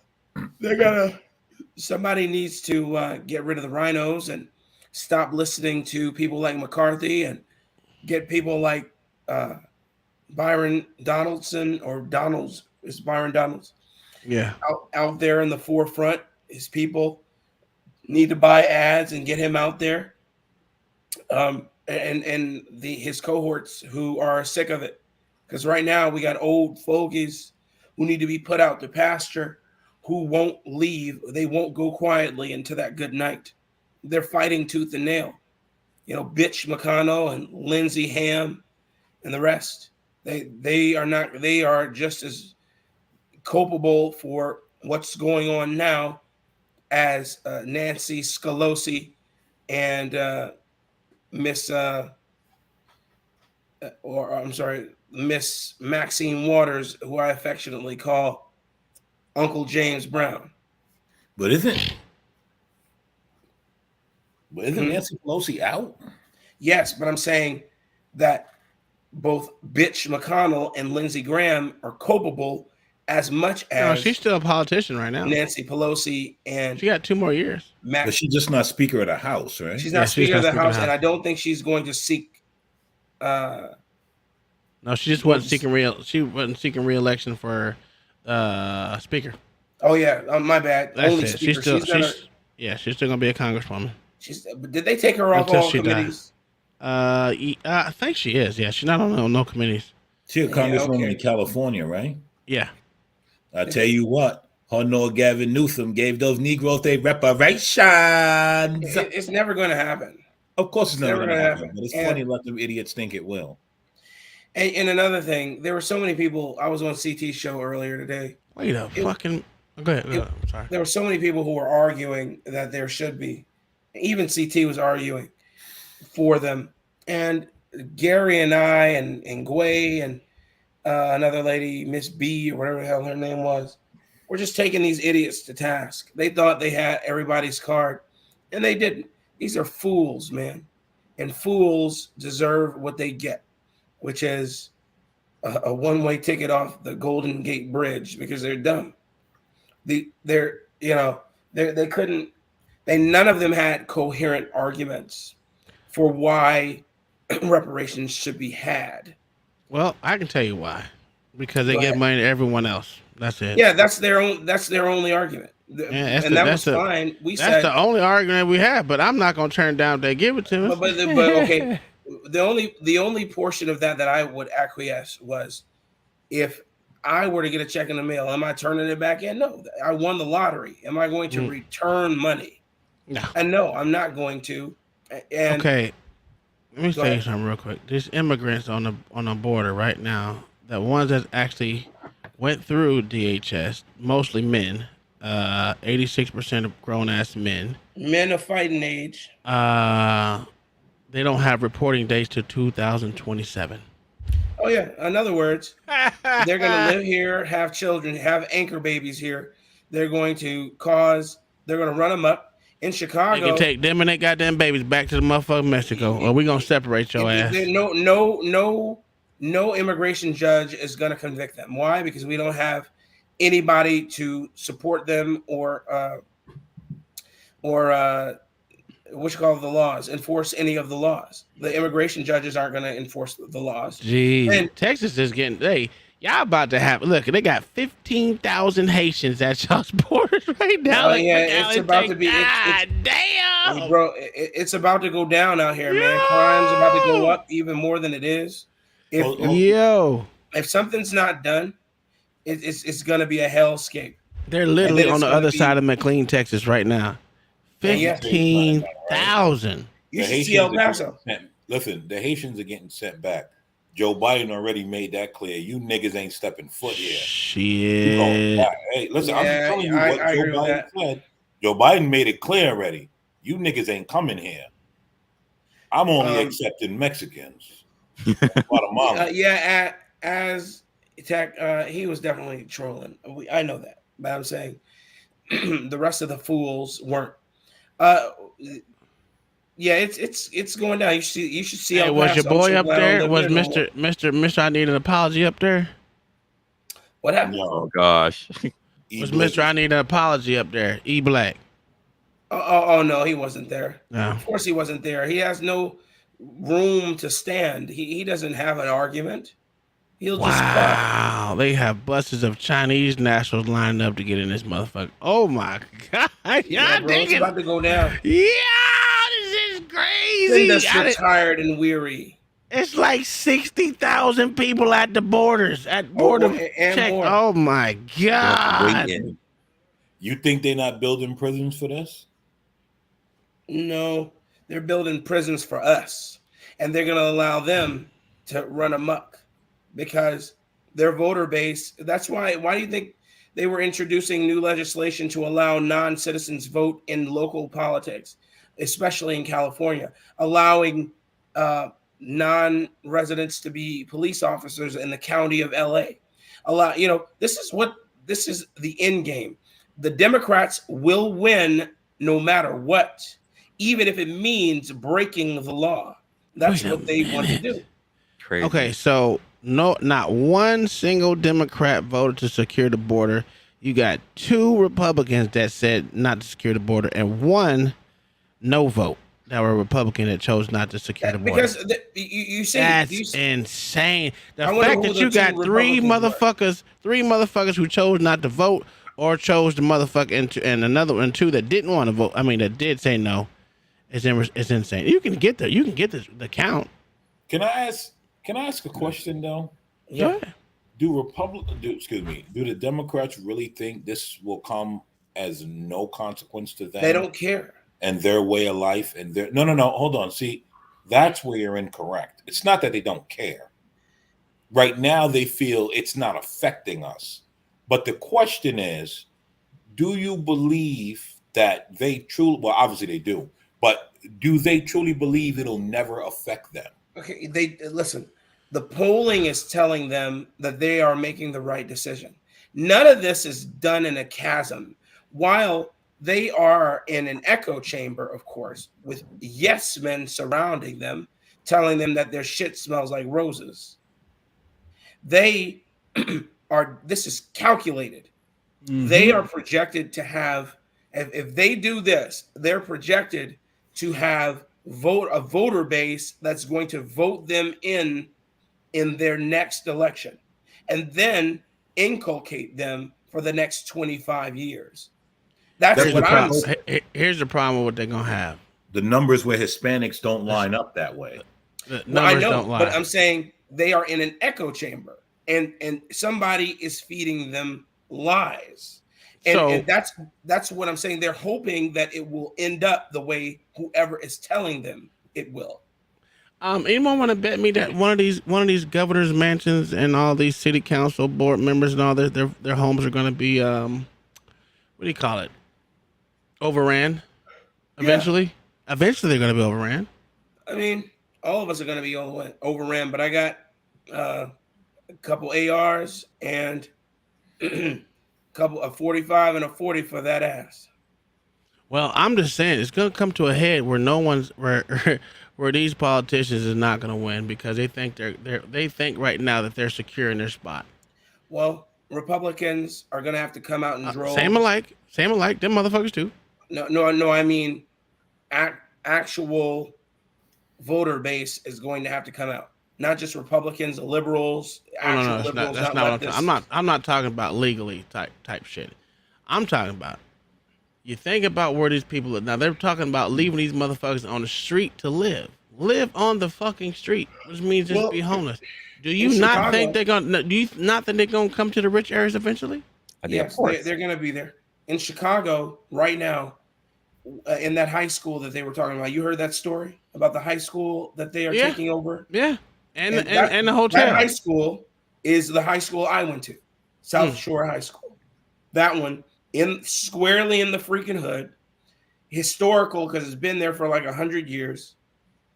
V: somebody needs to get rid of the rhinos and stop listening to people like McCarthy and get people like Byron Donaldson or Donalds. It's Byron Donalds.
F: Yeah.
V: Out there in the forefront. His people need to buy ads and get him out there. And his cohorts who are sick of it. Because right now we got old fogies who need to be put out to pasture, who won't leave. They won't go quietly into that good night. They're fighting tooth and nail. You know, Bitch McConnell and Lindsey Ham and the rest. They are just as culpable for what's going on now as Nancy Scalise and Miss Maxine Waters, who I affectionately call Uncle James Brown.
D: But isn't Nancy Pelosi out?
V: Yes, but I'm saying that both Bitch McConnell and Lindsey Graham are culpable as much as
F: she's still a politician right now.
V: Nancy Pelosi, and
F: she got 2 more years.
D: But she's just not Speaker of the House, right?
V: She's not Speaker of the House, and I don't think she's going to seek.
F: No, she just wasn't seeking She wasn't seeking re-election for Speaker.
V: Oh yeah, my bad.
F: That's
V: Only
F: it.
V: Speaker.
F: She's still gonna be a congresswoman.
V: Did they take her off all committees?
F: I think she is. Yeah, she's not on no committees.
D: She's a congresswoman in California, right?
F: Yeah.
D: I tell you what, her nor Gavin Newsom gave those Negroes their reparations.
V: It's never going to happen.
D: Of course, it's never going to happen. But it's funny let them idiots think it will.
V: And another thing, there were so many people. I was on CT's show earlier today.
F: Wait a fucking. Go ahead. I'm sorry.
V: There were so many people who were arguing that there should be. Even CT was arguing for them. And Gary and I and Gway and another lady, Miss B, or whatever the hell her name was, were just taking these idiots to task. They thought they had everybody's card, and they didn't. These are fools, man. And fools deserve what they get, which is a one-way ticket off the Golden Gate Bridge because they're dumb. None of them had coherent arguments for why reparations should be had.
F: Well, I can tell you why. Because they give money to everyone else. That's it.
V: Yeah, that's their only argument. And that was fine. That's
F: the only argument we have, but I'm not going to turn down if they give it to us.
V: But okay, the only portion of that I would acquiesce was if I were to get a check in the mail, am I turning it back in? No, I won the lottery. Am I going to return money?
F: No.
V: And no, I'm not going to. And
F: okay. Let me say something real quick. There's immigrants on the border right now. The ones that actually went through DHS, mostly men, 86% of grown-ass men.
V: Men of fighting age.
F: They don't have reporting dates to 2027.
V: Oh, yeah. In other words, they're going to live here, have children, have anchor babies here. They're going to run them up. In Chicago,
F: you can take them and their goddamn babies back to the motherfucking Mexico, or we're gonna separate your ass.
V: No immigration judge is gonna convict them. Why? Because we don't have anybody to support them or enforce any of the laws. The immigration judges aren't gonna enforce the laws.
F: Jeez, Texas is getting y'all about to have look. They got 15,000 Haitians at y'all's borders right now.
V: It's about to be.
F: Damn,
V: bro, it's about to go down out here, man. Crime's about to go up even more than it is. If something's not done, it's gonna be a hellscape.
F: They're literally on the other side of McLean, Texas, right now. 15,000.
V: You should see El Paso.
D: Listen, the Haitians are getting sent back. Joe Biden already made that clear. You niggas ain't stepping foot here.
F: Shit.
D: Hey, listen, I'm
V: Yeah,
D: telling you
V: I
D: what Joe
V: agree with
D: Biden
V: that.
D: said. Joe Biden made it clear already. You niggas ain't coming here. I'm only accepting Mexicans. Guatemala.
V: As Tech, he was definitely trolling. I know that, but I'm saying the rest of the fools weren't. Yeah, it's going down. You should see
F: Hey,
V: El
F: was your
V: Paso. I'm
F: boy
V: so
F: up
V: glad I don't
F: there?
V: live
F: Was
V: there no more.
F: Mr. I need an apology up there?
V: What happened?
E: Oh gosh.
F: Was Mr. I need an apology up there? E Black.
V: Oh no, he wasn't there.
F: No.
V: Of course he wasn't there. He has no room to stand. He doesn't have an argument. He'll just cry.
F: Wow, they have buses of Chinese nationals lined up to get in this motherfucker. Oh my god,
V: Yeah, bro, it's about to go down.
F: Yeah, this is crazy.
V: Send us tired and weary.
F: It's like 60,000 people at the borders, at border
V: and
F: check.
V: more.
F: Oh my god.
D: You think they're not building prisons for this?
V: No, they're building prisons for us, and they're going to allow them to run amok because their voter base. That's why. Why do you think they were introducing new legislation to allow non-citizens vote in local politics, especially in California, allowing non-residents to be police officers in the county of LA? This is the end game. The Democrats will win no matter what, even if it means breaking the law. That's what they want to do.
E: Crazy.
F: Okay, so not one single Democrat voted to secure the border. You got 2 Republicans that said not to secure the border, and 1 no vote that were Republican that chose not to secure the border.
V: Because you see,
F: that's insane. The
V: I wonder
F: fact
V: who
F: that
V: the
F: you
V: 2
F: got three
V: Republicans
F: motherfuckers who chose not to vote or chose the motherfucker and another one 2 that didn't want to vote. I mean, that did say no. It's insane. You can get the count.
D: Can I ask a question though?
F: Yeah.
D: Do the Democrats really think this will come as no consequence to them?
V: They don't care.
D: And their way of life and their no, hold on. See, that's where you're incorrect. It's not that they don't care. Right now they feel it's not affecting us. But the question is, do you believe that they truly, well, obviously they do, but do they truly believe it'll never affect them?
V: Okay, listen. The polling is telling them that they are making the right decision. None of this is done in a chasm. While they are in an echo chamber, of course, with yes men surrounding them, telling them that their shit smells like roses. They this is calculated. Mm-hmm. They are projected to have, if they do this, they're projected to have a voter base that's going to vote them in their next election, and then inculcate them for the next 25 years. That's what I'm saying.
F: Here's the problem with what they're gonna have.
D: The numbers where Hispanics don't line up that way.
V: I know, but I'm saying they are in an echo chamber, and somebody is feeding them lies. And that's what I'm saying. They're hoping that it will end up the way whoever is telling them it will.
F: Anyone want to bet me that one of these governors' mansions and all these city council board members and all their homes are going to be what do you call it? Overran eventually. Yeah. Eventually, they're going to be overran.
V: I mean, all of us are going to be overran, but I got a couple ARs and a 45 and a 40 for that ass.
F: Well, I'm just saying it's going to come to a head where where these politicians is not going to win because they think they think right now that they're secure in their spot.
V: Well, Republicans are going to have to come out and droves.
F: Same alike, them motherfuckers too.
V: No. I mean, actual voter base is going to have to come out. Not just Republicans, liberals.
F: No, that's not what I'm not talking about legally type shit. I'm talking about. You think about where these people are now. They're talking about leaving these motherfuckers on the street to live on the fucking street, which means just be homeless. Do you not think they're gonna? Do you not think they're gonna come to the rich areas eventually?
V: Yes, they're gonna be there in Chicago right now. In that high school that they were talking about, you heard that story about the high school that they are taking over.
F: Yeah. and the hotel.
V: That high school is the high school I went to, South Shore High School. That one squarely in the freaking hood, historical because it's been there for like 100 years.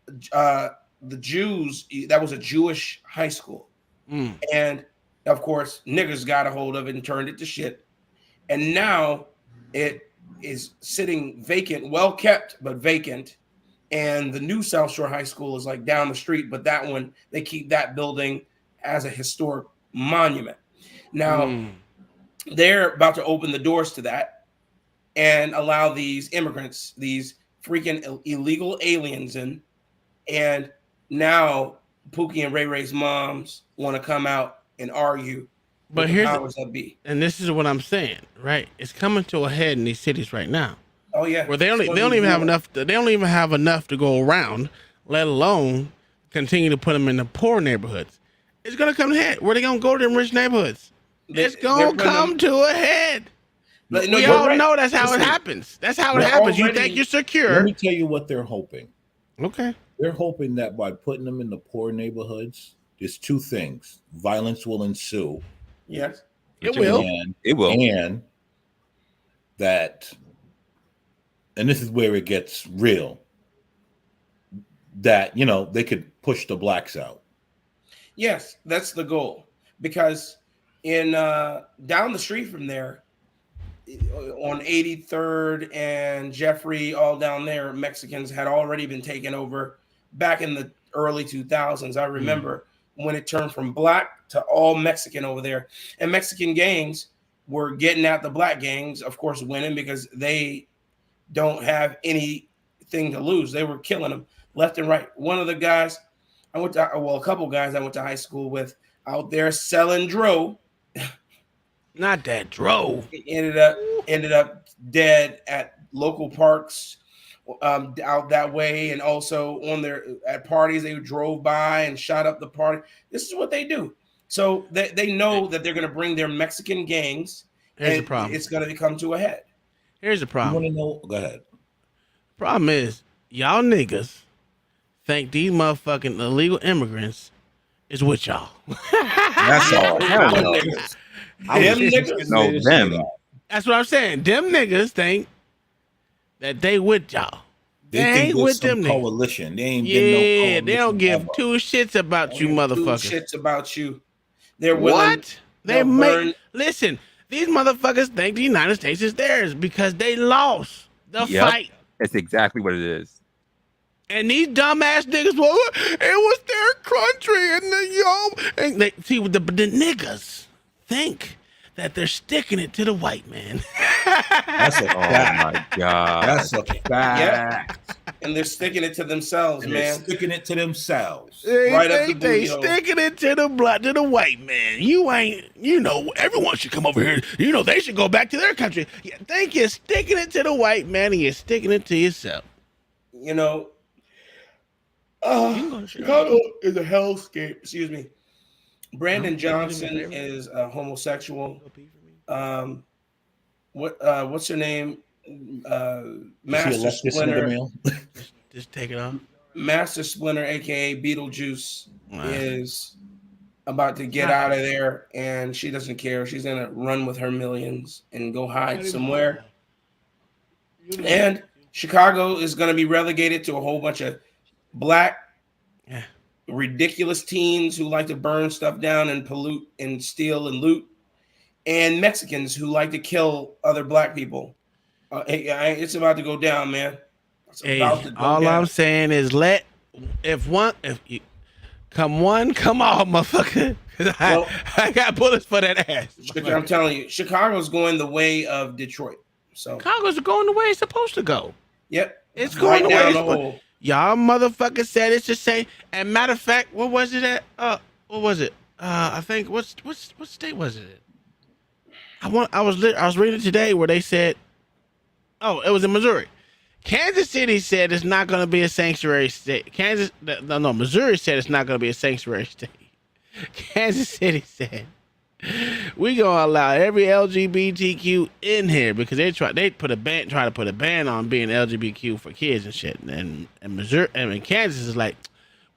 V: The Jews, that was a Jewish high school, and of course niggas got a hold of it and turned it to shit, and now it is sitting vacant, well kept but vacant. And the new South Shore High School is like down the street, but that one, they keep that building as a historic monument. Now, they're about to open the doors to that and allow these immigrants, these freaking illegal aliens in. And now Pookie and Ray Ray's moms want to come out and argue.
F: But here's and this is what I'm saying, right? It's coming to a head in these cities right now.
V: Oh yeah.
F: Where they don't even have enough. They don't even have enough to go around, let alone continue to put them in the poor neighborhoods. It's gonna come to a head. Where they gonna go to them rich neighborhoods? It's gonna come to a head. We all know that's how it happens. That's how it happens. You think you're secure.
D: Let me tell you what they're hoping.
F: Okay.
D: They're hoping that by putting them in the poor neighborhoods, there's two things: violence will ensue.
V: Yes,
F: it will.
E: It will.
D: And that. And this is where it gets real, that, they could push the blacks out.
V: Yes, that's the goal. Because in down the street from there, on 83rd and Jeffrey, all down there, Mexicans had already been taken over back in the early 2000s. I remember when it turned from black to all Mexican over there. And Mexican gangs were getting at the black gangs, of course, winning because they don't have anything to lose. They were killing them left and right. One of the guys a couple guys I went to high school with out there selling dro.
F: Not that dro.
V: Ended up dead at local parks out that way, and also at parties they drove by and shot up the party. This is what they do. So they know that they're going to bring their Mexican gangs.
F: Here's the problem.
V: It's going to come to a head.
F: Here's the problem.
D: You want to know? Go ahead.
F: Problem is, y'all niggas think these motherfucking illegal immigrants is with y'all.
D: That's all.
V: Them niggas.
E: No, them.
F: That's what I'm saying. Them niggas think that they with y'all. They ain't with them niggas.
D: Coalition. They ain't been no coalition.
F: They don't give two shits about you, motherfuckers.
V: Two shits about you. They're willing.
F: What? Listen. These motherfuckers think the United States is theirs because they lost the fight.
E: That's exactly what it is.
F: And these dumbass niggas, well, it was their country, and they see the niggas think that they're sticking it to the white man.
D: That's a fact.
E: Oh my god.
D: That's a fact.
V: Yep. And they're sticking it to themselves, man.
D: They're sticking it to themselves.
F: They sticking it to the white man. You ain't, everyone should come over here. They should go back to their country. You think you're sticking it to the white man and you're sticking it to yourself.
V: Chicago is a hellscape. Excuse me. Brandon Johnson is a homosexual. What's her name? Master Splinter.
F: Just take it off.
V: Master Splinter, aka Beetlejuice, is about to get out of there, and she doesn't care. She's gonna run with her millions and go hide somewhere. And Chicago is gonna be relegated to a whole bunch of black, ridiculous teens who like to burn stuff down and pollute and steal and loot, and Mexicans who like to kill other black people. It's about to go down, man.
F: I'm saying is if you come one, come all, motherfucker. I got bullets for that ass.
V: I'm telling you, Chicago's going the way of Detroit. So
F: Chicago's going the way it's supposed to go.
V: Yep,
F: it's going the way
V: down the hole.
F: Y'all motherfuckers said it's the same. And matter of fact, what was it at? What was it? I think what state was it? I was reading today where they said, it was in Missouri. Kansas City said it's not going to be a sanctuary state. Missouri said it's not going to be a sanctuary state. Kansas City said we gonna allow every LGBTQ in here because they try to put a ban on being LGBTQ for kids and shit. And Missouri, Kansas is like,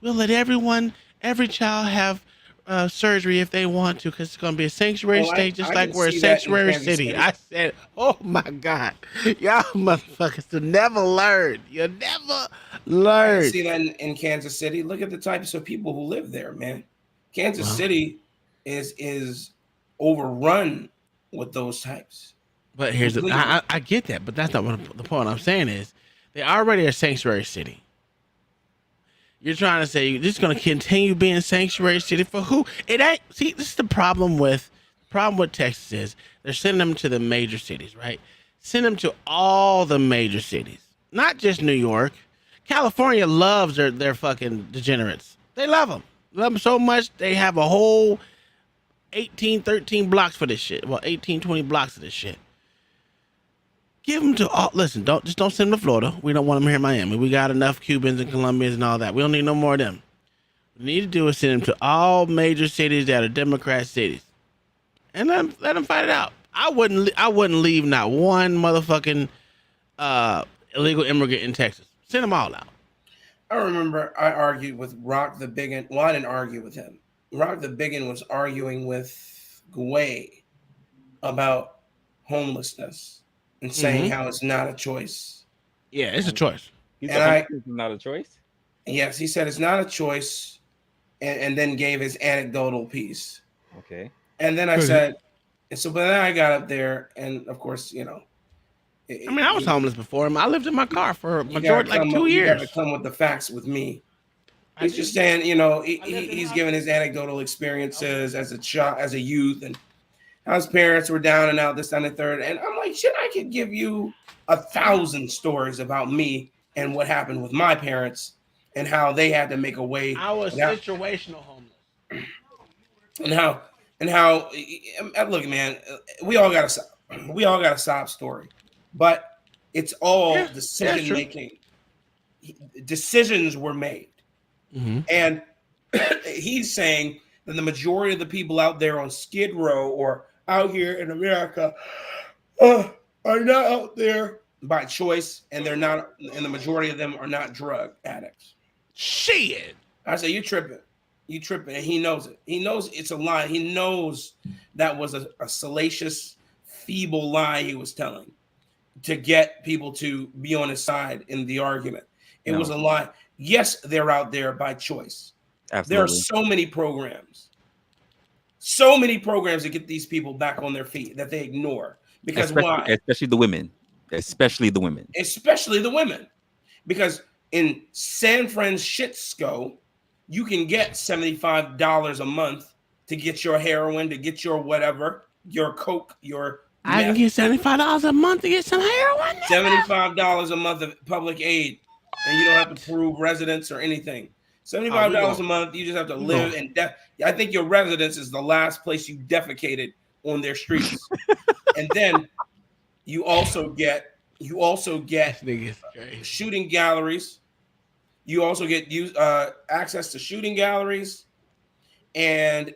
F: we'll let everyone every child have surgery if they want to, because it's going to be a sanctuary state, just
V: I
F: like
V: can
F: we're a
V: see that in
F: sanctuary
V: Kansas
F: city.
V: City.
F: I said, oh my God, y'all motherfuckers will never learn. You'll never
V: I
F: learn.
V: can see that in Kansas City. Look at the types of people who live there, man. Kansas City is overrun with those types.
F: But here's I get that, but that's not what the point I'm saying is. They already are a sanctuary city. You're trying to say you're just going to continue being sanctuary city for who? It ain't. See, this is the problem with Texas is they're sending them to the major cities, right? Send them to all the major cities, not just New York. California loves their fucking degenerates. They love them. Love them so much they have a whole 18, 13 blocks for this shit. Well, 18, 20 blocks of this shit. Give them to all. Listen, don't send them to Florida. We don't want them here in Miami. We got enough Cubans and Colombians and all that. We don't need no more of them. What we need to do is send them to all major cities that are Democrat cities, and let them fight it out. I wouldn't leave not one motherfucking illegal immigrant in Texas. Send them all out.
V: I remember I argued with Rock the Biggin. Well, I didn't argue with him. Rock the Biggin was arguing with Gway about homelessness and saying how it's not a choice.
F: Yeah, it's a choice.
E: It's not a choice?
V: Yes, he said it's not a choice, and then gave his anecdotal piece.
E: Okay.
V: And then I said, but then I got up there, and of course, you know.
F: I was homeless before. I lived in my car for a majority, like 2 years.
V: You got to come with the facts with me. He's just saying, you know, he's giving his anecdotal experiences as a child, as a youth, and how his parents were down and out, this, that, and the third. And I'm like, shit, I could give you 1,000 stories about me and what happened with my parents and how they had to make a way.
F: I was situational homeless.
V: And how look, man, we all got a sob story, but it's all decision making. Decisions were made. And he's saying that the majority of the people out there on Skid Row or out here in America are not out there by choice, and they're not, and the majority of them are not drug addicts.
F: Shit.
V: I say, you tripping, and he knows it. He knows it's a lie. He knows that was a salacious, feeble lie he was telling to get people to be on his side in the argument. It was a lie. Yes, they're out there by choice.
E: Absolutely.
V: There are so many programs that get these people back on their feet that they ignore. Because why?
E: Especially the women. Especially the women. Because in San Francisco, you can get $75 a month to get your heroin, to get your whatever, your coke, your
F: I can get $75 a month to get some heroin.
V: $75 a month of public aid, and you don't have to prove residence or anything. $75 a month, you just have to live in death. I think your residence is the last place you defecated on their streets. And then you also get shooting galleries. You also get access to shooting galleries. And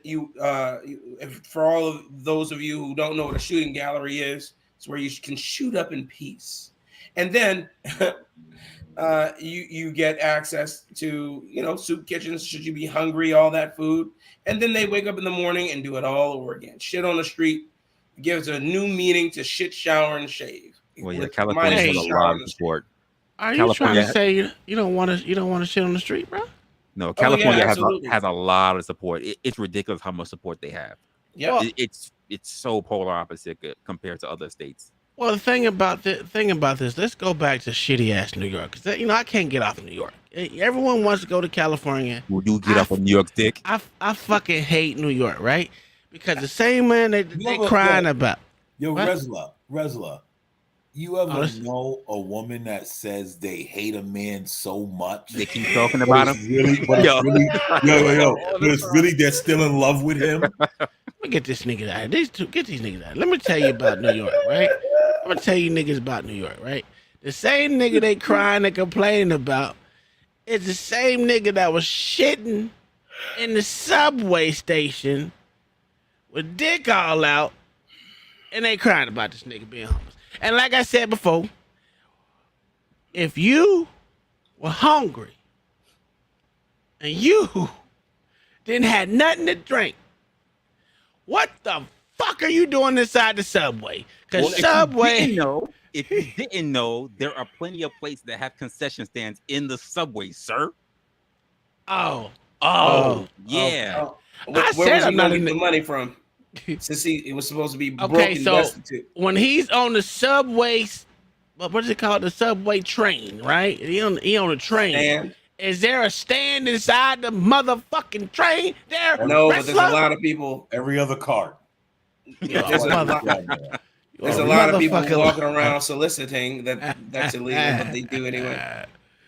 V: for all of those of you who don't know what a shooting gallery is, it's where you can shoot up in peace. And then you get access to, soup kitchens should you be hungry, all that food. And then they wake up in the morning and do it all over again. Shit on the street gives a new meaning to shit, shower, and shave.
E: Well, yeah, California has a lot of support.
F: Are you trying to say you don't want to shit on the street, bro?
E: No, California has a lot of support. It's ridiculous how much support they have.
V: Yeah,
E: it's so polar opposite compared to other states.
F: Well, the thing about this, let's go back to shitty ass New York, because I can't get off of New York. Everyone wants to go to California.
E: Would you get off of New York's dick?
F: I fucking hate New York, right? Because the same man they crying about.
D: Yo, Resla, you ever know a woman that says they hate a man so much
E: they keep talking about him?
D: It's really they're still in love with him.
F: Let me get this nigga out. Get these niggas out. Let me tell you about New York, right? I'm gonna tell you niggas about New York, right? The same nigga they crying and complaining about is the same nigga that was shitting in the subway station with dick all out, and they crying about this nigga being homeless. And like I said before, if you were hungry and you Then had nothing to drink. What the fuck are you doing inside the Subway? Because Subway.
E: If you didn't know, there are plenty of places that have concession stands in the Subway, sir.
F: Oh,
E: yeah.
N: Where was he going to get the money from? Since it was supposed to be broke and destitute.
F: When he's on the Subway, what is it called? The Subway train, right? He on a train.
N: Stand.
F: Is there a stand inside the motherfucking train?
N: No, but there's a lot of people.
D: Every other cart.
N: Yeah, there's a lot of people walking around soliciting that's illegal, but they do anyway.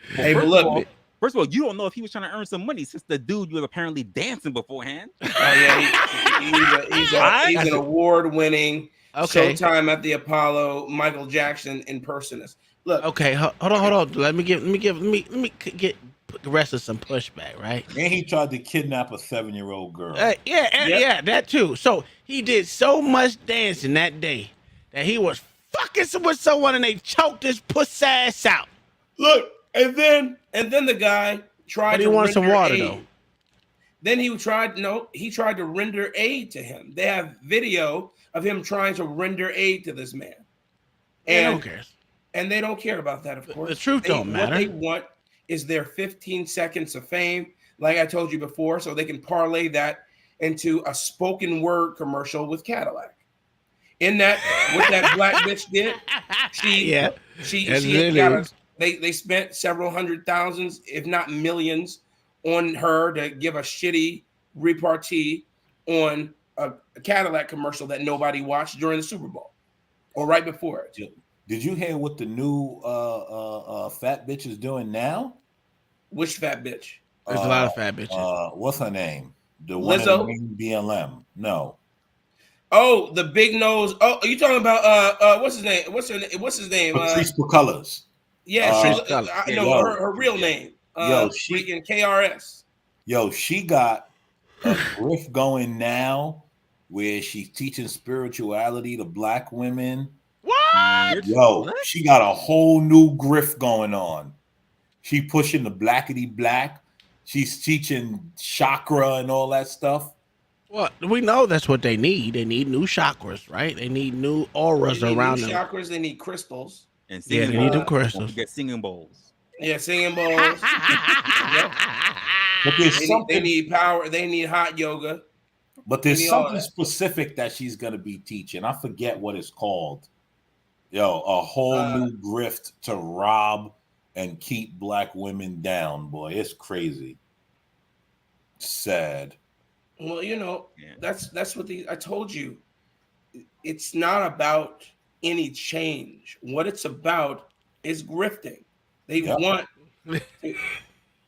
N: Hey, but look.
E: First of all, you don't know if he was trying to earn some money since the dude was apparently dancing beforehand.
N: Oh yeah, he's an award-winning Showtime at the Apollo Michael Jackson impersonist. Look.
F: Okay, hold on. Let me get put the rest of some pushback, right?
D: And he tried to kidnap a 7-year-old girl.
F: Yeah, that too. So he did so much dancing that day that he was fucking with someone and they choked his pussy ass out.
N: Look, and then the guy tried to
F: want some water
N: aid.
F: though.
N: Then he tried to render aid to him. They have video of him trying to render aid to this man. And
F: who cares?
N: And they don't care about that, of course.
F: The truth don't matter.
N: What they want is their 15 seconds of fame, like I told you before, so they can parlay that into a spoken word commercial with Cadillac. In that, what that black bitch did, they spent several hundred thousands, if not millions, on her to give a shitty repartee on a Cadillac commercial that nobody watched during the Super Bowl or right before it.
D: Did you hear what the new fat bitch is doing now?
N: Which fat bitch?
F: There's a lot of fat bitches.
D: What's her name? The
N: Lizzo?
D: one in BLM. No.
N: Oh, the big nose. Oh, are you talking about what's his name? What's his name?
D: Patrice McCullers.
N: Yeah, I know her real name. Freaking KRS.
D: Yo, she got a grift going now where she's teaching spirituality to black women.
F: What?
D: Yo, she got a whole new grift going on. She pushing the blackity black. She's teaching chakra and all that stuff.
F: Well, we know that's what they need. They need new chakras, right? They need new auras around them.
N: Chakras, they need crystals.
E: And
F: they need them crystals.
E: Get singing bowls.
N: Yeah, singing bowls.
D: But
N: they need power. They need hot yoga.
D: But there's something specific that she's going to be teaching. I forget what it's called. Yo, a whole new grift to rob and keep black women down, boy. It's crazy. Sad.
N: Well, that's what I told you. It's not about any change. What it's about is grifting. They want.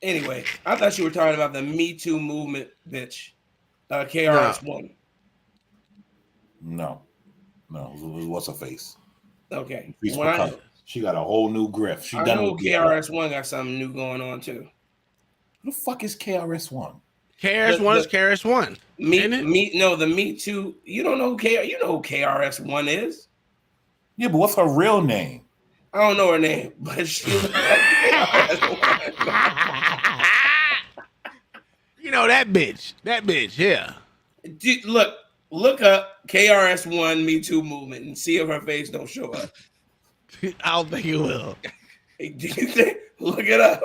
N: Anyway, I thought you were talking about the Me Too movement, bitch. KRS-One.
D: No. What's her face?
N: Okay.
D: She got a whole new grift.
N: I know KRS-One got something new going on too.
D: Who the fuck is KRS-One?
F: KRS-One is KRS-One.
N: The Me Too. You don't know who you know who KRS-One is.
D: Yeah, but what's her real name?
N: I don't know her name, but she looks like KRS-One.
F: You know that bitch. That bitch, yeah.
N: Dude, look up KRS-One Me Too movement and see if her face don't show up.
F: I don't think it will.
N: Hey, do you think? Look it up.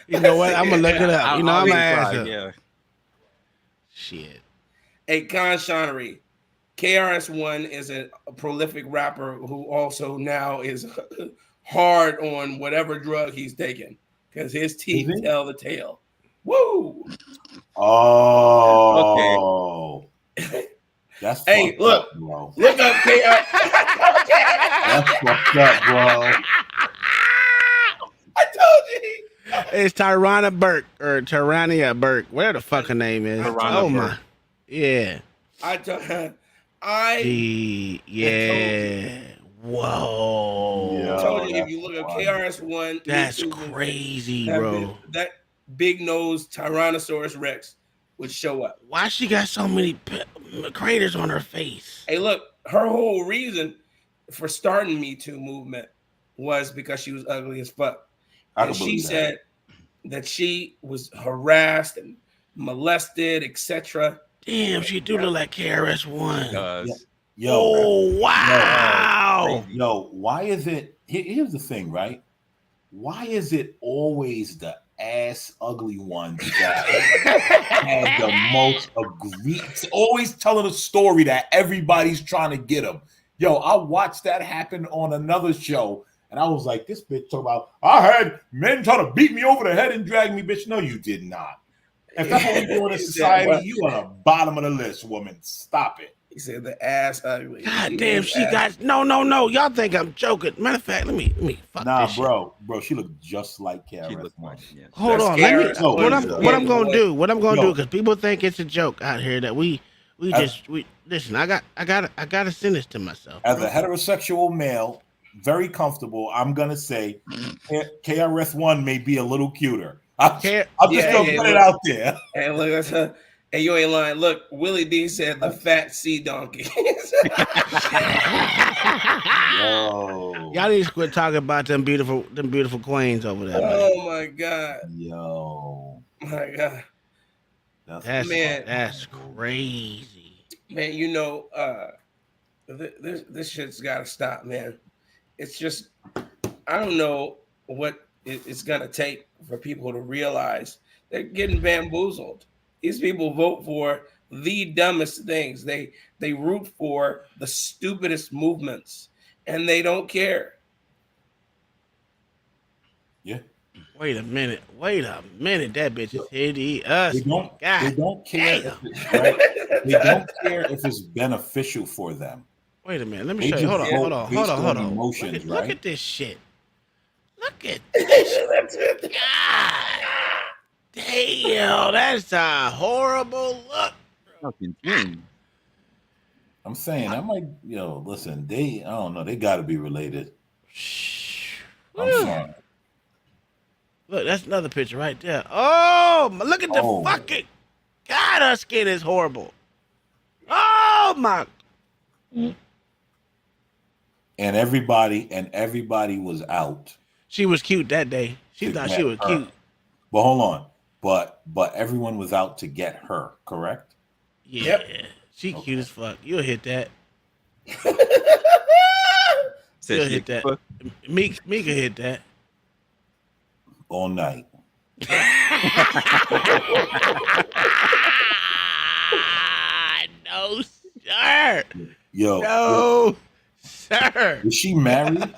F: You know what? I'm gonna look it up. I'm gonna ask her.
E: Yeah.
F: Shit.
N: Hey, Con Shonery, KRS-One is a prolific rapper who also now is hard on whatever drug he's taking because his teeth tell the tale. Woo!
D: Oh. Okay. That's
N: hey,
D: look, bro.
N: Look up KRS.
D: That's fucked up, bro.
N: I told you.
F: It's Tyrana Burke or Tyrania Burke, whatever the fuck her name is. Oh my, yeah. Whoa.
N: I told you if you look at KRS-One,
F: that's crazy, bro.
N: That big nose Tyrannosaurus Rex would show up.
F: Why she got so many craters on her face?
N: Hey, look, her whole reason for starting Me Too movement was because she was ugly as fuck. And she said that she was harassed and molested, etc.
F: Damn, she do look like KRS-One.
E: Does.
D: Yo,
F: Oh, wow.
D: yo, why is it? Here's the thing, right? Why is it always the ass ugly ones that have the most egregious? Always telling a story that everybody's trying to get them. Yo, I watched that happen on another show, and I was like, this bitch talking about, I had men try to beat me over the head and drag me, bitch. No, you did not. If that's what we do in this society, you are the bottom of the list, woman. Stop it.
N: He said the ass ugly.
F: God damn, she got no. Y'all think I'm joking? Matter of fact, let me fuck
D: Nah,
F: this
D: bro, she looked just like Karen.
E: She looked much. Yeah.
F: Hold on, let me. What I'm gonna do? Because people think it's a joke out here that we listen. I gotta send this to myself.
D: As a heterosexual male, very comfortable. I'm gonna say KRS-One may be a little cuter. I'm just gonna put it out there.
N: Hey, look, hey, you ain't lying. Look, Willie D said the fat sea donkey.
F: Y'all need to quit talking about them beautiful queens over there.
N: Oh my God.
D: Yo.
N: My God.
F: That's crazy.
N: Man, you know, this shit's got to stop, man. It's just, I don't know what it's going to take for people to realize they're getting bamboozled. These people vote for the dumbest things. They root for the stupidest movements, and they don't care.
D: Yeah.
F: Wait a minute. That bitch is hitting us.
D: They don't care. They don't care if it's beneficial for them.
F: Wait a minute. Let me show you. Hold on.
D: Emotions,
F: look at this shit. Look at this. God damn, that's a horrible look.
D: I'm saying I might, listen, I don't know, they gotta be related. I'm sorry.
F: Look, that's another picture right there. Oh, look at the fucking God, her skin is horrible. Oh my.
D: And everybody was out.
F: She was cute that day. She thought she was cute.
D: But hold on. But everyone was out to get her, correct?
F: Yeah. Yep. She cute as fuck. You'll hit that. You'll hit that. Meek will hit that.
D: All night.
F: No, sir.
D: No,
F: sir.
D: Is she married?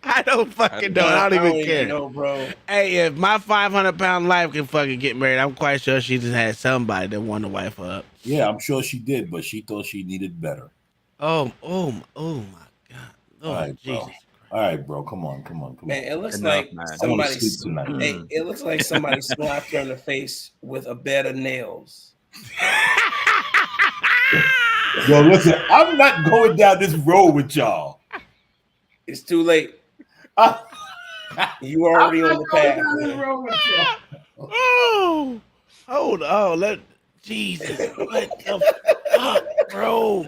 F: I don't fucking know. I don't even care.
N: Know, bro.
F: Hey, if my 500-pound life can fucking get married, I'm quite sure she just had somebody that wanted to wife her up.
D: Yeah, I'm sure she did, but she thought she needed better.
F: Oh my God. Oh,
D: right,
F: Jesus.
D: Bro. All right, bro. Come on.
N: Man, it looks like somebody. Hey, it looks like somebody slapped her in the face with a bed of nails.
D: Yo, listen, I'm not going down this road with y'all.
N: It's too late. You already on the path.
F: Oh, hold on. Jesus. What the fuck, bro?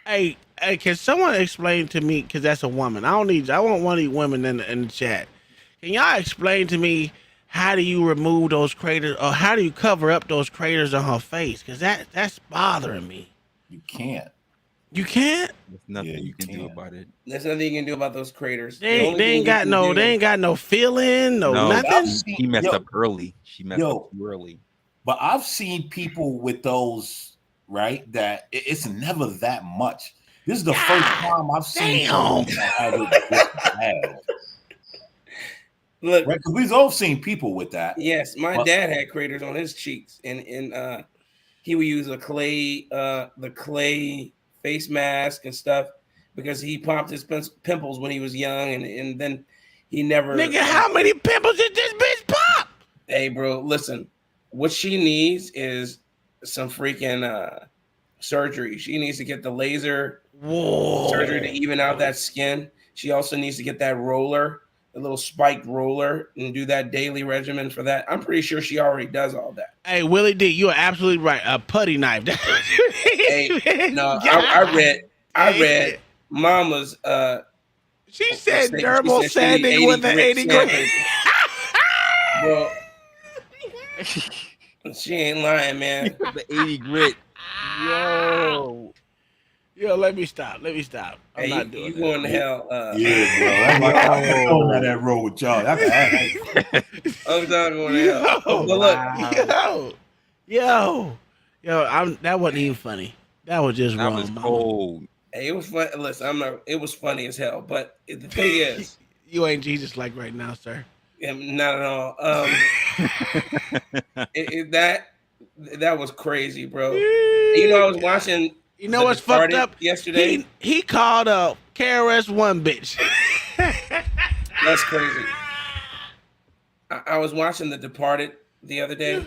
F: Hey, can someone explain to me, because that's a woman. I want one of these women in the chat. Can y'all explain to me how do you remove those craters, or how do you cover up those craters on her face? Because that's bothering me.
D: You can't.
F: You can't?
E: There's nothing you can do about it.
N: There's nothing you can do about those craters.
F: They ain't got no feeling, nothing.
E: She messed up early.
D: But I've seen people with those, right? That it's never that much. This is the first time I've seen someone that had it this bad.
N: Look,
D: right? Because we've all seen people with that.
N: Yes, my dad had craters on his cheeks, and he would use the clay face mask and stuff because he popped his pimples when he was young, and then he never.
F: Nigga, how many pimples did this bitch pop?
N: Hey, bro, listen. What she needs is some freaking surgery. She needs to get the laser surgery to even out that skin. She also needs to get that roller, the little spiked roller, and do that daily regimen for that. I'm pretty sure she already does all that.
F: Hey, Willie D, you are absolutely right. A putty knife.
N: Hey, no, I read Mama's.
F: She said dermal sanding with an 80 grade.
N: Well, she ain't lying, man.
E: The 80 grit.
F: Yo. Yo, let me stop. I'm
N: Hey,
F: not doing
N: you
F: that.
N: going to hell?
D: Yeah, bro. I'm going down that road with y'all.
N: I'm not going to hell.
F: Yo,
N: But look,
F: yo, that wasn't even funny. That was just
E: That
F: wrong,
E: was
F: mama.
E: cold.
N: hey, it was fun. Listen, it was funny as hell. But the thing is,
F: You ain't Jesus like right now, sir.
N: not at all. That was crazy, bro. You know, I was watching.
F: You know what's fucked up?
N: Yesterday?
F: He called a KRS-One bitch.
N: That's crazy. I was watching The Departed the other day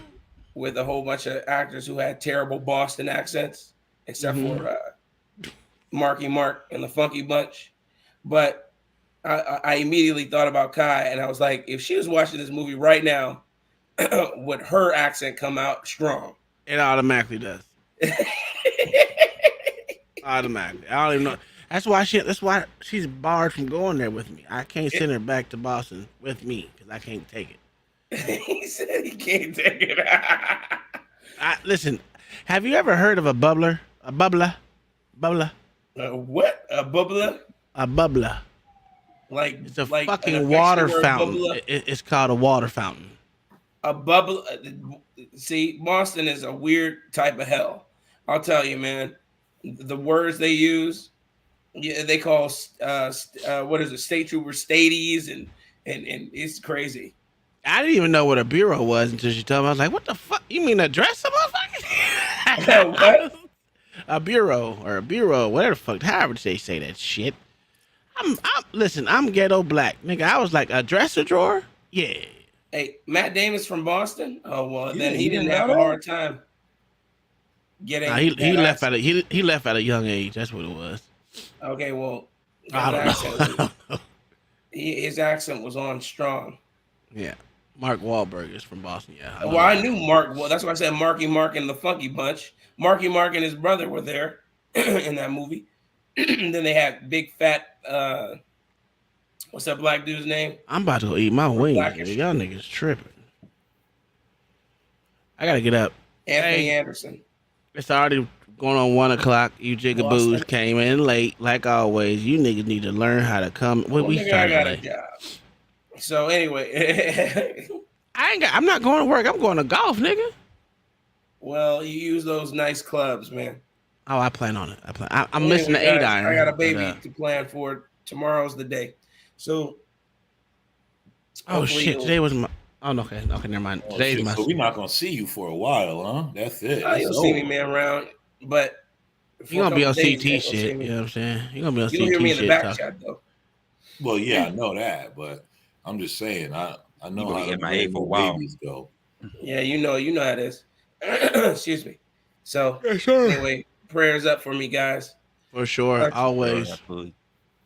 N: with a whole bunch of actors who had terrible Boston accents, except for Marky Mark and the Funky Bunch. But I immediately thought about Kai, and I was like, if she was watching this movie right now, would her accent come out strong?
F: It automatically does. Automatically. I don't even know. That's why she's barred from going there with me. I can't send her back to Boston with me because I can't take it.
N: He said he can't take it.
F: Listen, have you ever heard of a bubbler? A bubbler?
N: What? A bubbler?
F: A bubbler.
N: Like
F: it's a
N: like
F: fucking water fountain. It's called a water fountain.
N: A bubble. See, Boston is a weird type of hell. I'll tell you, man. The words they use, they call what is it, state troopers, stadies, and it's crazy.
F: I didn't even know what a bureau was until she told me. I was like, "What the fuck? You mean a dresser, motherfucker?"
N: What?
F: A bureau or a bureau, whatever the fuck, however they say that shit. Listen, I'm ghetto black, nigga. I was like, a dresser drawer? Yeah.
N: Hey, Matt Damon's from Boston. Oh well, then he didn't have a hard time getting.
F: He left at he left at a young age. That's what it was.
N: Okay, well,
F: I don't know.
N: His accent was on strong.
F: Yeah, Mark Wahlberg is from Boston. Yeah.
N: Well, I knew Mark. Well, that's why I said Marky Mark and the Funky Bunch. Marky Mark and his brother were there in that movie. Then they had big fat. What's that black dude's name?
F: I'm about to go eat my wings. Y'all niggas tripping. I gotta get up.
N: Anthony Anderson.
F: It's already going on 1 o'clock. You jigaboos came in late, like always. You niggas need to learn how to come. We started late.
N: Job. So anyway,
F: I'm not going to work. I'm going to golf, nigga.
N: Well, you use those nice clubs, man.
F: Oh, I plan on it. I'm missing the 8-iron.
N: I got a baby to plan for. Tomorrow's the day. So.
F: Oh shit! Today was my. Oh no, okay, never mind. Today's my.
D: So we're not gonna see you for a while, huh? That's it.
N: You'll see me, man, around, but
F: you're gonna be on CT shit. You know what I'm saying? You're gonna be on CT shit.
N: You'll hear me in the back chat though.
D: Well, yeah, I know that, but I'm just saying, I know how to
E: MIA for a while.
D: babies go.
N: Yeah, you know how it is. Excuse me. So anyway, prayers up for me, guys.
F: For sure, always.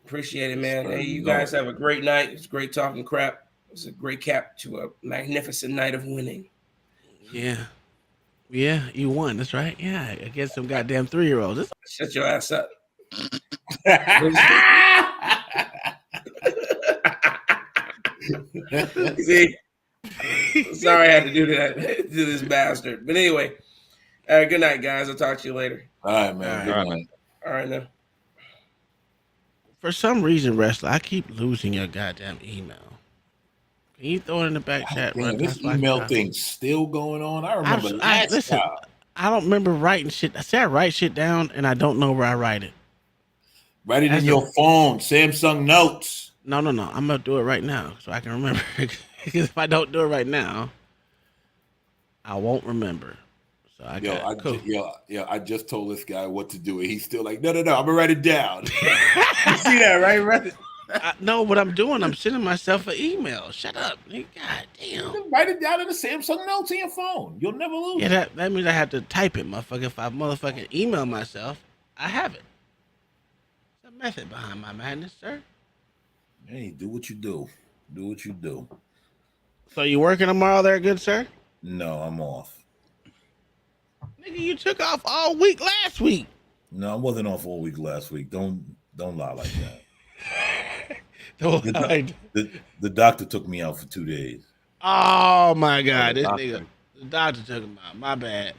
N: Appreciate it, man. Hey, you guys have a great night. It's great talking crap. It's a great cap to a magnificent night of winning.
F: Yeah, you won. That's right. Yeah, against some goddamn 3-year-olds.
N: Shut your ass up. See, sorry I had to do that to this bastard. But anyway, good night, guys. I'll talk to you later.
D: All right, man. Good night.
N: All right, now.
F: For some reason, wrestler, I keep losing your goddamn email. Can you throw it in the back chat?
D: Man, this email thing's still going on. I remember last time.
F: I don't remember writing shit. I say I write shit down, and I don't know where I write it.
D: Write it in your phone, Samsung Notes.
F: No. I'm gonna do it right now so I can remember. Because if I don't do it right now, I won't remember. So I just told this guy what to do, and he's still like, no, I'm gonna write it down. You see that, right? No, what I'm doing, I'm sending myself an email. Shut up, nigga. God damn.
D: Write it down in the Samsung Notes in your phone. You'll never lose it.
F: Yeah, that means I have to type it, motherfucker. If I motherfucking email myself, I have it. There's a method behind my madness, sir.
D: Hey, do what you do. Do what you do.
F: So you working tomorrow there, good sir?
D: No, I'm off.
F: Nigga, you took off all week last week.
D: No, I wasn't off all week last week. Don't lie like that. The doctor took me out for 2 days.
F: Oh my God, this nigga. The doctor took him out. My bad.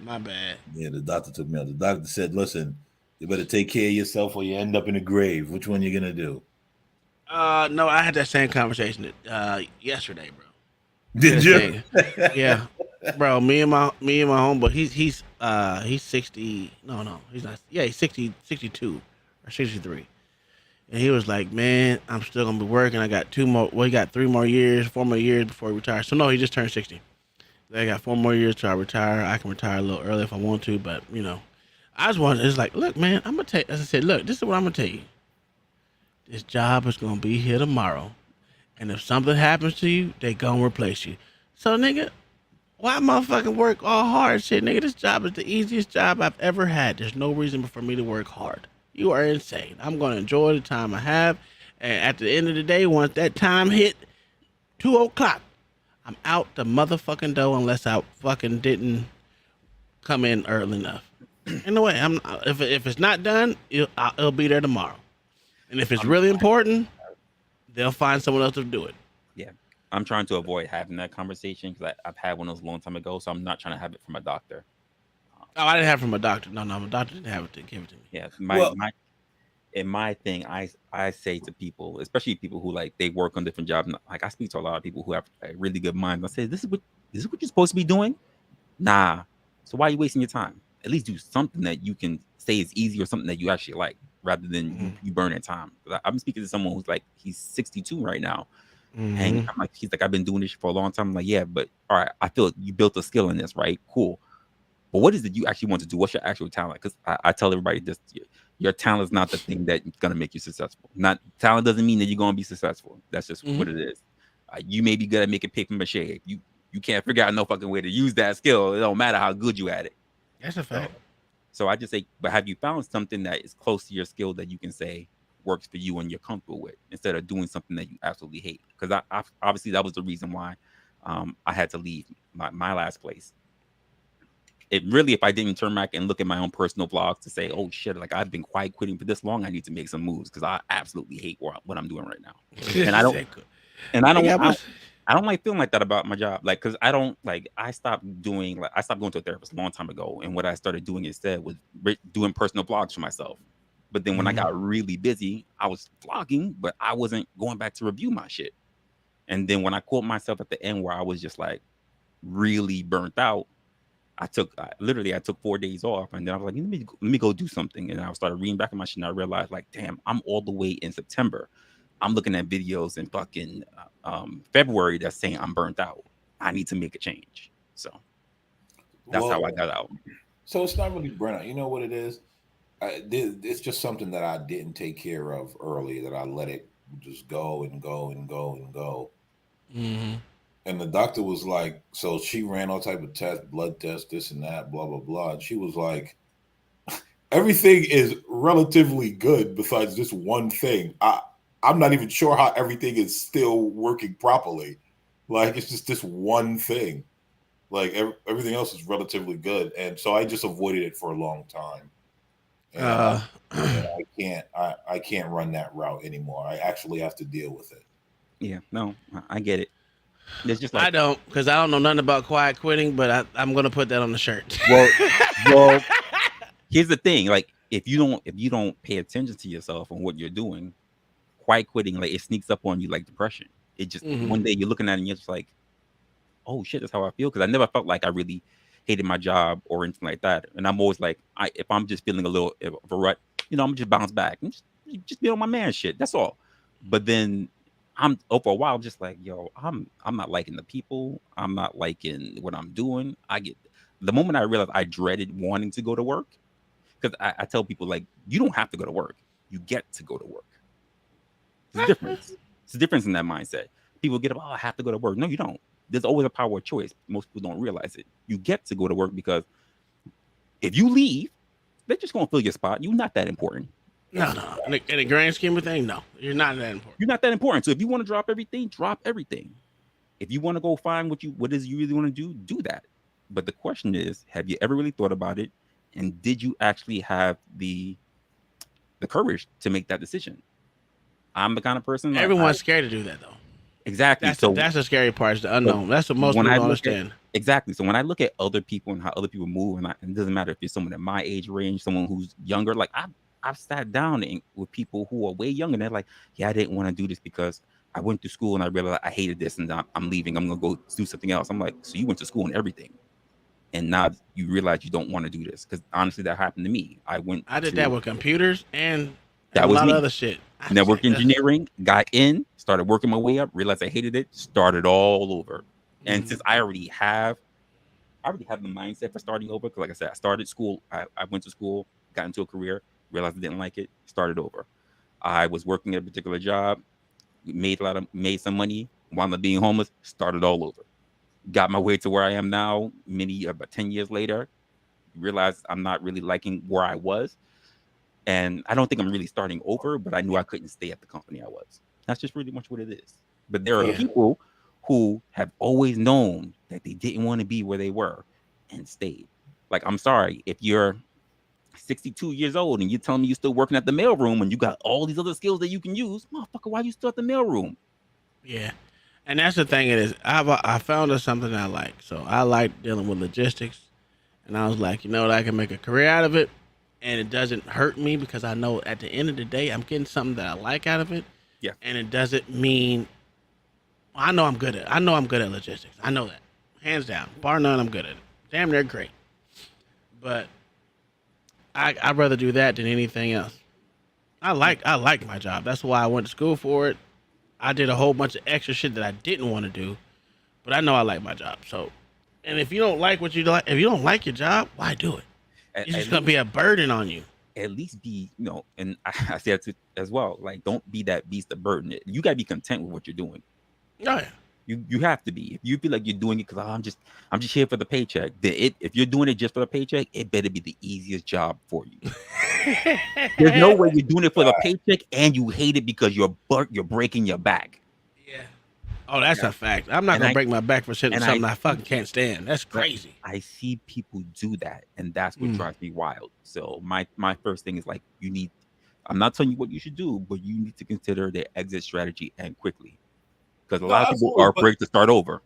D: Yeah, the doctor took me out. The doctor said, "Listen, you better take care of yourself, or you end up in the grave. Which one you gonna do?"
F: No, I had that same conversation yesterday, bro.
D: Did you?
F: Yeah, bro. Me and my homeboy. He's 60. No, he's not. Yeah, he's 62 or 63. And he was like, "Man, I'm still gonna be working. I got 2 more. Well, he got 3 more years, 4 more years before he retires. So no, he just turned 60. I got 4 more years till I retire. I can retire a little early if I want to, but I just want. It's like, look, man, I'm gonna tell. As I said, look, this is what I'm gonna tell you. This job is gonna be here tomorrow, and if something happens to you, they gonna replace you. So, nigga, why motherfucking work all hard, shit, nigga? This job is the easiest job I've ever had. There's no reason for me to work hard. You are insane. I'm gonna enjoy the time I have, and at the end of the day, once that time hit 2:00, I'm out the motherfucking door unless I fucking didn't come in early enough. Anyway, if it's not done, it'll be there tomorrow. And if it's really important, they'll find someone else to do it.
E: Yeah, I'm trying to avoid having that conversation because I've had one of those a long time ago, so I'm not trying to have it from a doctor.
F: Oh, I didn't have it from a doctor. No, my doctor didn't have it to give it to me.
E: Yeah, my thing, I say to people, especially people who like they work on different jobs. Like I speak to a lot of people who have really good minds. I say, this is what you're supposed to be doing. Nah. So why are you wasting your time? At least do something that you can say is easy or something that you actually like, rather than you burning time. I'm speaking to someone who's like, he's 62 right now. And I'm like, he's like, I've been doing this for a long time. I'm like, yeah, but all right, I feel you built a skill in this, right? Cool. But what is it you actually want to do? What's your actual talent? Because I tell everybody this, your talent is not the thing that's going to make you successful. Not talent doesn't mean that you're going to be successful. That's just what it is. You may be good at making paper mache. If you can't figure out no fucking way to use that skill, it don't matter how good you at it.
F: That's a fact.
E: So I just say, but have you found something that is close to your skill that you can say works for you and you're comfortable with, instead of doing something that you absolutely hate? Because I obviously that was the reason why I had to leave my last place. It really, if I didn't turn back and look at my own personal vlogs to say, oh shit, like I've been quiet quitting for this long, I need to make some moves because I absolutely hate what I'm doing right now. And I don't like feeling like that about my job. Like, cause I stopped going to a therapist a long time ago. And what I started doing instead was doing personal vlogs for myself. But then when I got really busy, I was vlogging, but I wasn't going back to review my shit. And then when I caught myself at the end where I was just like really burnt out, I took 4 days off, and then I was like, let me go do something. And I started reading back at my shit, and I realized, like, damn, I'm all the way in September. I'm looking at videos in fucking February that's saying I'm burnt out. I need to make a change. So that's how I got out.
D: So it's not really burnout. You know what it is? It's just something that I didn't take care of early, that I let it just go and go and go and go. And the doctor was like, so she ran all type of tests, blood tests, this and that, blah, blah, blah. And she was like, everything is relatively good besides this one thing. I'm not even sure how everything is still working properly. Like, it's just this one thing. Like, everything else is relatively good. And so I just avoided it for a long time. And I can't run that route anymore. I actually have to deal with it.
E: Yeah, no, I get it. It's just like,
F: I don't, because I don't know nothing about quiet quitting, but I'm gonna put that on the shirt.
E: Well, here's the thing: like, if you don't pay attention to yourself and what you're doing, quiet quitting, like, it sneaks up on you like depression. It just one day you're looking at it and you're just like, oh shit, that's how I feel. Because I never felt like I really hated my job or anything like that. And I'm always like, if I'm just feeling a little of a rut, I'm gonna just bounce back and just be on my man shit. That's all. But then for a while, just like, yo, I'm not liking the people. I'm not liking what I'm doing. The moment I realized I dreaded wanting to go to work, because I tell people, like, you don't have to go to work. You get to go to work. There's a difference. It's a difference in that mindset. People get up, oh, I have to go to work. No, you don't. There's always a power of choice. Most people don't realize it. You get to go to work because if you leave, they're just going to fill your spot. You're not that important.
F: No. In the grand scheme of things, no. You're not that important.
E: You're not that important. So if you want to drop everything, drop everything. If you want to go find what it is you really want to do that. But the question is, have you ever really thought about it? And did you actually have the courage to make that decision? I'm the kind of person.
F: Everyone's scared to do that, though.
E: Exactly.
F: That's the scary part, is the unknown. That's what most
E: when
F: people
E: I
F: don't
E: look
F: understand.
E: exactly. So when I look at other people and how other people move, and it doesn't matter if you're someone at my age range, someone who's younger. Like I've sat down with people who are way younger, and they're like, "Yeah, I didn't want to do this because I went to school and I realized I hated this, and I'm leaving. I'm gonna go do something else." I'm like, "So you went to school and everything, and now you realize you don't want to do this?" Because honestly, that happened to me.
F: I did that with computers and
E: that
F: a
E: was
F: lot
E: me.
F: of other shit.
E: Network engineering, got in, started working my way up, realized I hated it, started all over. And since I already have the mindset for starting over, because like I said, I started school, I went to school, got into a career, realized I didn't like it, started over. I was working at a particular job, made some money, wound up being homeless, started all over. Got my way to where I am now, about 10 years later, realized I'm not really liking where I was. And I don't think I'm really starting over, but I knew I couldn't stay at the company I was. That's just pretty much what it is. But there are people who have always known that they didn't want to be where they were and stayed. Like, I'm sorry, if you're 62 years old and you're telling me you're still working at the mailroom and you got all these other skills that you can use, motherfucker, why you still at the mailroom?
F: Yeah. And that's the thing, I found us something I like. So I like dealing with logistics. And I was like, you know what, I can make a career out of it. And it doesn't hurt me because I know at the end of the day, I'm getting something that I like out of it.
E: Yeah.
F: And it doesn't mean, I know I'm good at logistics. I know that. Hands down. Bar none, I'm good at it. Damn, they're great. But I'd rather do that than anything else. I like my job. That's why I went to school for it. I did a whole bunch of extra shit that I didn't want to do. But I know I like my job. So, and if you don't like what you like, if you don't like your job, why do it? It's just gonna be a burden on you.
E: At least be, and I said to as well, like, don't be that beast of burden. You gotta be content with what you're doing.
F: Oh yeah.
E: You have to be. If you feel like you're doing it because I'm just here for the paycheck, if you're doing it just for the paycheck, it better be the easiest job for you. There's no way you're doing it for the paycheck and you hate it because you're breaking your back.
F: Oh, that's a fact. I'm not gonna break my back for something I fucking can't stand. That's crazy.
E: I see people do that, and that's what drives me wild. So my first thing is like, I'm not telling you what you should do, but you need to consider the exit strategy and quickly, because a lot of people are afraid to start over.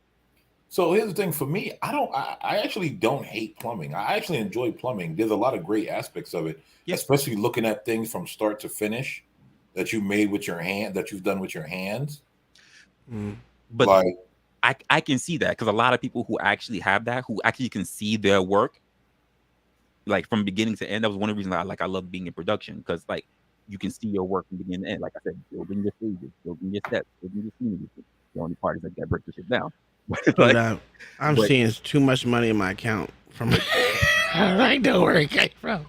D: So here's the thing for me, I actually don't hate plumbing. I actually enjoy plumbing. There's a lot of great aspects of it, especially looking at things from start to finish that you made with your hand, that you've done with your hands.
E: But like, I can see that, because a lot of people who actually have that, who actually can see their work, like from beginning to end. That was one of the reasons I love being in production, because like you can see your work from beginning to end. Like I said, building your stages, building your sets, building your scenes. The only part is like that break the shit down.
F: I'm seeing too much money in my account from I know where it came from.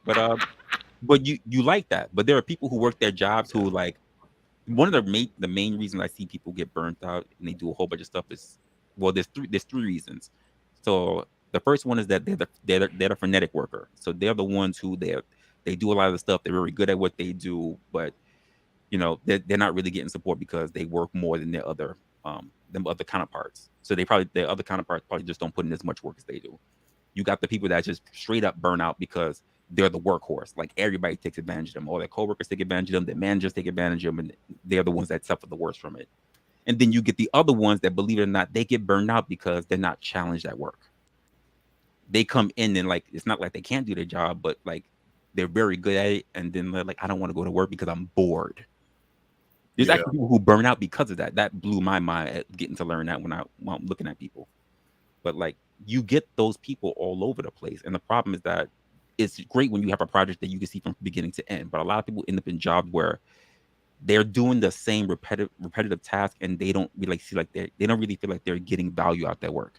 E: But you like that. But there are people who work their jobs who like, one of the main reasons I see people get burnt out and they do a whole bunch of stuff is, well, there's three reasons. So the first one is that they're the frenetic worker. So they're the ones who they do a lot of the stuff. They're very good at what they do, but they're not really getting support because they work more than their other counterparts. So their other counterparts probably just don't put in as much work as they do. You got the people that just straight up burn out because they're the workhorse. Like, everybody takes advantage of them. All their coworkers take advantage of them. Their managers take advantage of them, and they're the ones that suffer the worst from it. And then you get the other ones that, believe it or not, they get burned out because they're not challenged at work. They come in and like, it's not like they can't do their job, but like they're very good at it. And then they're like, I don't want to go to work because I'm bored. There's actually people who burn out because of that. That blew my mind at getting to learn that when I'm looking at people. But like, you get those people all over the place. And the problem is that it's great when you have a project that you can see from beginning to end. But a lot of people end up in jobs where they're doing the same repetitive task, and they don't really they don't really feel like they're getting value out their work.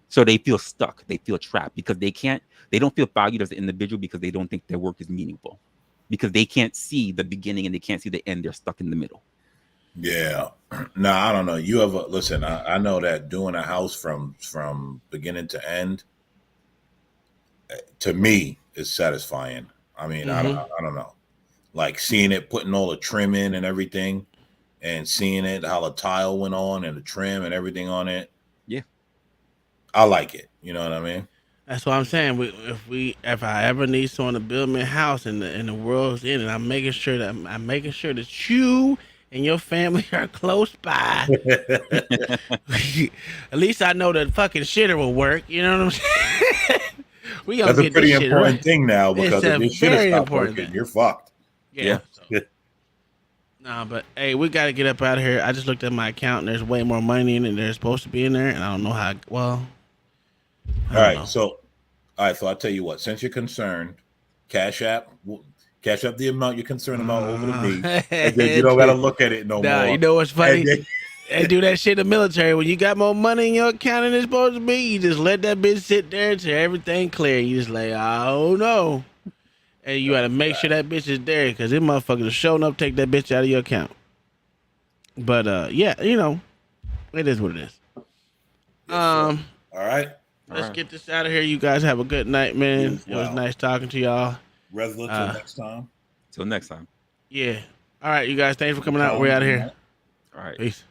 E: So they feel stuck. They feel trapped because they don't feel valued as an individual because they don't think their work is meaningful, because they can't see the beginning and they can't see the end. They're stuck in the middle.
D: Yeah. No, I don't know. Listen, I know that doing a house from beginning to end, to me, is satisfying. I mean, I don't know. Like seeing it, putting all the trim in and everything, and seeing it, how the tile went on and the trim and everything on it.
E: Yeah.
D: I like it. You know what I mean?
F: That's what I'm saying. If I ever need someone to build me a house and the world's in it, I'm making sure that you and your family are close by, at least I know the fucking shitter will work. You know what I'm saying? We gonna
D: That's a
F: get
D: pretty
F: this shit
D: important
F: right.
D: thing now, because
F: It's
D: if
F: a
D: your shit
F: very
D: stop
F: important
D: working,
F: thing.
D: you're fucked.
F: Yeah. Nah, but hey, we gotta get up out of here. I just looked at my account, and there's way more money in it than there's supposed to be in there, and I don't know how. Well, I
D: All
F: don't
D: right,
F: know.
D: so I'll tell you what. Since you're concerned, cash app the amount you're concerned about over to me, and then you don't gotta look at it no
F: Nah,
D: more.
F: you know what's funny?
D: And then-
F: They do that shit in the military. When you got more money in your account than it's supposed to be, you just let that bitch sit there until everything clear. You just like, oh no. And you gotta make sure that bitch is there, because them motherfuckers are showing up, take that bitch out of your account. But yeah, you know, it is what it is.
D: All right.
F: Let's get this out of here. You guys have a good night, man. It was nice talking to y'all.
D: Resla, till next time.
E: Till next time.
F: Yeah. All right, you guys. Thanks for coming out. We're out of here.
E: All right.
F: Peace.